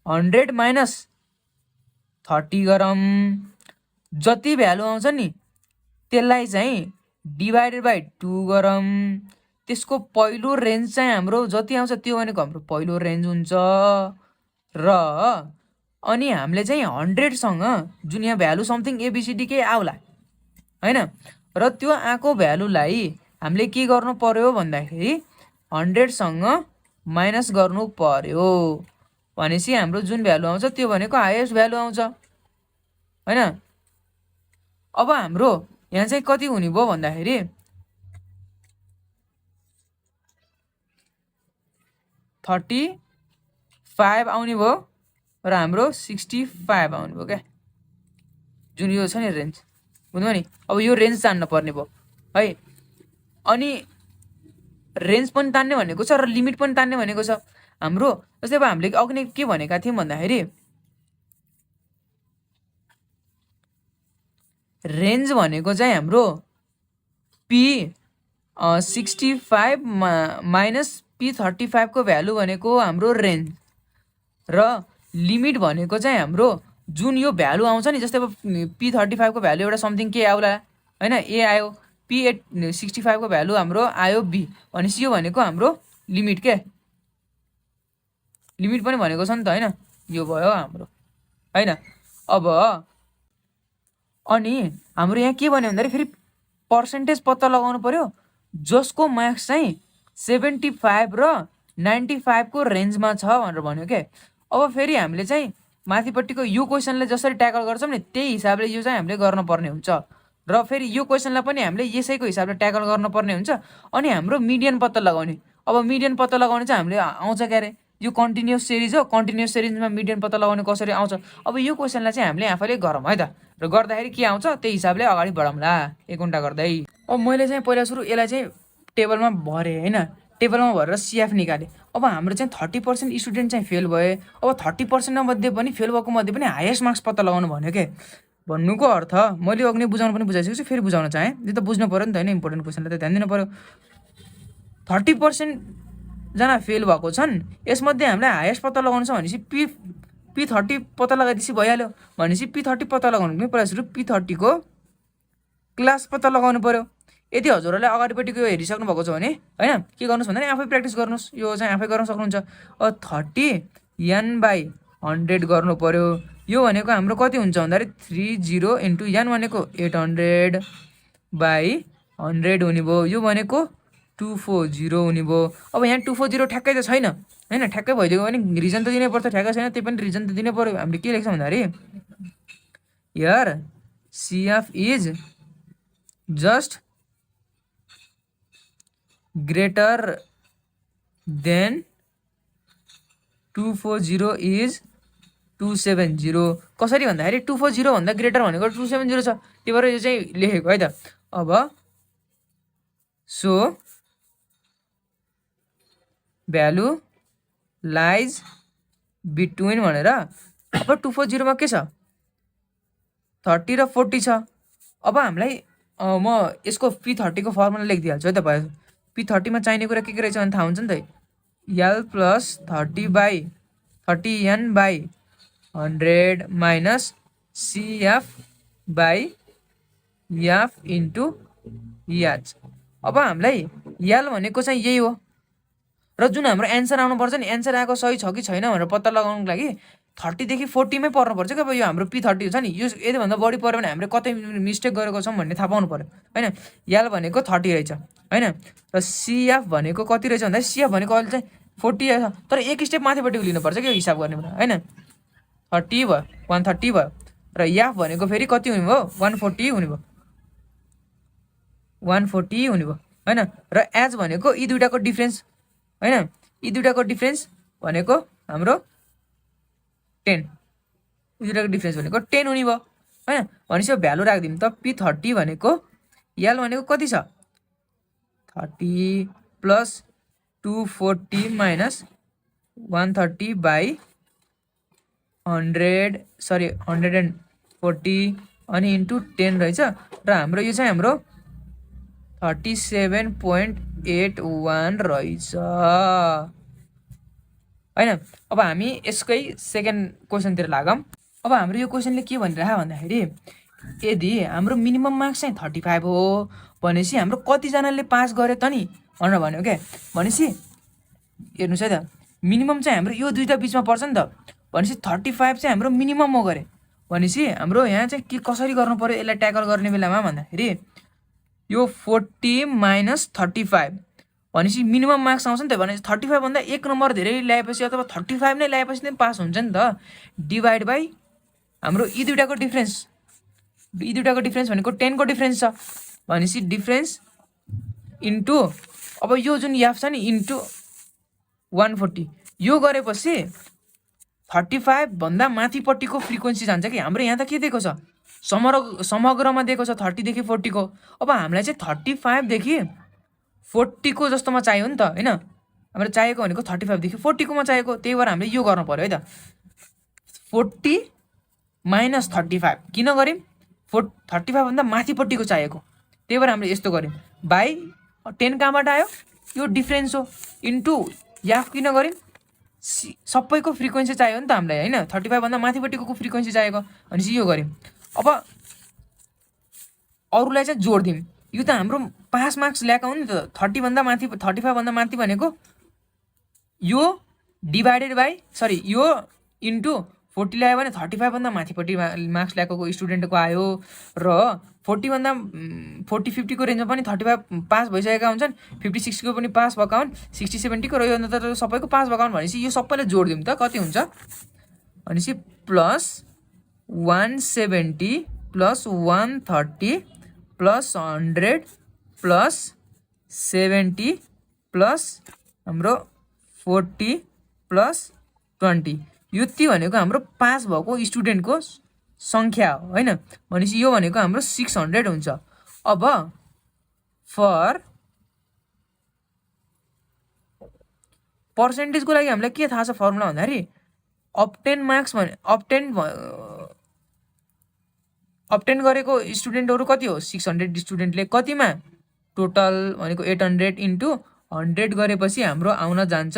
100 माइनस 30 गरौँ। जति भ्यालु आउँछ नि त्यसलाई चाहिँ डिभाइडेड बाई 2 गरौँ। त्यसको पहिलो रेन्ज चाहिँ हाम्रो जति आउँछ त्यो भनेको हाम्रो पहिलो रेन्ज हुन्छ। र अनि हामीले चाहिँ 100सँग जुन यहाँ भ्यालु समथिङ एबिसिडी के आउला हैन। र त्यो आएको भ्यालुलाई हामीले के गर्नु पर्यो भन्दाखेरि 100सँग माइनस गर्नु पर्यो भनेपछि हाम्रो जुन भ्यालु आउँछ त्यो भनेको हाइएस्ट भ्यालु आउँछ हैन। अब हाम्रो यहाँ चाहिँ कति हुने भयो भन्दाखेरि 35 आउने भयो र हाम्रो 65 आउने भयो क्या जुन यो छ नि रेन्ज बुझ्नुभयो नि। अब यो रेन्ज तान्न पर्ने भयो है। अनि रेन्ज पनि तान्ने भनेको छ र लिमिट पनि तान्ने भनेको छ हाम्रो। जस्तै अब हामीले अघि के भनेका थियौँ भन्दाखेरि रेन्ज भनेको चाहिँ हाम्रो P65 माइनस P35 को भ्यालु भनेको हाम्रो रेन्ज र लिमिट भनेको चाहिँ हाम्रो जुन यो भ्यालु आउँछ नि। जस्तै अब P35 को भ्यालु एउटा समथिङ के आउला हैन, ए आयो। P65 को भ्यालु हाम्रो आयो B भनेपछि यो भनेको हाम्रो लिमिट के लिमिट पनि भनेको छ नि त हैन। यो भयो हाम्रो हैन। अब अनि हाम्रो यहाँ के भन्यो भन्दाखेरि फेरि पर्सेन्टेज पत्ता लगाउनु पर्यो जसको मार्क्स चाहिँ 75 र 95 को रेन्जमा छ भनेर भन्यो के। अब फेरि हामीले चाहिँ माथिपट्टिको यो क्वेसनले जसरी ट्याकल गर्छौँ नि त्यही हिसाबले यो चाहिँ हामीले गर्नुपर्ने हुन्छ। र फेरि यो क्वेसनलाई पनि हामीले यसैको हिसाबले ट्याकल गर्नुपर्ने हुन्छ। अनि हाम्रो मिडियन पत्ता लगाउने। अब मिडियन पत्ता लगाउने चाहिँ हामीले आउँछ क्या अरे यो कन्टिन्युअस सिरिज हो। कन्टिन्युअस सिरिजमा मिडियन पत्ता लगाउने कसरी आउँछ। अब यो क्वेसनलाई चाहिँ हामीले आफैले गरौँ है त। र गर्दाखेरि के आउँछ त्यही हिसाबले अगाडि बढाउँला एक घन्टा गर्दै। अब मैले चाहिँ पहिला सुरु यसलाई चाहिँ टेबलमा भरेँ हैन। टेबलमा भरेर सिएफ निकालेँ। अब हाम्रो चाहिँ 30% स्टुडेन्ट चाहिँ फेल भए। अब 30% मध्ये पनि फेल भएको मध्ये पनि हाइएस्ट मार्क्स पत्ता लगाउनु भन्यो के। भन्नुको अर्थ मैले अघि बुझाउनु पनि बुझाइसकेको छु, फेरि बुझाउन चाहेँ। यो त बुझ्नु पर्यो नि त हैन, इम्पोर्टेन्ट क्वेसनलाई त ध्यान दिनु पर्यो। 30% जना फेल भएको छन्, यसमध्ये हामीले हाइएस्ट पत्ता लगाउनु छ भनेपछि P30 पत्ता लगाएपछि भइहाल्यो। भनेपछि P30 पत्ता लगाउनु पनि पहिला सुरु P30 को क्लास पत्ता लगाउनु पर्यो। यदि हजुरहरूले अगाडिपट्टिको यो हेरिसक्नु भएको छ भने हैन के गर्नुस् भन्दा नि आफै प्र्याक्टिस गर्नुस्। यो चाहिँ आफै गर्न सक्नुहुन्छ। 30 n/100 गर्नु पर्यो। यो भनेको हाम्रो कति हुन्छ भन्दाखेरि 30 इन्टु n भनेको 800/100 हुने भयो। यो भनेको 240 हुने भयो। अब यहाँ 240 ठ्याक्कै त छैन हैन, ठ्याक्कै भइदियो भने रिजन त दिनै पर्छ। ठ्याक्कै छैन त्यही पनि रिजन त दिनै पर्यो। हामीले के लेख्छौँ भन्दाखेरि here CF is just greater than 240 is 270। कसरी भन्दाखेरि 240 भन्दा ग्रेटर भनेको 270 छ, त्यही भएर यो चाहिँ लेखेको है त। अब सो भ्यालु लाइज बिट्विन भनेर अब 240 मा के छ 30 र 40 छ। अब हामीलाई म यसको P30 को फर्मुला लेखिदिइहाल्छु है त। भयो P30 मा चाहिने कुरा के रहेछ भने थाहा हुन्छ नि त। L + 30/n/100 minus CF/F into H। अब हामीलाई L भनेको चाहिँ यही हो र जुन हाम्रो एन्सर आउनुपर्छ नि, एन्सर आएको सही छ कि छैन भनेर पत्ता लगाउनको लागि 30 देखि 40 मै पर्नुपर्छ क्या। अब यो हाम्रो P30 छ नि, यो यदिभन्दा बढी पर्यो भने हामीले कतै मिस्टेक गरेको छौँ भन्ने थाहा पाउनु पर्यो हैन। L भनेको 30 रहेछ हैन, र CF भनेको कति रहेछ भन्दा CF भनेको अहिले चाहिँ 40 रहेछ। तर एक स्टेप माथिपट्टि लिनुपर्छ क्या हिसाब गर्ने बेला हैन। 30 भयो, 130 भयो, र F भनेको फेरि कति हुने भयो 140 हुने भयो, 140 हुने भयो हैन। र H भनेको यी दुईटाको डिफरेन्स हैन, यी दुईटाको डिफरेन्स भनेको हाम्रो 10, यी दुईटाको डिफरेन्स भनेको 10 हुने भयो हैन। भनेपछि यो भ्यालु राखिदिउँ त। P30 भनेको L भनेको कति छ 30 + 240 माइनस 130/100 सरी 140 अनि इन्टु 10 रहेछ। र हाम्रो यो चाहिँ हाम्रो 37.81 रहेछ हैन। अब हामी यसकै सेकेन्ड क्वेसनतिर लागौँ। अब हाम्रो यो क्वेसनले के भनिरहेको भन्दाखेरि यदि हाम्रो मिनिमम मार्क्स चाहिँ 35 हो भनेपछि हाम्रो कतिजनाले पास गरे त नि भनेर भन्यो क्या। भनेपछि हेर्नुहोस् है त, मिनिमम चाहिँ हाम्रो यो दुईटा बिचमा पर्छ नि त। भनेपछि 35 चाहिँ हाम्रो मिनिमम हो गरे भनेपछि हाम्रो यहाँ चाहिँ के कसरी गर्नु पर्यो यसलाई ट्याकल गर्ने बेलामा भन्दाखेरि यो 40 माइनस 35 भनेपछि मिनिमम मार्क्स आउँछ नि त। भनेपछि 35 भन्दा एक नम्बर धेरै ल्याएपछि अथवा 35 नै ल्याएपछि नै पास हुन्छ नि त। डिभाइड बाई हाम्रो यी दुईटाको डिफरेन्स, यी दुईटाको डिफरेन्स भनेको 10 को डिफरेन्स छ भनेपछि डिफरेन्स इन्टु अब यो जुन F छ नि इन्टु 140 यो गरेपछि 35 भन्दा माथिपट्टिको फ्रिक्वेन्सी जान्छ कि। हाम्रो यहाँ त के दिएको छ समग्रमा दिएको छ 30 देखि 40 को। अब हामीलाई चाहिँ 35 देखि 40 को जस्तोमा चाहियो नि त हैन। हाम्रो चाहिएको भनेको 35 देखि 40 कोमा चाहिएको, त्यही भएर हामीले यो गर्नु पर्यो है त। 40 माइनस 35 किन गर्यौँ 35 भन्दा माथिपट्टिको चाहिएको, त्यही भएर हामीले यस्तो गर्यौँ। बाई 10 कहाँबाट आयो यो डिफरेन्स हो इन्टु F किन गर्यौँ सबैको फ्रिक्वेन्सी चाहियो नि त हामीलाई हैन। 35 भन्दा माथिपट्टिको फ्रिक्वेन्सी चाहिएको भनेपछि यो गर्यौँ। अब अरूलाई चाहिँ जोड दिउँ। यो त हाम्रो पास मार्क्स ल्याएको हो नि त। 30 भन्दा माथि 35 भन्दा माथि भनेको यो डिभाइडेड बाई सरी यो इन्टु 40 ल्यायो भने 35 भन्दा माथिपट्टि मार्क्स ल्याएको स्टुडेन्टको आयो। र 40 भन्दा 40-50 को रेन्जमा पनि 35 पास भइसकेका हुन्छन्, 50-60 को पनि पास भएका हुन्, 60-70 को र यो त सबैको पास भएका हुन्। भनेपछि यो सबैलाई जोड दिउँ त कति हुन्छ भनेपछि plus 170 plus 130 plus 100 plus 70 plus हाम्रो 40 प्लस 20 यति भनेको हाम्रो पास भएको स्टुडेन्टको सङ्ख्या हो हैन। भनेपछि यो भनेको हाम्रो 600 हुन्छ। अब फर पर्सेन्टेजको लागि हामीलाई के थाहा छ फर्मुला भन्दाखेरि अब्टेन मार्क्स भने अब्टेन गरेको स्टुडेन्टहरू कति हो 600 स्टुडेन्टले कतिमा टोटल भनेको 800 इन्टु 100 गरेपछि हाम्रो आउन जान्छ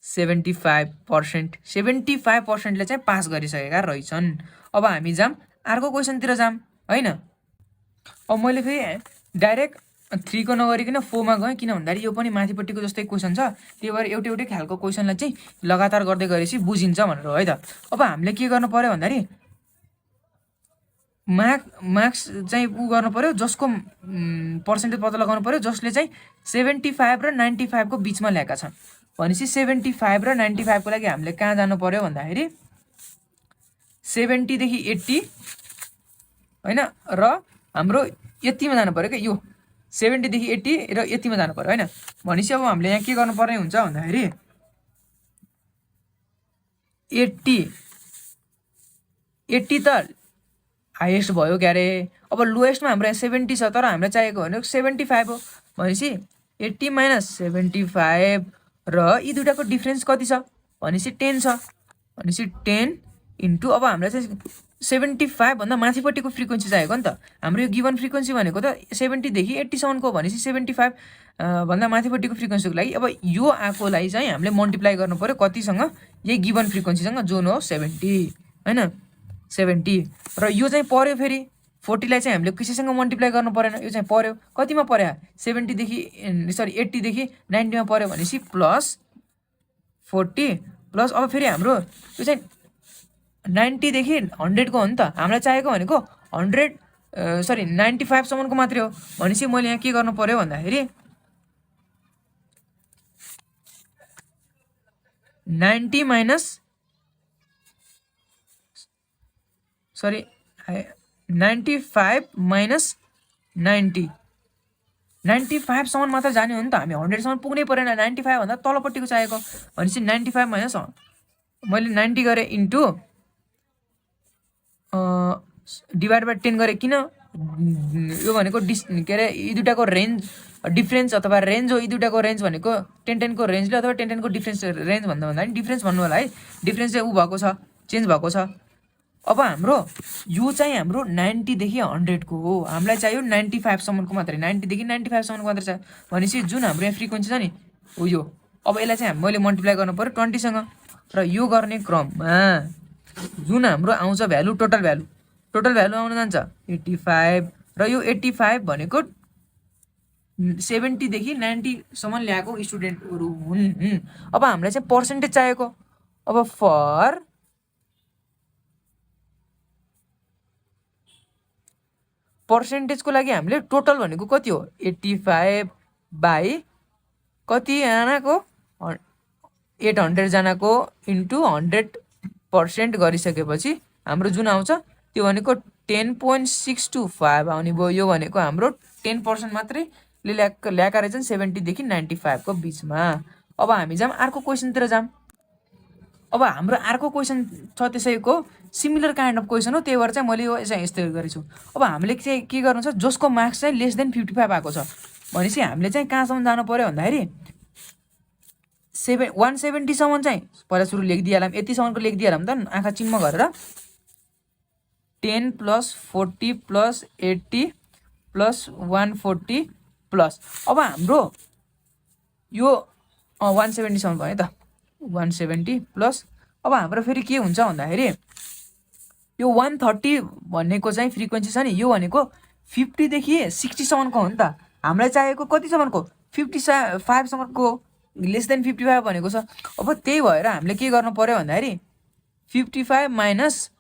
75%, 75%ले चाहिँ पास गरिसकेका रहेछन्। अब हामी जाम अर्को क्वेसनतिर जाम हैन। अब मैले फेरि डाइरेक्ट 3 को नगरिकन 4 मा गएँ, किन भन्दाखेरि यो पनि माथिपट्टिको जस्तै क्वेसन छ, त्यही भएर एउटै खालको क्वेसनलाई चाहिँ लगातार गर्दै गएपछि बुझिन्छ भनेर हो है त। अब हामीले के गर्नु पर्यो भन्दाखेरि मार्क्स चाहिँ गर्नु पर्यो, जसको पर्सेन्टेज पत्ता लगाउनु पर्यो जसले चाहिँ 75 र 95 को बिचमा ल्याएका छन्। भनेपछि 75 र 95 को लागि हामीले कहाँ जानु पर्यो भन्दाखेरि 70 देखि 80 हैन, र हाम्रो यतिमा जानु पर्यो क्या, यो 70 देखि 80 र यतिमा जानु पर्यो हैन। भनेपछि अब हामीले यहाँ के गर्नुपर्ने हुन्छ भन्दाखेरि 80 त हाइएस्ट भयो क्या अरे। अब लोएस्टमा हाम्रो यहाँ 70 छ, तर हामीलाई चाहिएको भनेको 75 हो। भनेपछि 80 माइनस 75 र यी दुइटाको डिफ्रेन्स कति छ भनेपछि 10 छ। भनेपछि 10 इन्टु, अब हामीलाई चाहिँ 75 भन्दा माथिपट्टिको फ्रिक्वेन्सी चाहिएको नि त। हाम्रो यो गिभन फ्रिक्वेन्सी भनेको त 70 देखि 80 सम्मको, भनेपछि 75 भन्दा माथिपट्टिको फ्रिक्वेन्सीको लागि अब यो आएकोलाई चाहिँ हामीले मल्टिप्लाई गर्नु पर्यो कतिसँग, यही गिभन फ्रिक्वेन्सीसँग जुन हो 70 हैन, 70। र यो चाहिँ पर्यो फेरि 40 लाई चाहिँ हामीले कसैसँग मल्टिप्लाई गर्नु परेन, यो चाहिँ पर्यो कतिमा पर्यो 70 देखि 80 देखि 90 मा पर्यो। भनेपछि प्लस 40 प्लस, अब फेरि हाम्रो यो चाहिँ 90 देखि 100 को हो नि त। हामीलाई चाहिएको भनेको 95 सम्मको मात्रै हो। भनेपछि मैले यहाँ के गर्नु पर्यो भन्दाखेरि 90 माइनस 95 माइनस 90, 95 सम्म मात्र जाने हो नि त, हामी 100 सम्म पुग्नै परेन, 95 भन्दा तलपट्टिको चाहिएको। भनेपछि 95 माइनस मैले 90 गरेँ इन्टु डिभाइड बाई 10 गरेँ, किन यो भनेको के अरे यी दुइटाको रेन्ज डिफ्रेन्स अथवा रेन्ज हो। यी दुइटाको रेन्ज भनेको 10 को रेन्जले अथवा 10 को डिफ्रेन्स रेन्ज भन्दा डिफ्रेन्स भन्नु होला है, डिफ्रेन्स चाहिँ ऊ भएको छ, चेन्ज भएको छ। अब हाम्रो यो चाहिँ हाम्रो 90 देखि 100 को हो, हामीलाई चाहियो 95 सम्मको मात्रै, 90 देखि 95 सम्मको मात्रै छ। भनेपछि जुन हाम्रो यहाँ फ्रिक्वेन्सी छ नि हो यो, अब यसलाई चाहिँ मैले मल्टिप्लाई गर्नु पर्यो 20 सँग, र यो गर्ने क्रममा जुन हाम्रो आउँछ भ्यालु, टोटल भ्यालु आउन जान्छ 85, र यो 85 भनेको 70 देखि 90 सम्म ल्याएको स्टुडेन्टहरू हुन्। अब हामीलाई चाहिँ पर्सेन्टेज चाहिएको। अब फर पर्सेन्टेजको लागि हामीले टोटल भनेको कति हो 85 बाई कति जनाको 800 जनाको इन्टु 100% गरिसकेपछि हाम्रो जुन आउँछ त्यो भनेको 10.625 आउने भयो। यो भनेको हाम्रो 10% मात्रै ल्याएका रहेछन् 70 देखि 95 को बिचमा। अब हामी जाम अर्को क्वेसनतिर जाम। अब हाम्रो अर्को क्वेसन छ त्यसैको सिमिलर काइन्ड अफ क्वेसन हो, त्यही भएर चाहिँ मैले यो चाहिँ यस्तै गरेछु। अब हामीले चाहिँ के गर्नु छ, जसको मार्क्स चाहिँ लेस देन 55 आएको छ भनेपछि हामीले चाहिँ कहाँसम्म जानु पर्यो भन्दाखेरि 170 सम्म चाहिँ पहिला सुरु लेखिदिइहालौँ, यतिसम्मको लेखिदिइहालौँ त आँखा चिम्म गरेर 10 प्लस 40 प्लस 80 प्लस 140 प्लस, अब हाम्रो यो 170 सम्म भयो त 170 प्लस। अब हाम्रो फेरि के हुन्छ भन्दाखेरि यो 130 भनेको चाहिँ फ्रिक्वेन्सी छ नि, यो भनेको 50 देखि 60 सम्मको हो नि त। हामीलाई चाहिएको कति सम्मको 55 सम्मको, लेस देन 55 भनेको छ। अब त्यही भएर हामीले के गर्नु पर्यो भन्दाखेरि 55 माइनस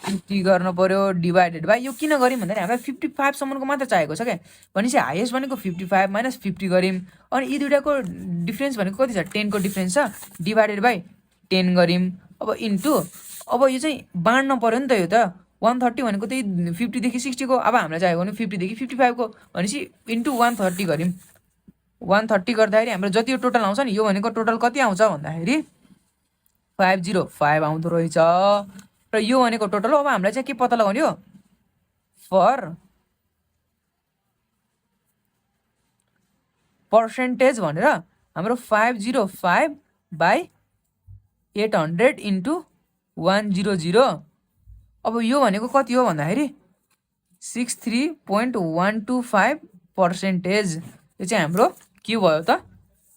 50 गर्नु पर्यो डिभाइडेड बाई, यो किन गऱ्यौँ भन्दाखेरि हामीलाई 55 सम्मको मात्र चाहिएको छ क्या। भनेपछि हाइएस्ट भनेको 55 माइनस 50 गऱ्यौँ, अनि यी दुइटाको डिफ्रेन्स भनेको कति छ 10 को डिफ्रेन्स छ, डिभाइडेड बाई 10 गऱ्यौँ। अब इन्टु, अब यो चाहिँ बाँड्न पर्यो नि त, यो त 130 भनेको त्यही 50 देखि 60 को, अब हामीलाई चाहिएको भने 50 देखि 55 को, भनेपछि इन्टु 130 गऱ्यौँ। 130 गर्दाखेरि हाम्रो जति यो टोटल आउँछ नि, यो भनेको टोटल कति आउँछ भन्दाखेरि 505 आउँदो रहेछ, र यो भनेको टोटल हो। अब हामीलाई चाहिँ के पत्ता लगाउने हो, फर पर्सेन्टेज भनेर हाम्रो 505 बाई 800 इन्टु 100। अब यो भनेको कति हो भन्दाखेरि 63.125%। यो चाहिँ हाम्रो के भयो त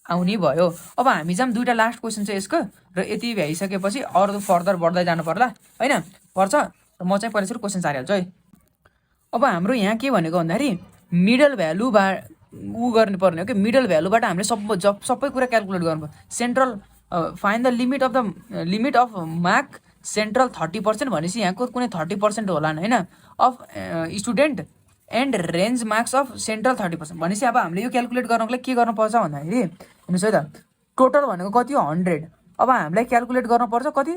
आउने भयो। अब हामी चाहिँ दुईवटा लास्ट क्वेसन छ यसको र यति भ्याइसकेपछि अरू फर्दर बढ्दै जानु पर्ला होइन पर्छ र म चाहिँ पहिला सुरु क्वेसन सारिहाल्छु है। अब हाम्रो यहाँ के भनेको भन्दाखेरि मिडल भ्यालु गर्नुपर्ने हो कि मिडल भ्यालुबाट हामीले सबै कुरा क्यालकुलेट गर्नुपर्छ। Central find the limit of mark central 30% भनेपछि यहाँको कुनै 30% होला होइन of student and range marks of central 30% भनेपछि अब हामीले यो क्यालकुलेट गर्नको लागि के गर्नुपर्छ भन्दाखेरि हेर्नुहोस् है त टोटल भनेको कति हो 100। अब हामीलाई क्यालकुलेट गर्नुपर्छ कति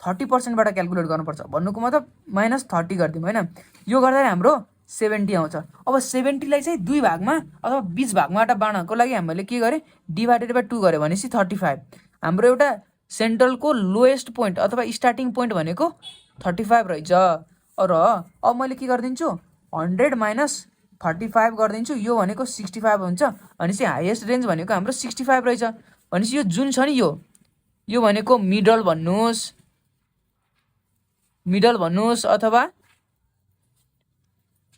30%बाट क्यालकुलेट गर्नुपर्छ भन्नुको मतलब -30 गरिदिउँ होइन। यो गर्दाखेरि हाम्रो 70 आउँछ। अब 70लाई चाहिँ 2 भागमा अथवा 20 भागबाट बाँड्नको लागि हामीले के गरेँ /2 गऱ्यो भनेपछि 35। हाम्रो एउटा सेन्ट्रलको लोएस्ट पोइन्ट अथवा स्टार्टिङ पोइन्ट भनेको 35 रहेछ र अब मैले के गरिदिन्छु 100 - 35 गरिदिन्छु। यो भनेको 65 हुन्छ भनेपछि हाइएस्ट रेन्ज भनेको हाम्रो 65 रहेछ भनेपछि यो जुन छ नि यो भनेको मिडल भन्नुहोस् अथवा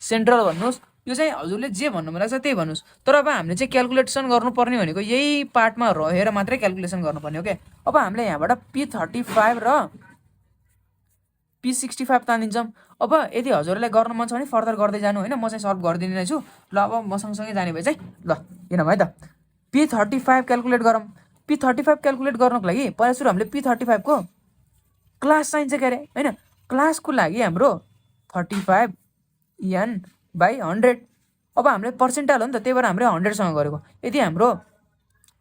सेन्ट्रल भन्नुहोस् यो चाहिँ हजुरले जे भन्नु मन लाग्छ त्यही भन्नुहोस्। तर अब हामीले चाहिँ क्यालकुलेसन गर्नुपर्ने भनेको यही पार्टमा रहेर मात्रै क्यालकुलेसन गर्नुपर्ने हो क्या। अब हामीले यहाँबाट P35 र P65 तानिदिन्छौँ। अब यदि हजुरलाई गर्न मन छ भने फर्दर गर्दै जानु होइन म चाहिँ सल्भ गरिदिने रहेछु। ल अब म सँगसँगै जाने भए चाहिँ ल किनभने है त P35 क्यालकुलेट गरौँ। P35 क्यालकुलेट गर्नको लागि पहिला सुरु हामीले P35 को क्लास चाहिन्छ के अरे होइन। क्लासको लागि हाम्रो 35 n/100। अब हामीले पर्सेन्टाइल हो नि त त्यही भएर हामीले 100सँग गरेको। यदि हाम्रो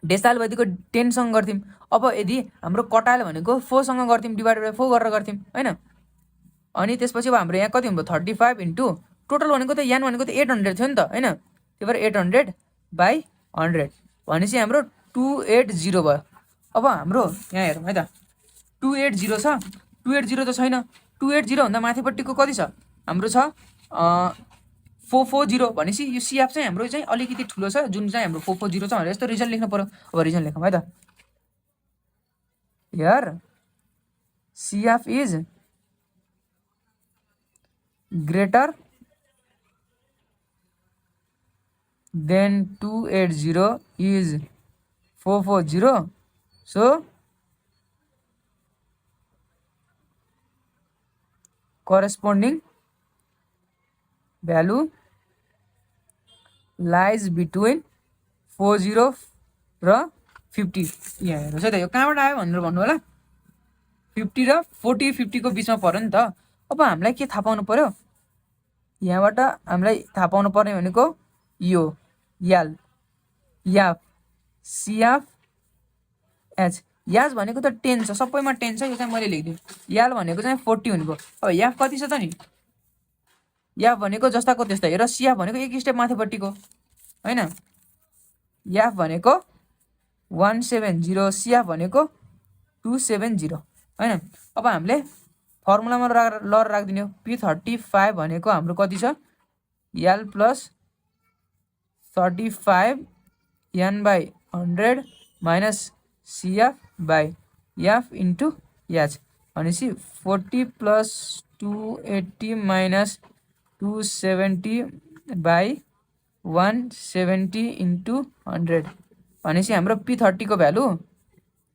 डेसाइल भनेको 10सँग गर्थ्यौँ। अब यदि हाम्रो कटाइल भनेको 4सँग गर्थ्यौँ /4 गरेर गर्थ्यौँ होइन। अनि त्यसपछि अब हाम्रो यहाँ कति हुन्छ 35 इन्टु टोटल भनेको त यान भनेको त 800 थियो नि त होइन। त्यही भएर 800/100 भनेपछि हाम्रो 280 भयो। अब हाम्रो यहाँ हेरौँ है त 280 छ 280 त छैन 280 भन्दा माथिपट्टिको कति छ हाम्रो छ 440 भनेपछि यो सिएफ चाहिँ हाम्रो चाहिँ अलिकति ठुलो छ जुन चाहिँ हाम्रो 440 छ भनेर यस्तो रिजन लेख्नु पर्यो। अब रिजन लेखौँ है त here सिएफ is greater than 280 is 440 so corresponding value lies between 40 र 50। यहाँ हेर्नुहोस् है त यो कहाँबाट आयो भनेर भन्नु होला 50 र 40 को बिचमा पर्यो नि त। अब हामीलाई के थाहा पाउनु पर्यो यहाँबाट हामीलाई थाहा पाउनु पर्ने भनेको यो याल याफ सिएफ एच याज भनेको त 10 छ सबैमा 10 छ यो चाहिँ मैले लेखिदिएँ। याल भनेको चाहिँ 40 हुने भयो। अब याफ कति छ त नि याफ भनेको जस्ताको त्यस्तै र सिएफ भनेको एक स्टेप माथिपट्टिको होइन। याफ भनेको 170 सिएफ भनेको 270 होइन। अब हामीले फर्मुलामा लर राखिदिने हो P35 भनेको हाम्रो कति छ याल plus 35 n/100 minus CF/F into H भनेपछि 40 प्लस 280 माइनस 270/170 इन्टु 100 भनेपछि हाम्रो P30 को भ्यालु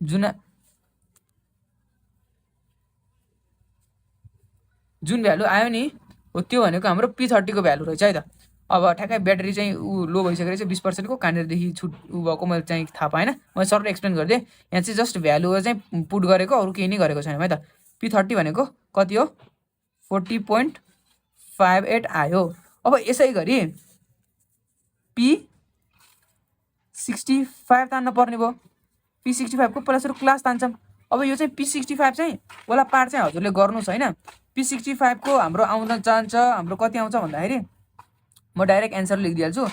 जुन भ्यालु आयो नि हो त्यो भनेको हाम्रो P30 को भ्यालु रहेछ है त। अब ठ्याक्कै ब्याट्री चाहिँ लो भइसकेको रहेछ 20% को कहाँनिरदेखि छुट भएको मैले चाहिँ थाहा पाएन। मैले सरले एक्सप्लेन गरिदिएँ यहाँ चाहिँ जस्ट भ्यालु चाहिँ पुट गरेको अरू केही नै गरेको छैन है त। P30 भनेको कति हो 40.58 आयो। अब यसै गरी P65 तान्न पर्ने भयो। P65 को पहिला सुरु क्लास तान्छौँ। अब यो चाहिँ P65 चाहिँ वाला पार्ट चाहिँ हजुरले गर्नुहोस् होइन। P65 को हाम्रो आउन चाहन्छ हाम्रो कति आउँछ भन्दाखेरि म डाइरेक्ट एन्सर लेखिदिइहाल्छु।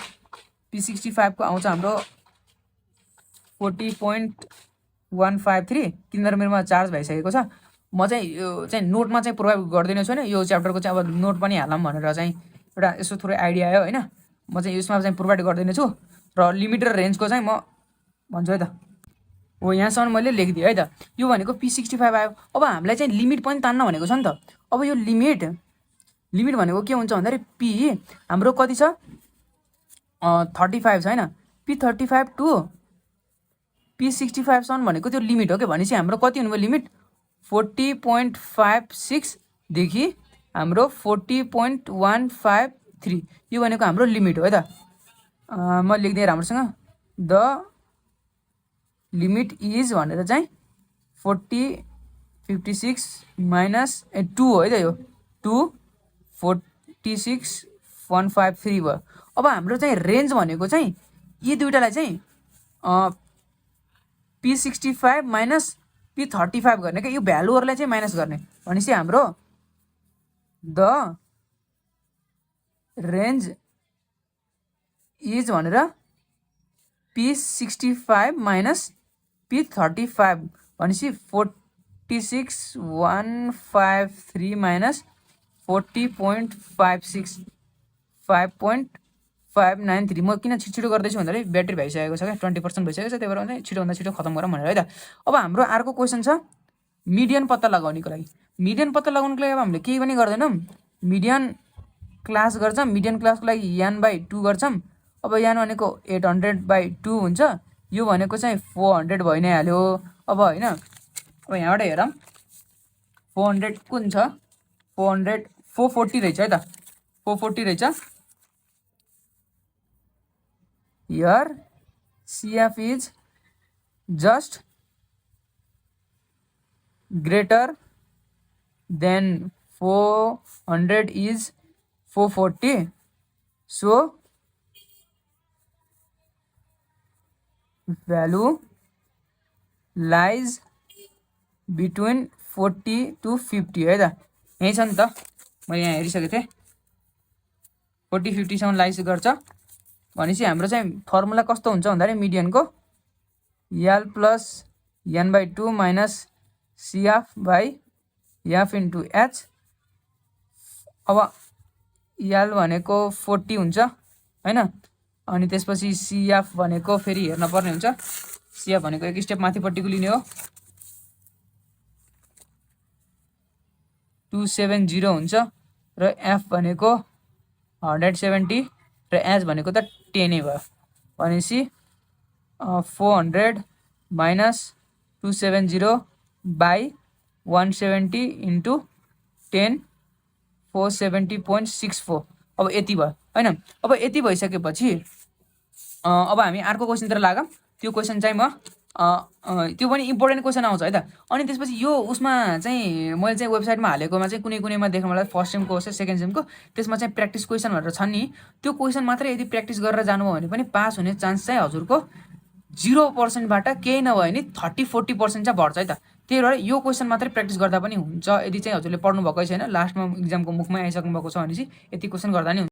P65 को आउँछ हाम्रो 40.153 किनभने मेरोमा चार्ज भइसकेको छ। म चाहिँ यो चाहिँ नोटमा चाहिँ प्रोभाइड गर्दिने छैन यो च्याप्टरको चाहिँ अब नोट पनि हालौँ भनेर चाहिँ एउटा यसो थोरै आइडिया आयो होइन। म चाहिँ यसमा चाहिँ प्रोभाइड गरिदिने छु र लिमिट र रेन्जको चाहिँ म भन्छु है त। हो यहाँसम्म मैले लेखिदिएँ है त। यो भनेको P65 आयो। अब हामीलाई चाहिँ लिमिट पनि तान्न भनेको छ नि त। अब यो लिमिट भनेको के हुन्छ भन्दाखेरि P हाम्रो कति छ 35 छ होइन। P35 टु P65 सम्म भनेको त्यो लिमिट हो क्या। भनेपछि हाम्रो कति हुनुभयो लिमिट 40.56 देखि हाम्रो 40.153 यो भनेको हाम्रो लिमिट हो है त। म लेख्दै राम्रोसँग द लिमिट इज भनेर चाहिँ 4056 माइनस 2 हो है त, यो 2 46153 भयो। अब हाम्रो चाहिँ रेन्ज भनेको चाहिँ यी दुइटालाई चाहिँ P65 माइनस P35 गर्ने क्या, यो भ्यालुहरूलाई चाहिँ माइनस गर्ने। भनेपछि हाम्रो द रेन्ज इज भनेर P65 माइनस P35 भनेपछि 46153 माइनस 40.56 5.593। म किन छिटो गर्दैछु भन्दाखेरि ब्याट्री भइसकेको छ क्या, 20% भइसकेको छ, त्यही भएर चाहिँ छिटोभन्दा छिटो खतम गरौँ भनेर है त। अब हाम्रो अर्को क्वेसन छ मिडियन पत्ता लगाउनेको लागि। मिडियन पत्ता लगाउनुको लागि अब हामीले केही पनि गर्दैनौँ, मिडियन क्लास गर्छौँ। मिडियन क्लासको लागि n/2 गर्छौँ। अब n भनेको 800/2 हुन्छ, यो भनेको चाहिँ 400 भइ नै हाल्यो अब होइन। अब यहाँबाट हेरौँ 400 कुन छ, 440 रहेछ है त, 440 रहेछ। Here CF is just greater than 400 is 440, so value lies between 40 to 50 है त। यही छ नि त, मैले यहाँ हेरिसकेको थिएँ 40-50 सम्म लाइस गर्छ। भनेपछि हाम्रो चाहिँ फर्मुला कस्तो हुन्छ भन्दाखेरि मिडियनको L plus n/2 minus CF/F into H। अब L भनेको 40 हुन्छ होइन, अनि त्यसपछि CF भनेको फेरि हेर्न पर्ने हुन्छ। CF भनेको एक स्टेप माथिपट्टिको लिने हो, 270 हुन्छ र F भनेको 170 र H भनेको त 10 नै भयो। भनेपछि 400 माइनस 270/170 इन्टु 10 470.64। अब यति भयो होइन। अब यति भइसकेपछि अब हामी अर्को क्वेसनतिर लागौँ। त्यो क्वेसन चाहिँ म त्यो पनि इम्पोर्टेन्ट क्वेसन आउँछ है त। अनि त्यसपछि यो उसमा चाहिँ मैले चाहिँ वेबसाइटमा हालेकोमा चाहिँ कुनै कुनैमा देख्न मलाई फर्स्ट सेमको होस् सेकेन्ड सेमको, त्यसमा चाहिँ प्र्याक्टिस क्वेसनहरू छन् नि, त्यो क्वेसन मात्रै यदि प्र्याक्टिस गरेर जानुभयो भने पनि पास हुने चान्स चाहिँ हजुरको 0%बाट केही नभए नि 30-40% चाहिँ बढ्छ है त। त्यही भएर यो क्वेसन मात्रै प्र्याक्टिस गर्दा पनि हुन्छ। यदि चाहिँ हजुरले पढ्नु भएकै छैन, लास्टमा इक्जामको मुखमै आइसक्नु भएको छ भनेपछि यति क्वेसन गर्दा नि हुन्छ।